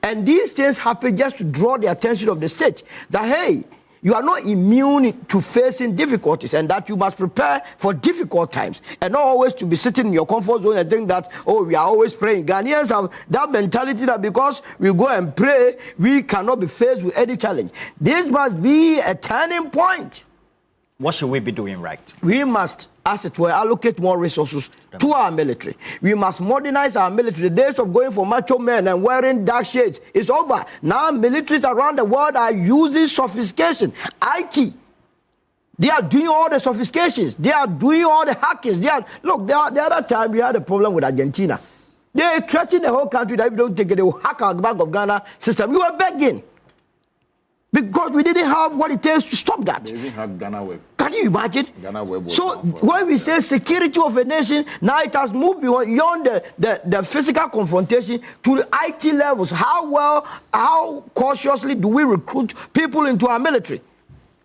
S4: And these things happen just to draw the attention of the state that, hey, you are not immune to facing difficulties, and that you must prepare for difficult times, and not always to be sitting in your comfort zone and think that, oh, we are always praying. Ghanaians have that mentality that because we go and pray, we cannot be faced with any challenge. This must be a turning point.
S17: What should we be doing right?
S4: We must, as it were, allocate more resources to our military. We must modernize our military. The days of going for macho men and wearing dark shades is over. Now militaries around the world are using sophistication, IT. They are doing all the sophistications. They are doing all the hackings. Look, the other time we had a problem with Argentina. They threatened the whole country that if we don't take it, they will hack our Bank of Ghana system. We were begging. Because we didn't have what it takes to stop that.
S2: They even had Ghana Web.
S4: Can you imagine?
S2: Ghana Web was
S4: so when we say security of a nation, now it has moved beyond the physical confrontation to the IT levels. How cautiously do we recruit people into our military?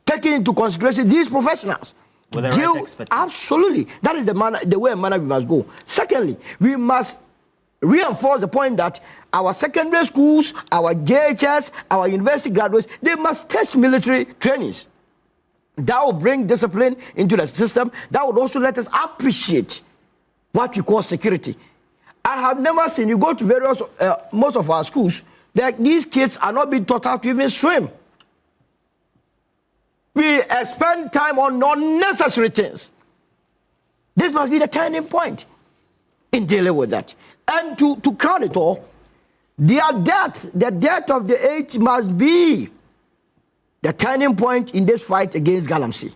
S4: Taking into consideration these professionals.
S17: With the right expertise.
S4: Absolutely. That is the way and manner we must go. Secondly, we must reinforce the point that our secondary schools, our JHS, our university graduates, they must test military trainings. That will bring discipline into the system. That would also let us appreciate what we call security. I have never seen, you go to various, most of our schools, that these kids are not being taught how to even swim. We spend time on unnecessary things. This must be the turning point in dealing with that. And to crown it all, the death of the 8 must be the turning point in this fight against Galamsey.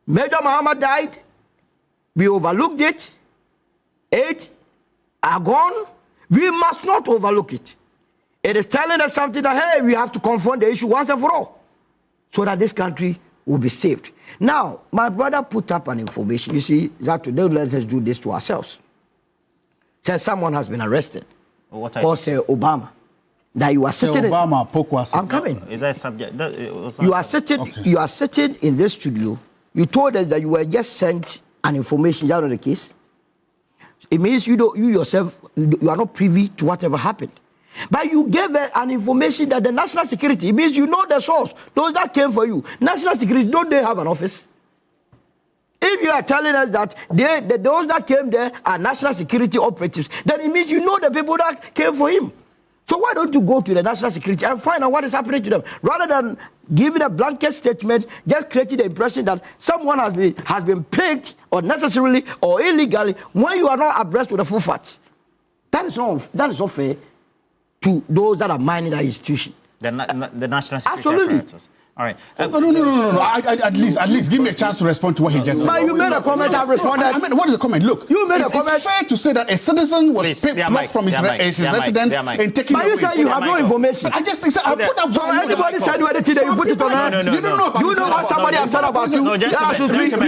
S4: Major Muhammad died. We overlooked it. 8 are gone. We must not overlook it. It is telling us something that, hey, we have to confront the issue once and for all so that this country will be saved. Now, my brother put up an information. You see, that today let us do this to ourselves. Says someone has been arrested. Called Obama. That you are sitting
S3: Obama,
S4: I'm coming.
S17: Is that subject?
S4: You are sitting. Okay. You are sitting in this studio. You told us that you were just sent an information. Is that not the case? It means you yourself you are not privy to whatever happened. But you gave an information that the national security. It means you know the source. Those that came for you. National security, don't they have an office? If you are telling us that those that came there are national security operatives, then it means you know the people that came for him. So why don't you go to the national security and find out what is happening to them? Rather than giving a blanket statement, just creating the impression that someone has been picked unnecessarily or illegally when you are not abreast with the full facts. That is not fair to those that are minding that institution.
S17: The national security
S4: Absolutely.
S17: apparatus. All right.
S3: No. At least give me a chance to respond to what he just said.
S4: But you made a comment, I've responded.
S3: I mean, what is the comment? Look,
S4: you made a comment.
S3: It's fair to say that a citizen was plucked from his residence and taken away.
S4: But you said you have no information.
S3: I just think so. I put up.
S4: So anybody said anything that you put it on.
S3: You don't know about
S4: you know what somebody has said about you.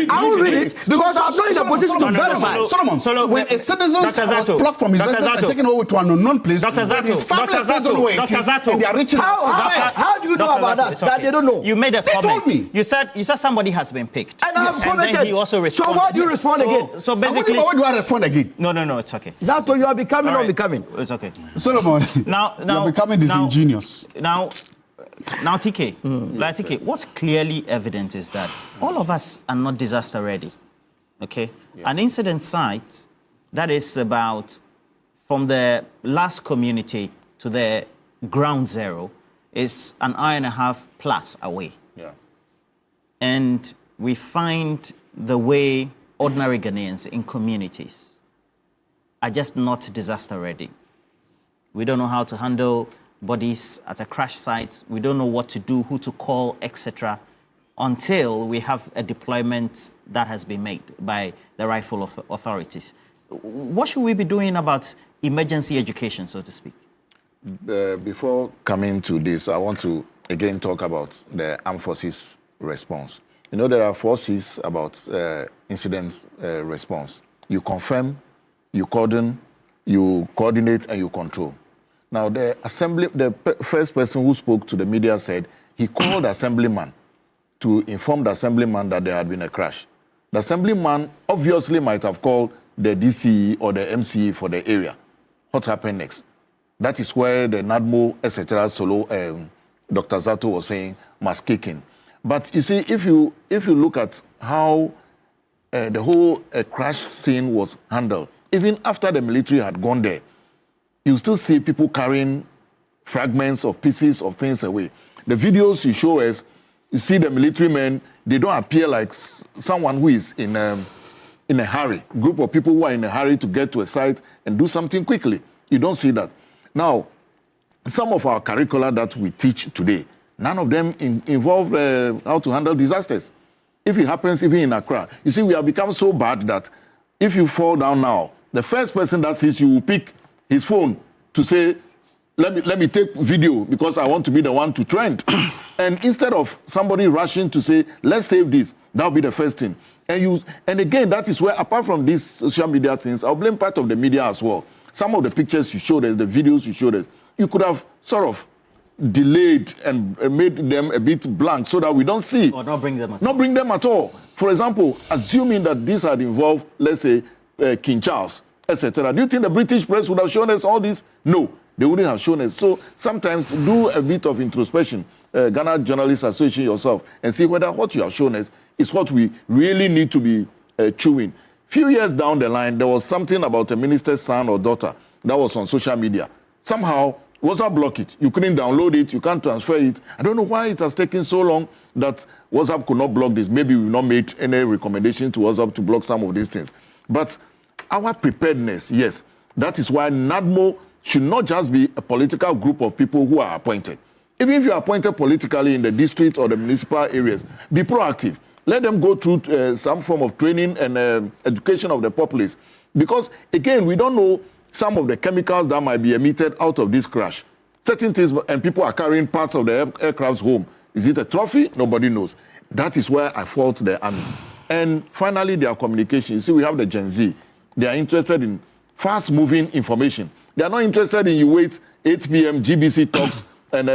S4: I will read it because I'm not in a position to verify.
S3: Solomon, when a citizen was plucked from his residence and taken away to an unknown place, his family don't know where it is, and they are reaching out.
S4: How do you know about that? That they don't know.
S17: You made a comment. You said somebody has been picked.
S4: And I have commented.
S17: Then he also responded.
S4: So why do you respond again?
S17: So basically,
S3: why do I respond again?
S17: No, it's okay.
S4: Is that what you are becoming or becoming?
S17: It's okay.
S3: Solomon,
S17: now
S3: you're becoming disingenuous.
S17: Now, TK, TK, what's clearly evident is that all of us are not disaster ready. Okay, an incident site that is about from the last community to the ground zero is an hour and a half plus away.
S2: Yeah.
S17: And we find the way ordinary Ghanaians in communities are just not disaster ready. We don't know how to handle bodies at a crash site. We don't know what to do, who to call, etc. until we have a deployment that has been made by the rightful authorities. What should we be doing about emergency education, so to speak?
S2: Before coming to this, I want to again talk about the armed forces response. You know, there are 4 C's about incident response. You confirm, you coordinate, and you control. Now, the first person who spoke to the media said he called the assemblyman to inform the assemblyman that there had been a crash. The assemblyman obviously might have called the DCE or the MCE for the area. What happened next? That is where the NADMO, etc., Solo, Dr. Zato was saying must kick in. But you see, if you look at how the whole crash scene was handled, even after the military had gone there, you still see people carrying fragments of pieces of things away. The videos you show us, you see the military men, they don't appear like someone who is in a hurry, group of people who are in a hurry to get to a site and do something quickly. You don't see that. Now, some of our curricula that we teach today, none of them involve how to handle disasters. If it happens even in Accra, you see, we have become so bad that if you fall down now, the first person that sees you will pick his phone to say, let me take video because I want to be the one to trend. And instead of somebody rushing to say, let's save this, that'll be the first thing. And again, that is where, apart from these social media things, I'll blame part of the media as well. Some of the pictures you showed us, the videos you showed us, you could have sort of delayed and made them a bit blank so that we don't see.
S17: Or not bring them at all.
S2: Not bring them at all. For example, assuming that this had involved, let's say, King Charles, etc. Do you think the British press would have shown us all this? No, they wouldn't have shown us. So sometimes do a bit of introspection, Ghana Journalists Association yourself, and see whether what you have shown us is what we really need to be chewing. Few years down the line, there was something about a minister's son or daughter that was on social media. Somehow, WhatsApp blocked it. You couldn't download it. You can't transfer it. I don't know why it has taken so long that WhatsApp could not block this. Maybe we've not made any recommendation to WhatsApp to block some of these things. But our preparedness, yes, that is why NADMO should not just be a political group of people who are appointed. Even if you are appointed politically in the district or the municipal areas, be proactive. Let them go through some form of training and education of the populace. Because, again, we don't know some of the chemicals that might be emitted out of this crash. Certain things, and people are carrying parts of the aircrafts home. Is it a trophy? Nobody knows. That is where I fault the army. And finally, their communication. You see, we have the Gen Z. They are interested in fast-moving information. They are not interested in you wait 8 p.m. GBC talks and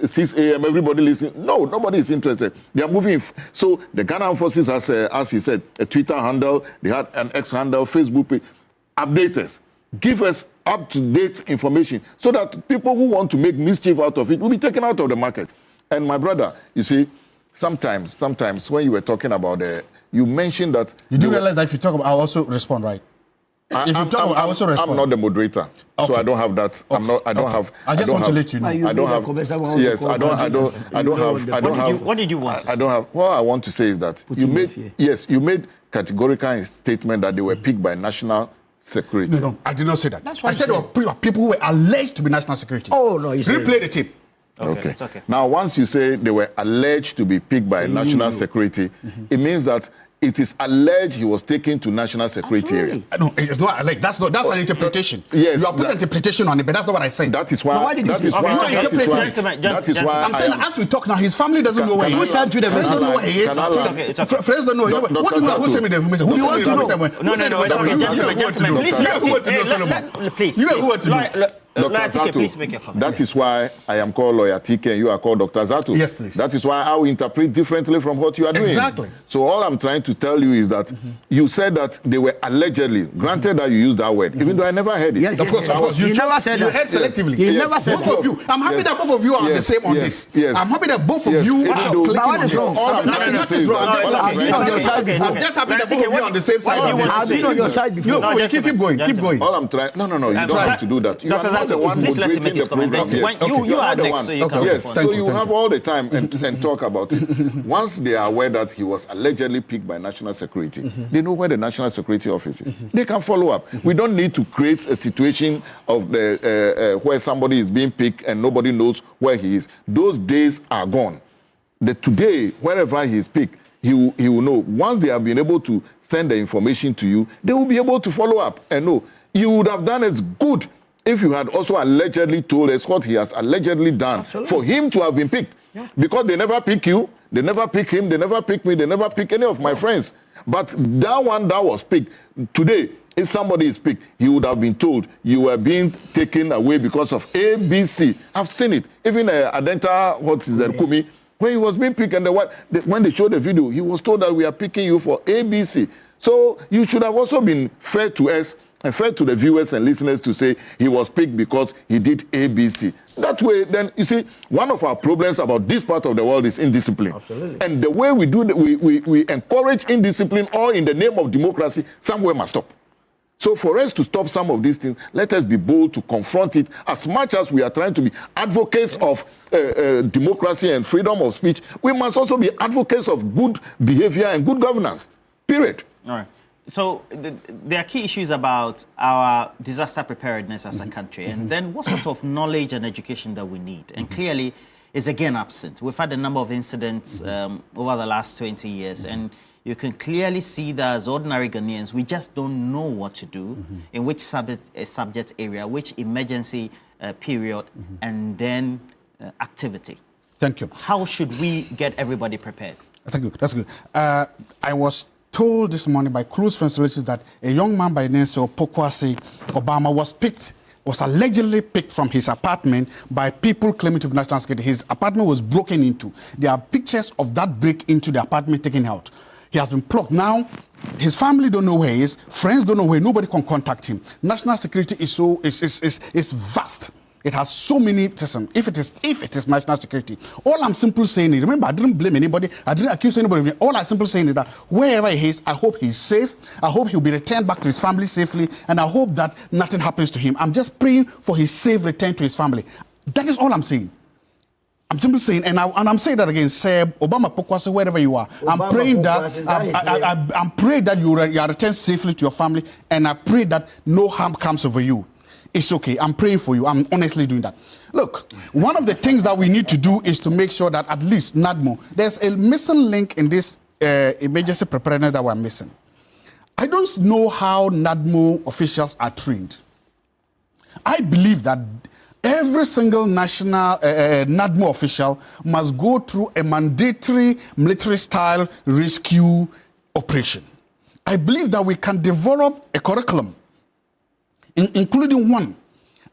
S2: 6 a.m. everybody listen. No, nobody is interested. They are moving. So the Ghana Forces has, as he said, a Twitter handle. They had an X handle, Facebook page. Update us. Give us up-to-date information so that people who want to make mischief out of it will be taken out of the market. And my brother, you see, sometimes when you were talking about you mentioned that...
S3: You do realize that if you talk about, I'll also respond, right?
S2: I'm not the moderator, okay. So I don't have that.
S3: Okay. I just want to let you know.
S2: I don't have. Yes, I don't have.
S17: What did you want?
S2: I don't have. What I want to say is that you made categorical statement that they were picked by national security.
S3: No, I did not say that. I said there were people who were alleged to be national security.
S4: Oh no, you
S3: replay the tape.
S2: Okay. It's okay. Now, once you say they were alleged to be picked by national security, it means that it is alleged he was taken to national security area.
S3: No, it's not alleged. That's an interpretation.
S2: Yes.
S3: You are putting interpretation on it, but that's not what I said.
S2: That is why.
S4: Why did you say
S2: That is why.
S3: I'm saying as we talk now, his family doesn't know where he is. Friends don't know where he is. Friends don't know. What do you want? Who sent me the information? Who want to know?
S17: No, gentlemen. Please. You who want to know?
S2: Dr. Zato, please make your comment. That is why I am called Lawyer TK and you are called Dr. Zato.
S3: Yes, please.
S2: That is why I will interpret differently from what you are doing.
S3: Exactly.
S2: So all I'm trying to tell you is that you said that they were allegedly, granted that you used that word, even though I never heard it.
S3: Yes, of course. You never said that. You heard selectively. You never said both of you. I'm happy that both of you are the same on this.
S2: Yes.
S3: I'm happy that both of you are clicking on this. Nothing is wrong. I'm just happy that both of you are on the same side.
S4: I've been on your side before.
S3: Keep going.
S2: All I'm trying... No, you don't have to do that. You are not the one moderating the program.
S17: You are next, so you can respond.
S2: So you have all the time and talk about it. Once they are aware that he was allegedly picked by national security, they know where the national security office is. They can follow up. We don't need to create a situation of where somebody is being picked and nobody knows where he is. Those days are gone. Today, wherever he is picked, he will know. Once they have been able to send the information to you, they will be able to follow up and know. You would have done as good if you had also allegedly told us what he has allegedly done for him to have been picked. Yeah. Because they never pick you, they never pick him, they never pick me, they never pick any of my friends. But that one that was picked, today, if somebody is picked, he would have been told you were being taken away because of ABC. I've seen it. Even Adenta, Kumi, when he was being picked, and when they showed the video, he was told that we are picking you for ABC. So you should have also been fair to us and fair to the viewers and listeners to say he was picked because he did ABC. That way, then, you see, one of our problems about this part of the world is indiscipline.
S4: Absolutely.
S2: And the way we do that, we encourage indiscipline or in the name of democracy, somewhere must stop. So for us to stop some of these things, let us be bold to confront it as much as we are trying to be advocates of democracy and freedom of speech. We must also be advocates of good behavior and good governance, period.
S17: All right. So there are key issues about our disaster preparedness as a country, and then what sort of knowledge and education that we need. And clearly, is again absent. We've had a number of incidents over the last 20 years, and you can clearly see that as ordinary Ghanaians, we just don't know what to do, in which subject area, which emergency period, and then activity.
S3: Thank you.
S17: How should we get everybody prepared?
S3: Thank you. That's good. I was told this morning by close friends that a young man by the name of Pokwasi Obama was allegedly picked from his apartment by people claiming to be national security. His apartment was broken into. There are pictures of that break into the apartment taken out. He has been plucked. Now, his family don't know where he is. Friends don't know where. Nobody can contact him. National security is vast. It has so many. If it is national security, all I'm simply saying is, remember, I didn't blame anybody. I didn't accuse anybody. All I'm simply saying is that wherever he is, I hope he's safe. I hope he'll be returned back to his family safely, and I hope that nothing happens to him. I'm just praying for his safe return to his family. That is all I'm saying. I'm simply saying, and I'm saying that again, Seb, Obama, Pokwasi, wherever you are. I'm praying that you are returned safely to your family, and I pray that no harm comes over you. It's okay. I'm praying for you. I'm honestly doing that. Look, one of the things that we need to do is to make sure that at least NADMO, there's a missing link in this emergency preparedness that we're missing. I don't know how NADMO officials are trained. I believe that every single national NADMO official must go through a mandatory military-style rescue operation. I believe that we can develop a curriculum, including one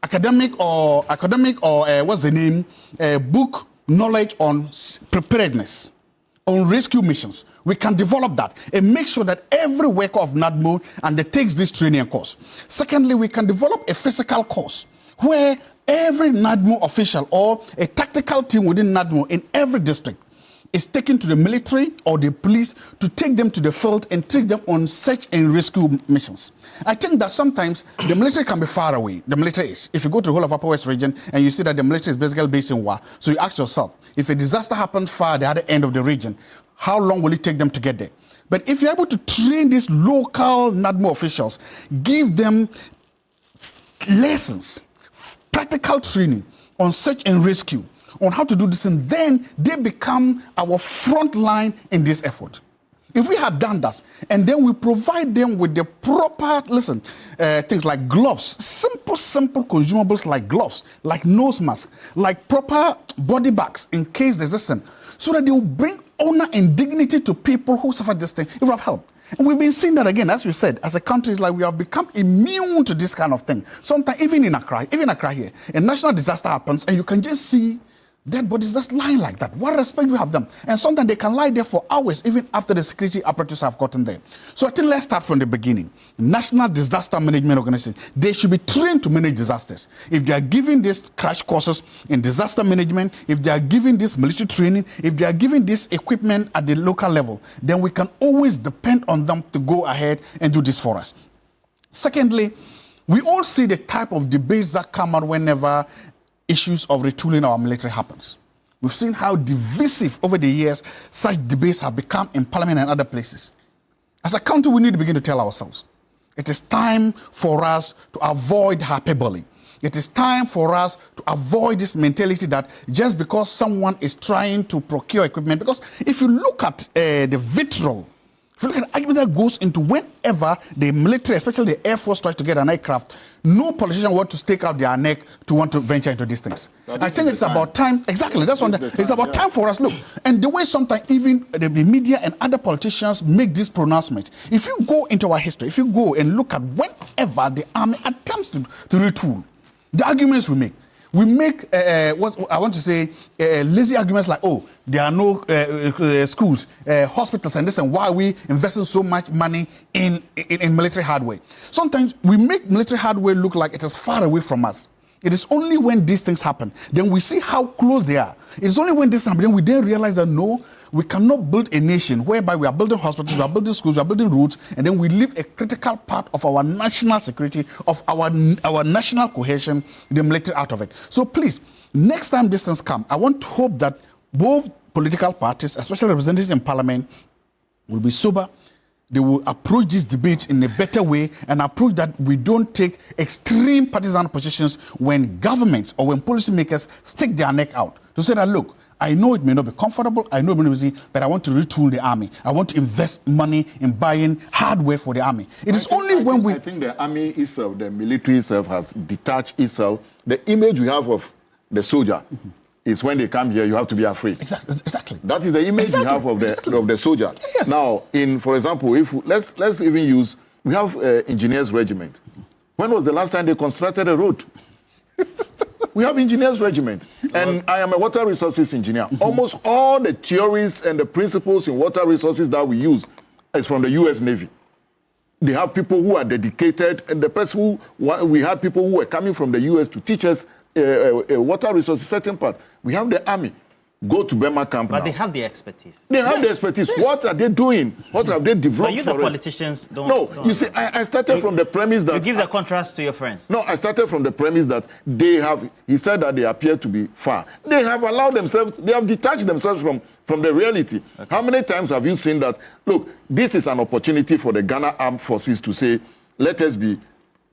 S3: academic or what's the name, book knowledge on preparedness, on rescue missions. We can develop that and make sure that every worker of NADMO undertakes this training course. Secondly, we can develop a physical course where every NADMO official or a tactical team within NADMO in every district is taken to the military or the police to take them to the field and take them on search and rescue missions. I think that sometimes the military can be far away. The military is. If you go to the whole of Upper West region and you see that the military is basically based in Wa, so you ask yourself, if a disaster happens far at the other end of the region, how long will it take them to get there? But if you're able to train these local NADMO officials, give them lessons, practical training on search and rescue, on how to do this, and then they become our front line in this effort. If we had done that, and then we provide them with the proper, things like gloves, simple consumables like gloves, like nose masks, like proper body bags in case there's this thing, so that they will bring honor and dignity to people who suffer this thing, it will have helped. And we've been seeing that again, as you said, as a country, it's like we have become immune to this kind of thing. Sometimes, even in Accra here, a national disaster happens, and you can just see dead bodies just lying like that. What respect we have them? And sometimes they can lie there for hours, even after the security apparatus have gotten there. So I think let's start from the beginning. National Disaster Management Organization, they should be trained to manage disasters. If they are giving these crash courses in disaster management, if they are giving this military training, if they are giving this equipment at the local level, then we can always depend on them to go ahead and do this for us. Secondly, we all see the type of debates that come out whenever issues of retooling our military happens. We've seen how divisive over the years such debates have become in Parliament and other places. As a country, we need to begin to tell ourselves, it is time for us to avoid hyperbole. It is time for us to avoid this mentality that just because someone is trying to procure equipment, because if you look at the vitriol, if you look at the argument that goes into whenever the military, especially the Air Force, tries to get an aircraft, no politician wants to stake out their neck to want to venture into these things. I think it's about time. Exactly, that's what it's about time for us. Look, and the way sometimes even the media and other politicians make this pronouncement. If you go into our history, if you go and look at whenever the army attempts to retool, the arguments we make what I want to say, lazy arguments like, oh, there are no schools, hospitals, and this, and why are we investing so much money in military hardware? Sometimes we make military hardware look like it is far away from us. It is only when these things happen, then we see how close they are. It's only when this happens, then we then realize that no, we cannot build a nation whereby we are building hospitals, we are building schools, we are building roads, and then we leave a critical part of our national security, of our national cohesion, the military out of it. So please, next time these things come, I want to hope that both political parties, especially representatives in Parliament, will be sober, they will approach this debate in a better way and approach that we don't take extreme partisan positions when governments or when policymakers stick their neck out to say that, look, I know it may not be comfortable, I know it may not be easy, but I want to retool the army. I want to invest money in buying hardware for the army. It is only when we...
S2: I think the army itself, the military itself has detached itself. The image we have of the soldier is when they come here, you have to be afraid.
S3: Exactly.
S2: That is the image we have of the soldier.
S3: Yes.
S2: Now, for example, if let's even use, we have engineers regiment. When was the last time they constructed a road? We have engineers regiment, and I am a water resources engineer. Almost all the theories and the principles in water resources that we use is from the U.S. Navy. They have people who are dedicated, and the person we had people who were coming from the U.S. to teach us water resources, certain parts. We have the army. Go to Burma camp
S17: But
S2: now.
S17: they have the expertise.
S2: They have the expertise. Yes. What are they doing? What have they developed?
S17: But you, the politicians, don't.
S2: No, you see, I started from the premise that...
S17: You give the contrast to your friends.
S2: No, I started from the premise that they have... He said that they appear to be far. They have allowed themselves... They have detached themselves from the reality. Okay. How many times have you seen that, look, this is an opportunity for the Ghana Armed Forces to say, let us be...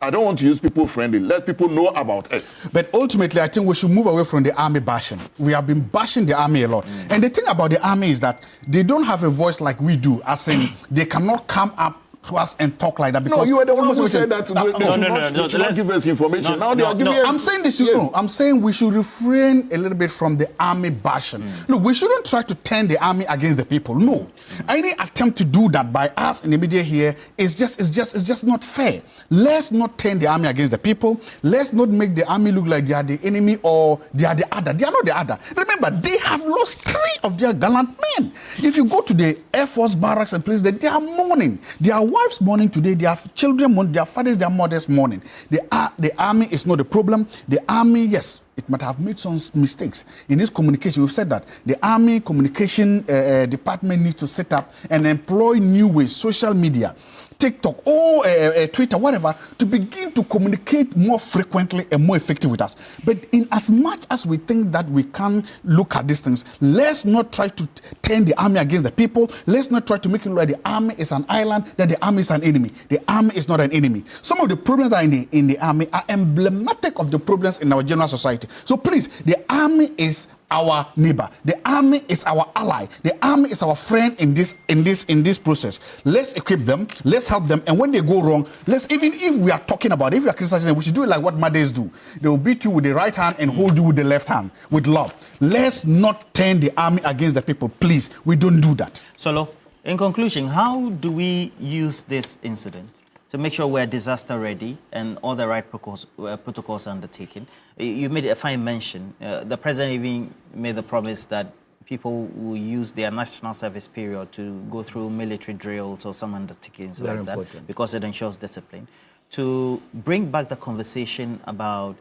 S2: I don't want to use people friendly. Let people know about us.
S3: But ultimately, I think we should move away from the army bashing. We have been bashing the army a lot. And the thing about the army is that they don't have a voice like we do, as in they cannot come up to us and talk like that. Because
S2: no, you were the one who said that. They should not give us information. Now they are giving us...
S3: I'm saying this, I'm saying we should refrain a little bit from the army bashing. Look, we shouldn't try to turn the army against the people. No. Any attempt to do that by us in the media here is just not fair. Let's not turn the army against the people. Let's not make the army look like they are the enemy or they are the other. They are not the other. Remember, they have lost 3 of their gallant men. If you go to the Air Force barracks and places, they are mourning. Their wives mourning today, their children mourning, their fathers, their mothers mourning. The army is not the problem. The army, yes, it might have made some mistakes in this communication. We've said that the army communication department needs to set up and employ new ways, social media, TikTok, or Twitter, whatever, to begin to communicate more frequently and more effective with us. But in as much as we think that we can look at these things, let's not try to turn the army against the people. Let's not try to make it look like the army is an island, that the army is an enemy. The army is not an enemy. Some of the problems that are in the army are emblematic of the problems in our general society. So please, the army is our neighbor. The army is our ally. The army is our friend in this process. Let's equip them. Let's help them. And when they go wrong, even if we are talking about it, if we are criticizing them, we should do it like what mothers do. They will beat you with the right hand and hold you with the left hand with love. Let's not turn the army against the people. Please, we don't do that.
S17: Solo, in conclusion, how do we use this incident to make sure we're disaster ready and all the right protocols are undertaken? You made a fine mention. The president even made the promise that people will use their national service period to go through military drills or some undertakings like that, because it ensures discipline. To bring back the conversation about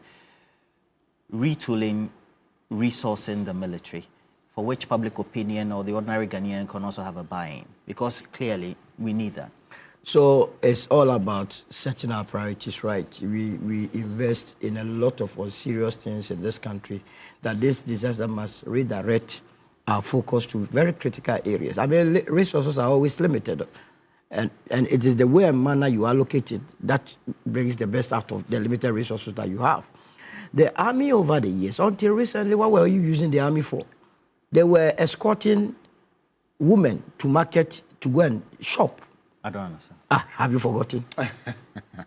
S17: retooling, resourcing the military, for which public opinion or the ordinary Ghanaian can also have a buy-in, because clearly we need that.
S4: So it's all about setting our priorities right. We invest in a lot of serious things in this country, that this disaster must redirect our focus to very critical areas. I mean, resources are always limited. And it is the way and manner you allocate it that brings the best out of the limited resources that you have. The army over the years, until recently, what were you using the army for? They were escorting women to market to go and shop.
S17: I don't understand.
S4: Have you forgotten?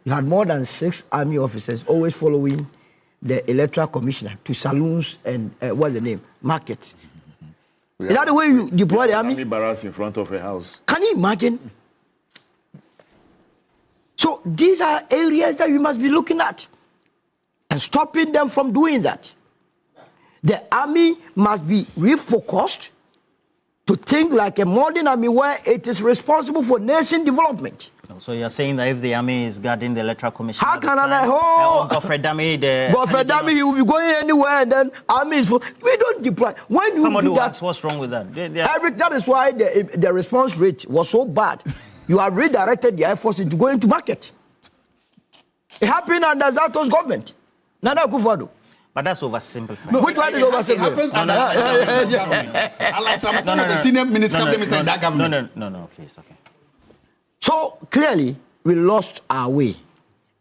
S4: You had more than 6 army officers always following the electoral commissioner to saloons and what's the name? Markets. Is that the way you deploy the army?
S2: Army barracks in front of a house.
S4: Can you imagine? So these are areas that we must be looking at and stopping them from doing that. The army must be refocused to think like a modern army where it is responsible for nation development.
S17: So you're saying that if the army is guarding the electoral commission,
S4: how can I
S17: Godfrey Dami,
S4: Godfrey Dami, he will be going anywhere, and then army is we don't deploy. When you
S17: somebody
S4: do that,
S17: asks what's wrong with that.
S4: That is why the response rate was so bad. You have redirected the Air Force into going to market. It happened under Zato's government. Nana Akufo-Addo.
S17: But that's oversimplified.
S3: No, which one is oversimplified? It happens under the senior minister in that government.
S17: No, please, okay.
S4: So clearly, we lost our way.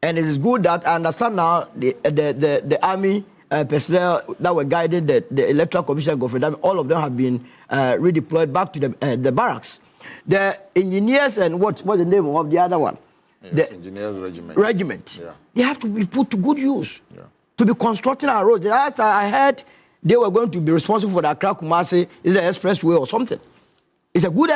S4: And it is good that I understand now the army personnel that were guiding the Electoral Commission, all of them have been redeployed back to the barracks. The engineers and what's the name of the other one?
S2: Yes,
S4: the
S2: engineers
S4: regiment.
S2: Yeah.
S4: They have to be put to good use. Yeah. To be constructing our roads. Last I heard they were going to be responsible for the Accra Kumasi, is the expressway or something. It's a good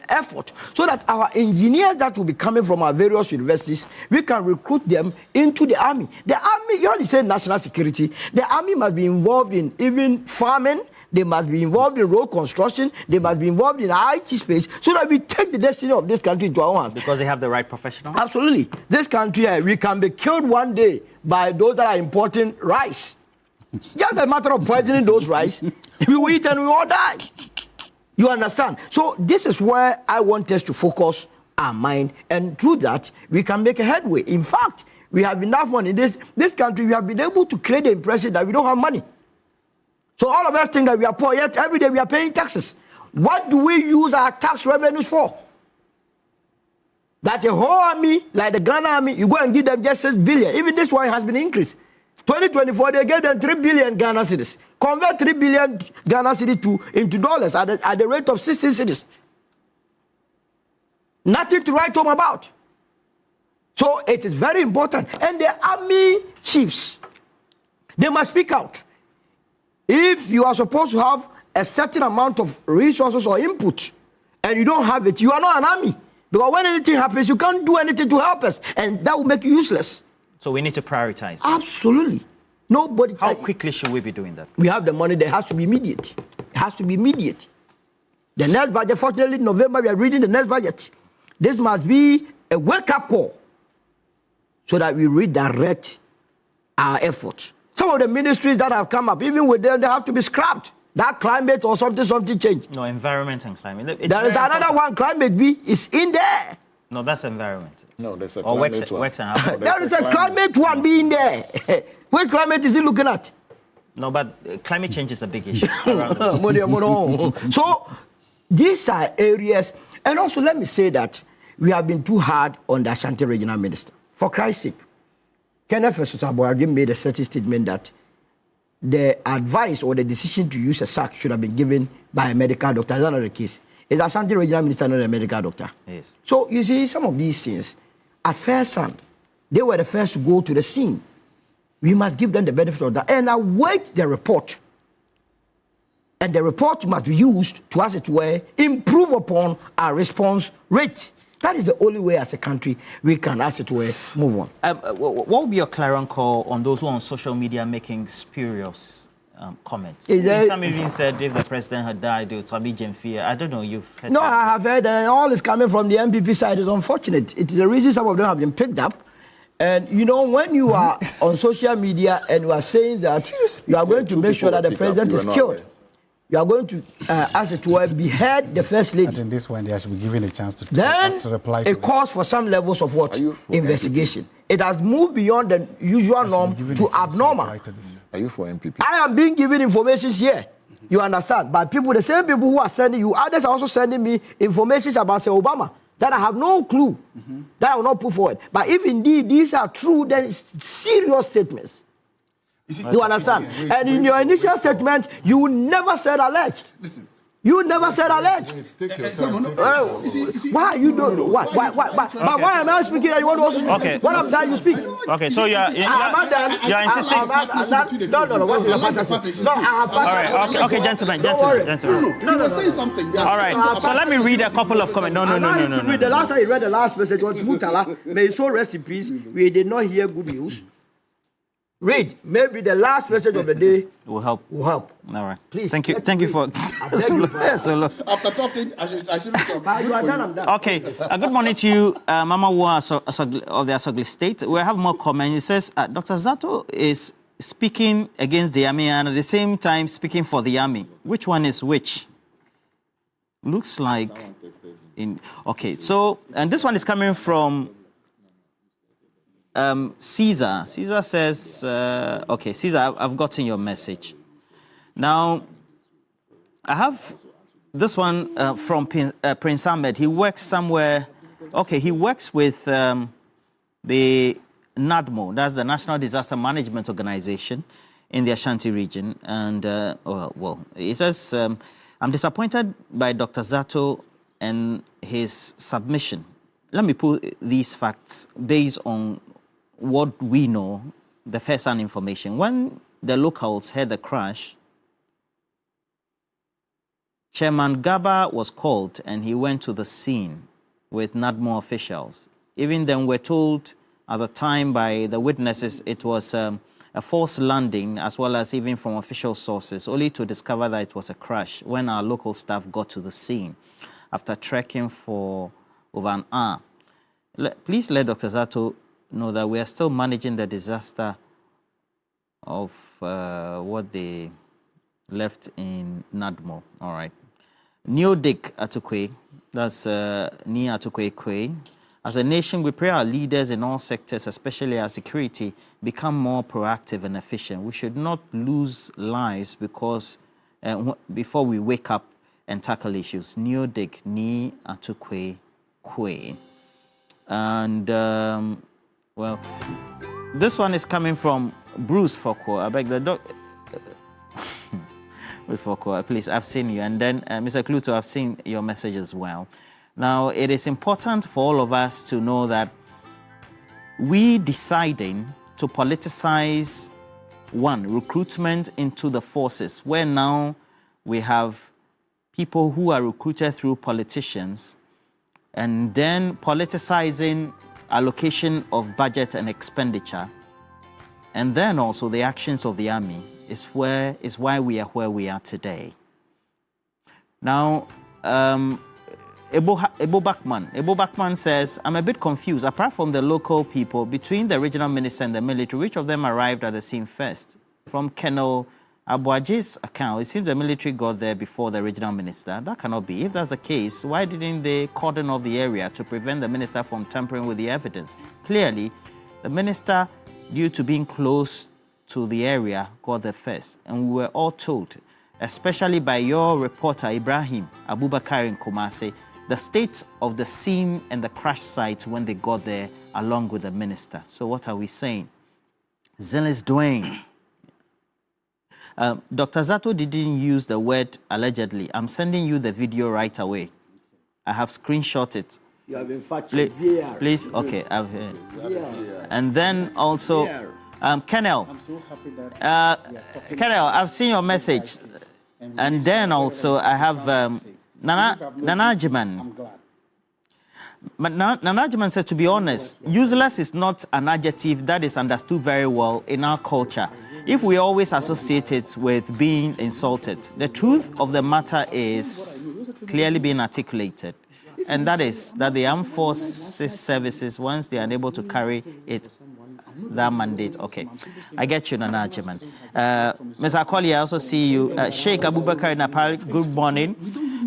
S4: effort so that our engineers that will be coming from our various universities, we can recruit them into the army. The army, you only say national security, the army must be involved in even farming, they must be involved in road construction, they must be involved in IT space so that we take the destiny of this country into our hands.
S17: Because they have the right professionals?
S4: Absolutely. This country, we can be killed one day by those that are importing rice. Just a matter of poisoning those rice, we will eat and we all die. You understand? So this is where I want us to focus our mind, and through that, we can make a headway. In fact, we have enough money. In this country, we have been able to create the impression that we don't have money. So all of us think that we are poor, yet every day we are paying taxes. What do we use our tax revenues for? That the whole army, like the Ghana army, you go and give them just 6 billion. Even this one has been increased. 2024, they gave them 3 billion Ghana cedis. Convert 3 billion Ghana cedis into dollars at the rate of 16 cedis. Nothing to write home about. So it is very important. And the army chiefs, they must speak out. If you are supposed to have a certain amount of resources or input, and you don't have it, you are not an army. Because when anything happens, you can't do anything to help us, and that will make you useless.
S17: So we need to prioritize that.
S4: Absolutely. Nobody.
S17: How quickly should we be doing that?
S4: We have the money. There has to be immediate. It has to be immediate. The next budget, fortunately, in November, we are reading the next budget. This must be a wake-up call so that we redirect our efforts. Some of the ministries that have come up, even with them, they have to be scrapped. That climate or something changed.
S17: No, environment and climate. It's
S4: there is another one, climate B, is in there.
S17: No, that's environment.
S2: No, there's a
S17: or
S2: climate
S17: works and housing.
S4: There is a climate one being there. Which climate is he looking at?
S17: No, but climate change is a big issue.
S4: So these are areas, and also let me say that we have been too hard on the Ashanti Regional Minister. For Christ's sake, Kenneth Fesutaboagim made a certain statement that the advice or the decision to use a sack should have been given by a medical doctor. That's not the case. Is Ashanti Regional Minister not a medical doctor?
S17: Yes.
S4: So you see, some of these things, at first hand, they were the first to go to the scene. We must give them the benefit of that and await the report. And the report must be used to, as it were, improve upon our response rate. That is the only way as a country we can, as it were, move on.
S17: What would be your clarion call on those who are on social media making spurious comments? Some even said if the president had died, it would be Jemfia. I don't know, you've heard.
S4: No, I have heard, and all is coming from the MPP side. It's unfortunate. It is the reason some of them have been picked up. And you know, when you are on social media and you are saying that seriously, you are going to make sure that the president is killed, you are going to, as it were, behead the first lady.
S3: And in this one, they should be given a chance to
S4: Then
S3: reply to
S4: it calls for some levels of what? Investigation. It has moved beyond the usual norm to abnormal.
S2: Are you for MPP?
S4: I am being given information here. You understand? By people, the same people who are sending you, others are also sending me information about, say, Obama, that I have no clue, that I will not put forward. But if indeed these are true, then it's serious statements. You understand? And in your initial statement, you never said alleged. Listen. You never said alleged. Why you don't? Why? But why am I speaking? You want to also speak?
S17: Okay.
S4: When I'm done, you speak.
S17: Okay. So you're insisting.
S4: No. What's the fantasy? No, I have.
S17: All right. Okay, gentlemen.
S4: No.
S22: Say something.
S17: All right. So let me read a couple of comments. No.
S4: The last time you read the last message was Mutala. May his soul rest in peace. We did not hear good news. Read. Maybe the last message of the day
S17: will help.
S4: All
S17: right.
S4: Please.
S17: Thank you for.
S22: After talking, I shouldn't talk.
S4: You are done. I'm done.
S17: Okay. Good morning to you, Mama Wa of the Asogli State. We have more comments. It says Dr. Zato is speaking against the army and at the same time speaking for the army. Which one is which? Looks like. Okay. So, and this one is coming from. Caesar. Caesar says, okay, Caesar, I've gotten your message. Now, I have this one from Prince Ahmed. He works somewhere Okay, he works with the NADMO, that's the National Disaster Management Organization in the Ashanti region. And, well, he says, I'm disappointed by Dr. Zato and his submission. Let me put these facts based on what we know, the first-hand information. When the locals heard the crash, Chairman Gaba was called and he went to the scene with NADMO officials. Even then, we're told at the time by the witnesses it was a forced landing, as well as even from official sources, only to discover that it was a crash when our local staff got to the scene after trekking for over an hour. Please let Dr. Zato know that we are still managing the disaster of what they left in NADMO. All right. NewDay Atukwe, that's Ni Atukwe Kwe. As a nation, we pray our leaders in all sectors, especially our security, become more proactive and efficient. We should not lose lives because before we wake up and tackle issues. NewDay Ni Atukwe Kwe. And, well, this one is coming from Bruce Foko. I beg the doctor. Bruce Foko, please, I've seen you. And then, Mr. Kluto, I've seen your message as well. Now, it is important for all of us to know that we deciding to politicize, one, recruitment into the forces, where now we have people who are recruited through politicians, and then politicizing allocation of budget and expenditure, and then also the actions of the army is why we are where we are today. Now, Ebo Bachman says, I'm a bit confused. Apart from the local people, between the regional minister and the military, which of them arrived at the scene first? From Colonel Abuaji's account, it seems the military got there before the regional minister. That cannot be. If that's the case, why didn't they cordon off the area to prevent the minister from tampering with the evidence? Clearly, the minister, due to being close to the area, got there first. And we were all told, especially by your reporter, Ibrahim Abubakar in Kumasi, the state of the scene and the crash site when they got there, along with the minister. So what are we saying? Zealous Dwayne. Dr. Zato didn't use the word allegedly. I'm sending you the video right away. I have screenshot it.
S4: You have been factual.
S17: Please, okay. And then also, Kenel.
S3: I'm so happy that
S17: Kenel, I've seen your message. And then also, I have Nanajiman.
S3: I'm glad.
S17: But Nanajiman said, to be honest, useless is not an adjective that is understood very well in our culture. If we always associate it with being insulted, the truth of the matter is clearly being articulated. And that is that the armed forces services, once they are unable to carry it, that mandate. Okay, I get you, Nanajiman. Mr. Akoli, I also see you. Sheikh Abubakar Napal, good morning.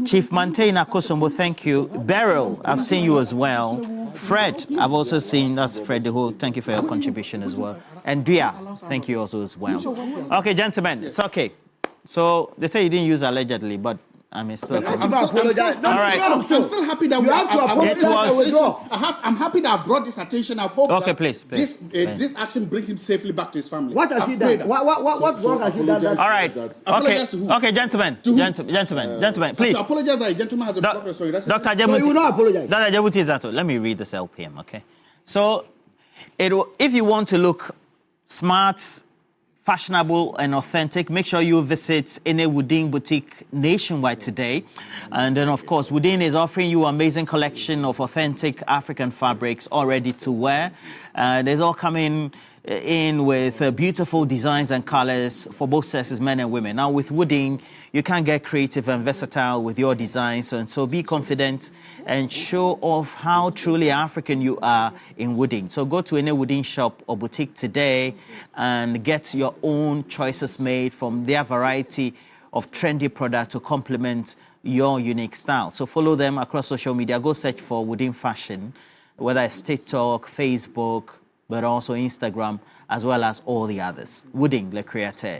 S17: Chief Mante Nakosombo, thank you. Beryl, I've seen you as well. Fred, I've also seen, that's Fred the whole, thank you for your contribution as well. And Dia, thank you also as well. Okay, gentlemen, it's okay. So they say you didn't use allegedly, but I mean, still.
S3: I'm still happy that
S4: you have to apologize.
S3: I'm happy that I brought this attention. I hope
S17: okay,
S3: that
S17: please.
S3: This action brings him safely back to his family.
S4: What has he done? What wrong has he done?
S17: All right. Okay, gentlemen, please.
S3: I apologize that a gentleman has a problem. Sorry, that's
S17: Dr. Jemuti.
S4: So you will not apologize.
S17: Dr. Jemuti Zato, let me read this LPM, okay? So, if you want to look smart, fashionable and authentic, make sure you visit any Woodin boutique nationwide today. And then, of course, Woodin is offering you an amazing collection of authentic African fabrics all ready to wear. There's all coming in with beautiful designs and colors for both sexes, men and women. Now, with Woodin, you can get creative and versatile with your designs, and so be confident and show off how truly African you are in Woodin. So go to any Woodin shop or boutique today and get your own choices made from their variety of trendy products to complement your unique style. So follow them across social media. Go search for Woodin Fashion, whether it's TikTok, Facebook, but also Instagram, as well as all the others. Woodin, le créateur.